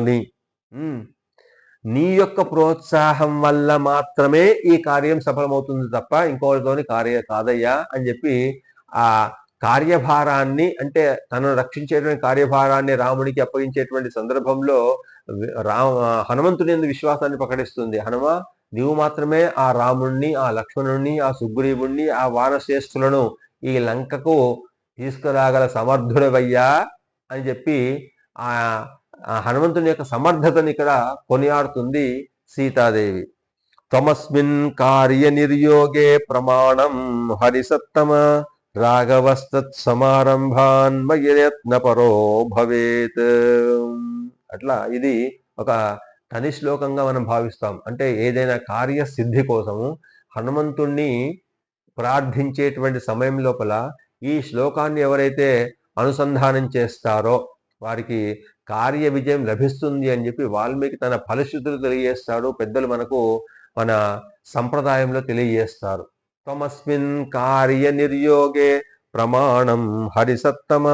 నీ యొక్క ప్రోత్సాహం వల్ల మాత్రమే ఈ కార్యం సఫలమవుతుంది తప్ప ఇంకోటితోని కార్య కాదయ్యా అని చెప్పి ఆ కార్యభారాన్ని అంటే తనను రక్షించేటువంటి కార్యభారాన్ని రాముడికి అప్పగించేటువంటి సందర్భంలో హనుమంతుని యందు విశ్వాసాన్ని ప్రకటిస్తుంది. హనుమ, నీవు మాత్రమే ఆ రాముణ్ణి, ఆ లక్ష్మణుణ్ణి, ఆ సుగ్రీవుణ్ణి, ఆ వానశ్రేష్ఠులను ఈ లంకకు తీసుకురాగల సమర్థుడవయ్యా అని చెప్పి ఆ హనుమంతుని యొక్క సమర్థతని ఇక్కడ కొనియాడుతుంది సీతాదేవి. తమస్మిన్ కార్య నిర్యోగే ప్రమాణం హరిసత్తమ రాఘవస్తత్ సమారంభాన్ మయత్న పరో భవేత్. అట్లా ఇది ఒక తని శ్లోకంగా మనం భావిస్తాం. అంటే ఏదైనా కార్యసిద్ధి కోసము హనుమంతుణ్ణి ప్రార్థించేటువంటి సమయం లోపల ఈ శ్లోకాన్ని ఎవరైతే అనుసంధానం చేస్తారో వారికి కార్య విజయం లభిస్తుంది అని చెప్పి వాల్మీకి తన ఫలశ్రుతులు తెలియజేస్తాడు. పెద్దలు మనకు మన సంప్రదాయంలో తెలియజేస్తారు. తమస్మిన్ కార్య నిర్యోగే ప్రమాణం హరిసత్తమ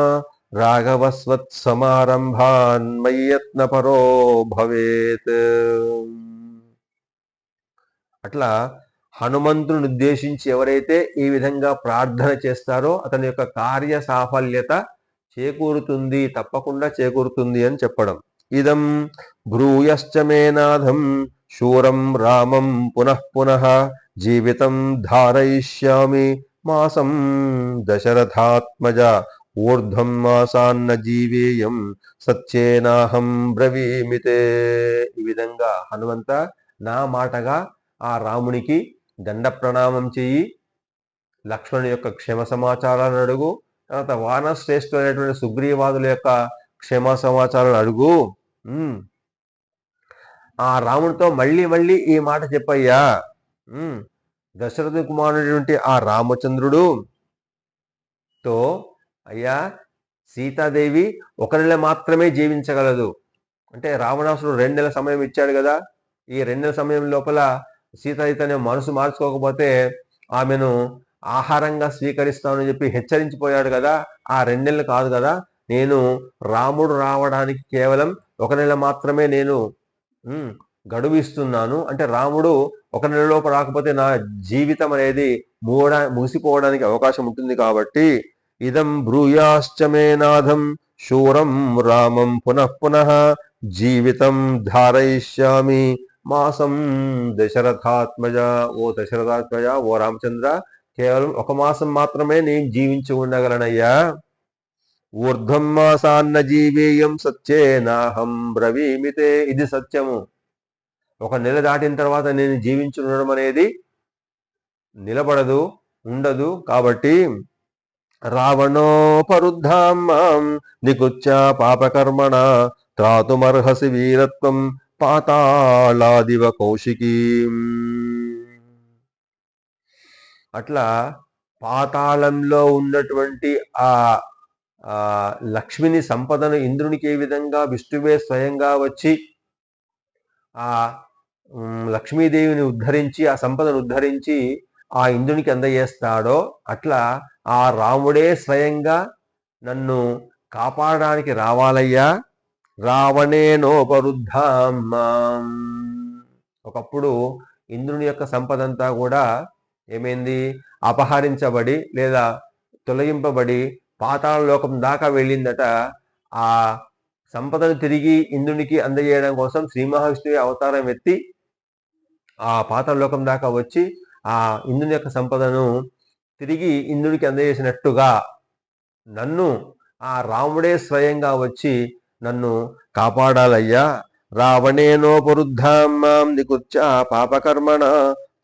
రాఘవస్వత్ సమారంభాన్ మయ్యత్న పరో భవేత్. అట్లా హనుమంతుని ఉద్దేశించి ఎవరైతే ఈ విధంగా ప్రార్థన చేస్తారో అతని యొక్క కార్య సాఫల్యత చేకూరుతుంది, తప్పకుండా చేకూరుతుంది అని చెప్పడం. ఇదం బ్రూయశ్చ మేనాథం శూరం రామం పునః పునః జీవితం ధారయిష్యామి మాసం దశరథాత్మజ ఊర్ధ్వం మాసాన్న జీవేయం సత్యేనాహం బ్రవీమితే. ఈ విధంగా హనుమంత నా మాటగా ఆ రామునికి దండ ప్రణామం చెయ్యి, లక్ష్మణుని యొక్క క్షేమ సమాచారాలను అడుగు, తర్వాత వానశ్రేష్ఠులైనటువంటి సుగ్రీవాదుల యొక్క క్షేమ సమాచారాలను అడుగు. ఆ రాముడితో మళ్ళీ మళ్ళీ ఈ మాట చెప్పయ్యా. దశరథ కుమారుడైనటువంటి ఆ రామచంద్రుడు తో అయ్యా సీతాదేవి 1 నెల మాత్రమే జీవించగలదు. అంటే రావణాసుడు 2 నెలల సమయం ఇచ్చాడు కదా. ఈ 2 నెలల సమయం లోపల సీత తన మనసు మార్చుకోకపోతే ఆమెను ఆహారంగా స్వీకరిస్తానని చెప్పి హెచ్చరించిపోయాడు కదా. ఆ 2 నెలలు కాదు కదా, నేను రాముడు రావడానికి కేవలం 1 నెల మాత్రమే నేను గడువు ఇస్తున్నాను. అంటే రాముడు 1 నెలలోపు రాకపోతే నా జీవితం అనేది ముగిసిపోవడానికి అవకాశం ఉంటుంది. కాబట్టి ఇదం బ్రూయాశ్చ మే నాథం శూరం రామం పునః పునః జీవితం ధారయిష్యామి మాసం దశరథాత్మజ. ఓ దశరథాత్మజ, ఓ రామచంద్ర, కేవలం 1 మాసం మాత్రమే నేను జీవించి ఉండగలనయ్యా. ఊర్ధ్వం మాసాన్న జీవేయం సత్యేనాహం బ్రవీమితే. ఇది సత్యము. ఒక నెల దాటిన తర్వాత నేను జీవించి ఉండడం అనేది నిలబడదు, ఉండదు. కాబట్టి రావణోపరుద్ధాం మాం నికుచ్చ పాపకర్మణ త్రాతుమర్హసి వీరత్వం పాతాళాదివ కౌశికీ. అట్లా పాతాళంలో ఉన్నటువంటి ఆ లక్ష్మిని, సంపదను ఇంద్రునికి ఏ విధంగా విష్ణువే స్వయంగా వచ్చి ఆ లక్ష్మీదేవిని ఉద్ధరించి, ఆ సంపదను ఉద్ధరించి ఆ ఇంద్రునికి అందజేస్తాడో అట్లా ఆ రాముడే స్వయంగా నన్ను కాపాడడానికి రావాలయ్యా. రావణేనోపరుద్ధాం మాం. ఒకప్పుడు ఇంద్రుని యొక్క సంపదంతా కూడా ఏమైంది? అపహరించబడి లేదా తొలగింపబడి పాతాళ లోకం దాకా వెళ్ళిందట. ఆ సంపదను తిరిగి ఇంద్రునికి అందజేయడం కోసం శ్రీ మహావిష్ణువే అవతారం ఎత్తి ఆ పాతాళ లోకం దాకా వచ్చి ఆ ఇంద్రుని యొక్క సంపదను తిరిగి ఇంద్రునికి అందజేసినట్టుగా నన్ను ఆ రాముడే స్వయంగా వచ్చి నన్ను కాపాడాలయ్యా. రావణేనోపరుద్ధాం మాం నికుచ్చ పాపకర్మణ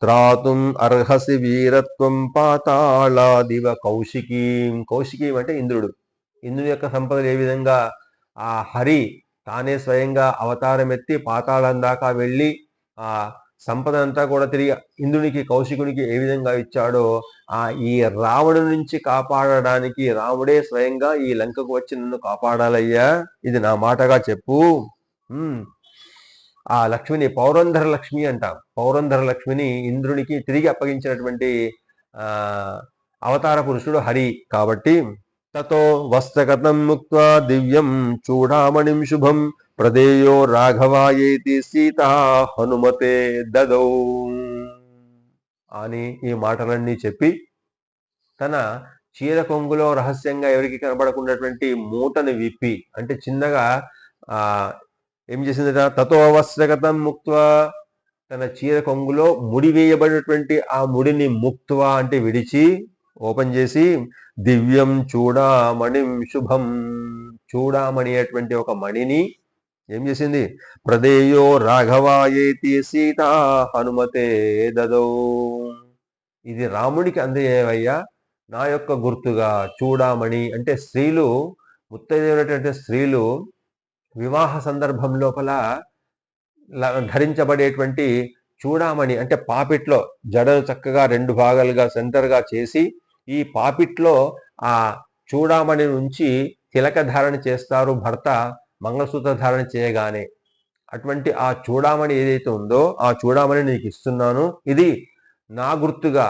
త్రాతుం అర్హసి వీరత్వం పాతాళాదివ కౌశికీం. కౌశికీం అంటే ఇంద్రుడు. ఇంద్రుని యొక్క సంపదలు ఏ విధంగా ఆ హరి తానే స్వయంగా అవతారం ఎత్తి పాతాళం దాకా వెళ్ళి ఆ సంపద అంతా కూడా తిరిగి ఇంద్రునికి, కౌశికునికి ఏ విధంగా ఇచ్చాడో ఈ రావణు నుంచి కాపాడడానికి రాముడే స్వయంగా ఈ లంకకు వచ్చి నన్ను కాపాడాలయ్యా, ఇది నా మాటగా చెప్పు. ఆ లక్ష్మిని పౌరంధర లక్ష్మి అంటాం. పౌరంధర లక్ష్మిని ఇంద్రునికి తిరిగి అప్పగించినటువంటి అవతార పురుషుడు హరి. కాబట్టి తతో వస్త్రగతం ముక్త్వా దివ్యం చూడామణిం శుభం ప్రదేయో రాఘవాయేతి సీతా హనుమతే దదౌ అని ఈ మాటలన్నీ చెప్పి తన చీర కొంగులో రహస్యంగా ఎవరికి కనబడకున్నటువంటి మూటను విప్పి, అంటే చిన్నగా ఏం చేసిందట? తతో వస్త్రగతం ముక్త్వా, తన చీర కొంగులో ముడి వేయబడినటువంటి ఆ ముడిని ముక్త్వా అంటే విడిచి, ఓపెన్ చేసి దివ్యం చూడామణిం శుభం, చూడామణి అటువంటి ఒక మణిని ఏం చేసింది? ప్రదేయో రాఘవాయేతి సీతా హనుమతే దదౌ, ఇది రాముడికి అందజేయవయ్యా నా యొక్క గుర్తుగా. చూడామణి అంటే స్త్రీలు, ముత్తైదైనటువంటి స్త్రీలు వివాహ సందర్భం లోపల ధరించబడేటువంటి చూడామణి అంటే పాపిట్లో జడను చక్కగా 2 భాగాలుగా సెంటర్గా చేసి ఈ పాపిట్లో ఆ చూడామణి నుంచి తిలక ధారణ చేస్తారు భర్త మంగళసూత్ర ధారణ చేయగానే. అటువంటి ఆ చూడామణి ఏదైతే ఉందో ఆ చూడామణి నీకు ఇస్తున్నాను, ఇది నా గుర్తుగా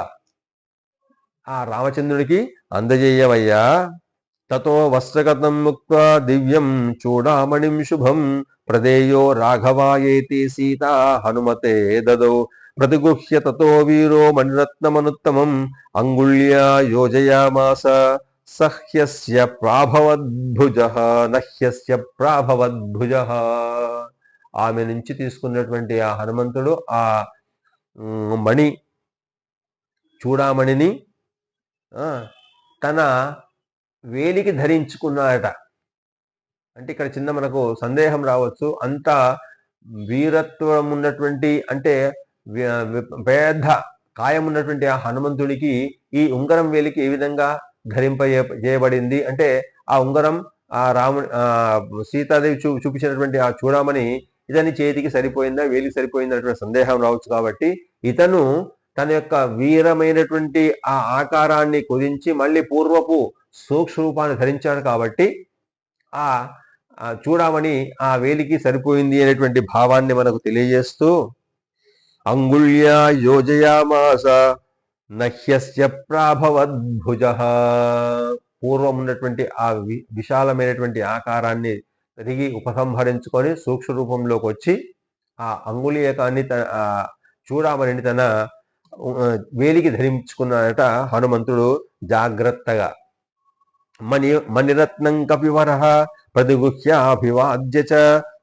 ఆ రామచంద్రుడికి అందజేయవయ్యా. తతో వస్త్రగతం ముక్త్వా దివ్యం చూడామణిం శుభం ప్రదేయో రాఘవాయేతి సీతా హనుమతే దదౌ ప్రతిగుహ్య తతో వీరో మణిరత్నమనుత్తమం అంగుళ్యా యోజయామాస సహ్యస్య ప్రాభవద్భుజః నహ్యస్య ప్రాభవద్భుజః. ఆమె నుంచి తీసుకున్నటువంటి ఆ హనుమంతుడు ఆ మణి చూడామణిని తన వేలికి ధరించుకున్నాడట. అంటే ఇక్కడ చిన్న మనకు సందేహం రావచ్చు, అంత వీరత్వం ఉన్నటువంటి అంటే పెద్ద కాయం ఉన్నటువంటి ఆ హనుమంతుడికి ఈ ఉంగరం వేలికి ఏ విధంగా చేయబడింది అంటే ఆ ఉంగరం ఆ సీతాదేవి చూపించినటువంటి ఆ చూడమని ఇతని చేతికి సరిపోయిందా, వేలికి సరిపోయిందన్నటువంటి సందేహం రావచ్చు. కాబట్టి ఇతను తన యొక్క వీరమైనటువంటి ఆ ఆకారాన్ని కుదించి మళ్ళీ పూర్వపు సూక్ష్మ రూపాన్ని ధరించాడు. కాబట్టి ఆ చూడమని ఆ వేలికి సరిపోయింది అనేటువంటి భావాన్ని మనకు తెలియజేస్తూ అంగుళ్యా యోజయామాస నహ్యస్య ప్రాభవద్భుజః, పూర్వం ఉన్నటువంటి ఆ విశాలమైనటువంటి ఆకారాన్ని తిరిగి ఉపసంహరించుకొని సూక్ష్మ రూపంలోకి వచ్చి ఆ అంగుళీయకాన్ని చూడమని తన వేలికి ధరించుకున్నాడట హనుమంతుడు జాగ్రత్తగా. మణిరత్నం కపివరః ప్రతిగుహ్యాభివాద్య చ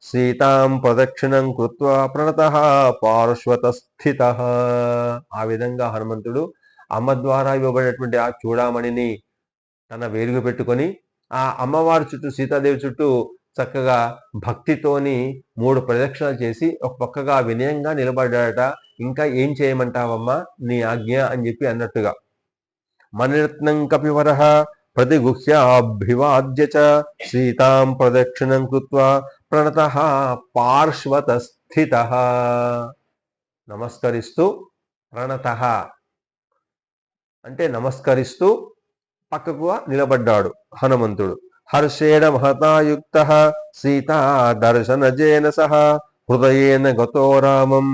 సీతాం ప్రదక్షిణం కృత్వా ప్రణతః పార్శ్వత స్థితః. ఆ విధంగా హనుమంతుడు అమ్మ ద్వారా ఇవ్వబడినటువంటి ఆ చూడామణిని తన వేలుగు పెట్టుకొని ఆ అమ్మవారి చుట్టూ, సీతాదేవి చుట్టూ చక్కగా భక్తితోని 3 ప్రదక్షిణలు చేసి ఒక పక్కగా వినయంగా నిలబడ్డాడట. ఇంకా ఏం చేయమంటావమ్మా, నీ ఆజ్ఞ అని చెప్పి అన్నట్టుగా. మణిరత్నం కపివరః ప్రతిగుహ్యాభివాద్య చ సీతాం ప్రదక్షిణం కృత్వా ప్రణతః పార్శ్వతస్థితః. నమస్కరిస్తూ, ప్రణతః అంటే నమస్కరిస్తూ పక్కకు నిలబడ్డాడు హనుమంతుడు. హర్షేణ మహతాయుక్తః సీతా దర్శనజేన సహ హృదయేన గతో రామం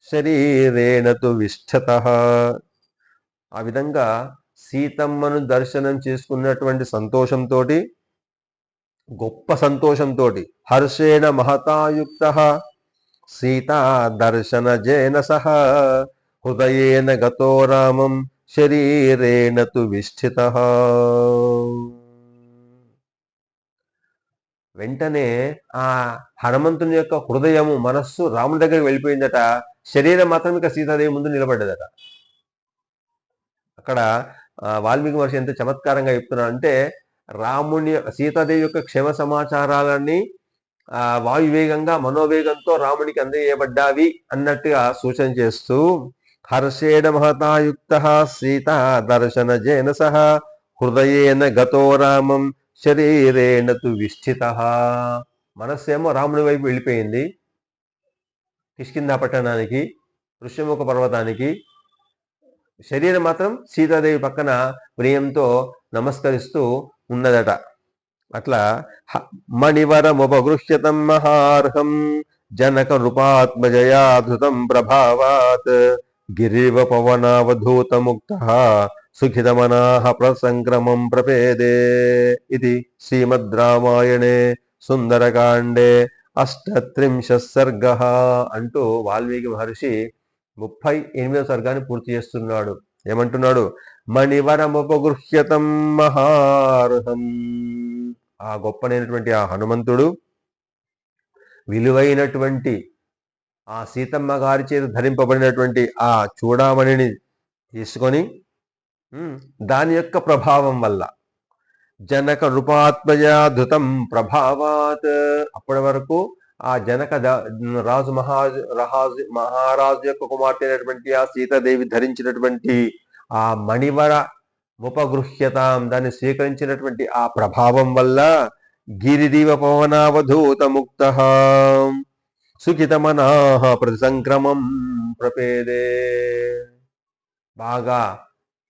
శరీరేణ తు విష్ఠతః. ఆ విధంగా సీతమ్మను దర్శనం చేసుకున్నటువంటి సంతోషంతో, గొప్ప సంతోషంతో, హర్షేణ మహతాయుక్తః సీతా దర్శనజేన సహ హృదయేన గతో రామం శరీరేణ తు విష్ఠితః. వెంటనే ఆ హనుమంతుని యొక్క హృదయము, మనస్సు రాముని దగ్గరికి వెళ్ళిపోయిందట. శరీరం మాత్రం ఇక సీతాదేవి ముందు నిలబడ్డదట. అక్కడ వాల్మీకి మహర్షి ఎంత చమత్కారంగా చెప్తున్నాడంటే, రాముని సీతాదేవి యొక్క క్షేమ సమాచారాలన్నీ వాయువేగంగా మనోవేగంతో రామునికి అందజేయబడ్డావి అన్నట్టుగా సూచన చేస్తూ, హర్షేణ మహతాయుక్తః సీతా దర్శనజేన సహ హృదయేన గతో రామం శరీరేణ తు విష్ఠితః. మనస్సేమో రాముని వైపు వెళ్ళిపోయింది, కిష్కింధ పట్టణానికి, ఋష్యముఖ పర్వతానికి. శరీరం మాత్రం సీతాదేవి పక్కన ప్రియంతో నమస్కరిస్తూ ఉన్నదట. అట్లా మణివరముపగృహ్యతం మహార్హం జనక నృపాత్మజయాధృతం ప్రభావాత్ గిరివ పవనావధూతముక్తః సుఖితమనాః ప్రసంక్రమం ప్రపేదే. ఇది శ్రీమద్ రామాయణే సుందరకాండే 38 సర్గః అంటూ వాల్మీకి మహర్షి 38వ సర్గాన్ని పూర్తి చేస్తున్నాడు. ఏమంటున్నాడు? మణివరముపగృహ్యతం మహార్హం. ఆ గొప్పనైనటువంటి ఆ హనుమంతుడు విలువైనటువంటి ఆ సీతమ్మ గారి చేత ధరింపబడినటువంటి ఆ చూడామణిని తీసుకొని దాని యొక్క ప్రభావం వల్ల జనక నృపాత్మజాధృతం ప్రభావాత్, అప్పటి వరకు ఆ జనక రాజు మహారాజు యొక్క కుమార్తె అయినటువంటి ఆ సీతాదేవి ధరించినటువంటి ఆ మణివర ఉపగృహ్యతాం, దాన్ని స్వీకరించినటువంటి ఆ ప్రభావం వల్ల గిరిదివ పవనావధూత ముక్త సుఖితమనాః ప్రతిసంక్రమం ప్రపేదే. బాగా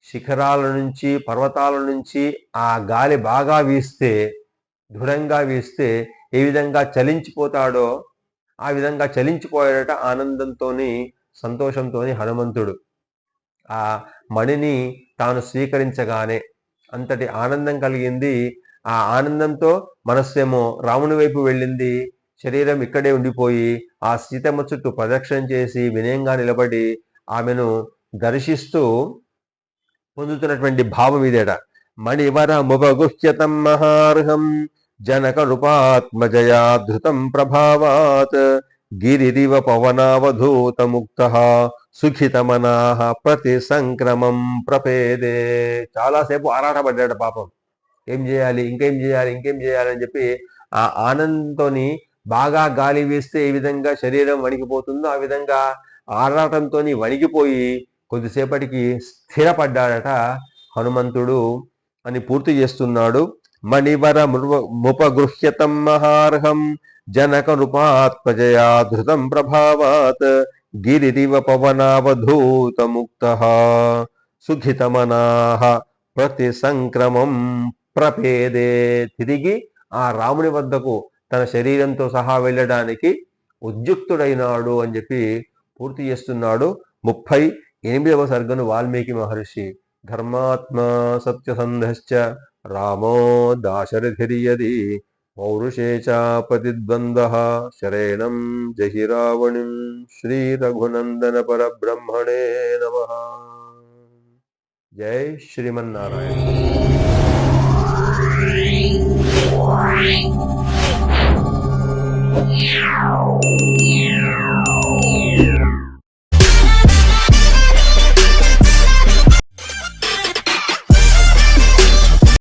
శిఖరాల నుంచి, పర్వతాల నుంచి ఆ గాలి బాగా వీస్తే, దృఢంగా వీస్తే ఏ విధంగా చలించిపోతాడో ఆ విధంగా చలించిపోయాడట ఆనందంతోని, సంతోషంతోని హనుమంతుడు. ఆ మణిని తాను స్వీకరించగానే అంతటి ఆనందం కలిగింది. ఆ ఆనందంతో మనస్సేమో రాముని వైపు వెళ్ళింది. శరీరం ఇక్కడే ఉండిపోయి ఆ సీతమ్మ చుట్టూ ప్రదక్షిణ చేసి వినయంగా నిలబడి ఆమెను దర్శిస్తూ పొందుతున్నటువంటి భావం ఇదేట. మణివరముపగుహ్యతం మహార్హం జనక నృపాత్మజయాధృతం ప్రభావాత్ గిరిదివ పవనావధూత ముక్తః సుఖితమనాః ప్రతి సంక్రమం ప్రపేదే. చాలాసేపు ఆరాటపడ్డాడు పాపం. ఏం చేయాలి, ఇంకేం చేయాలి, ఇంకేం చేయాలి అని చెప్పి ఆ ఆనందంతోని బాగా గాలి వీస్తే ఏ విధంగా శరీరం వణికిపోతుందో ఆ విధంగా ఆరాటంతో వణికిపోయి కొద్దిసేపటికి స్థిరపడ్డాడట హనుమంతుడు అని పూర్తి చేస్తున్నాడు. మణివర ముపగృహ్యతం మహార్హం జనక నృపాత్మజయాధృతం ప్రభావాత్ గిరిదివ పవనావధూత ముక్తః సుఖితమనాః ప్రతి సంక్రమం ప్రపేదే. తిరిగి ఆ రాముని వద్దకు తన శరీరంతో సహా వెళ్ళడానికి ఉద్యుక్తుడైనాడు అని చెప్పి పూర్తి చేస్తున్నాడు. 38వ సర్గను వాల్మీకి మహర్షి. ధర్మాత్మా సత్యసంధశ్చ రామో దాశరథిర్యది పౌరుషే చాపతిద్వంద్వః శరేణం జహి రావణిం శ్రీ రఘునందన పరబ్రహ్మణే నమః. జై శ్రీమన్నారాయణ.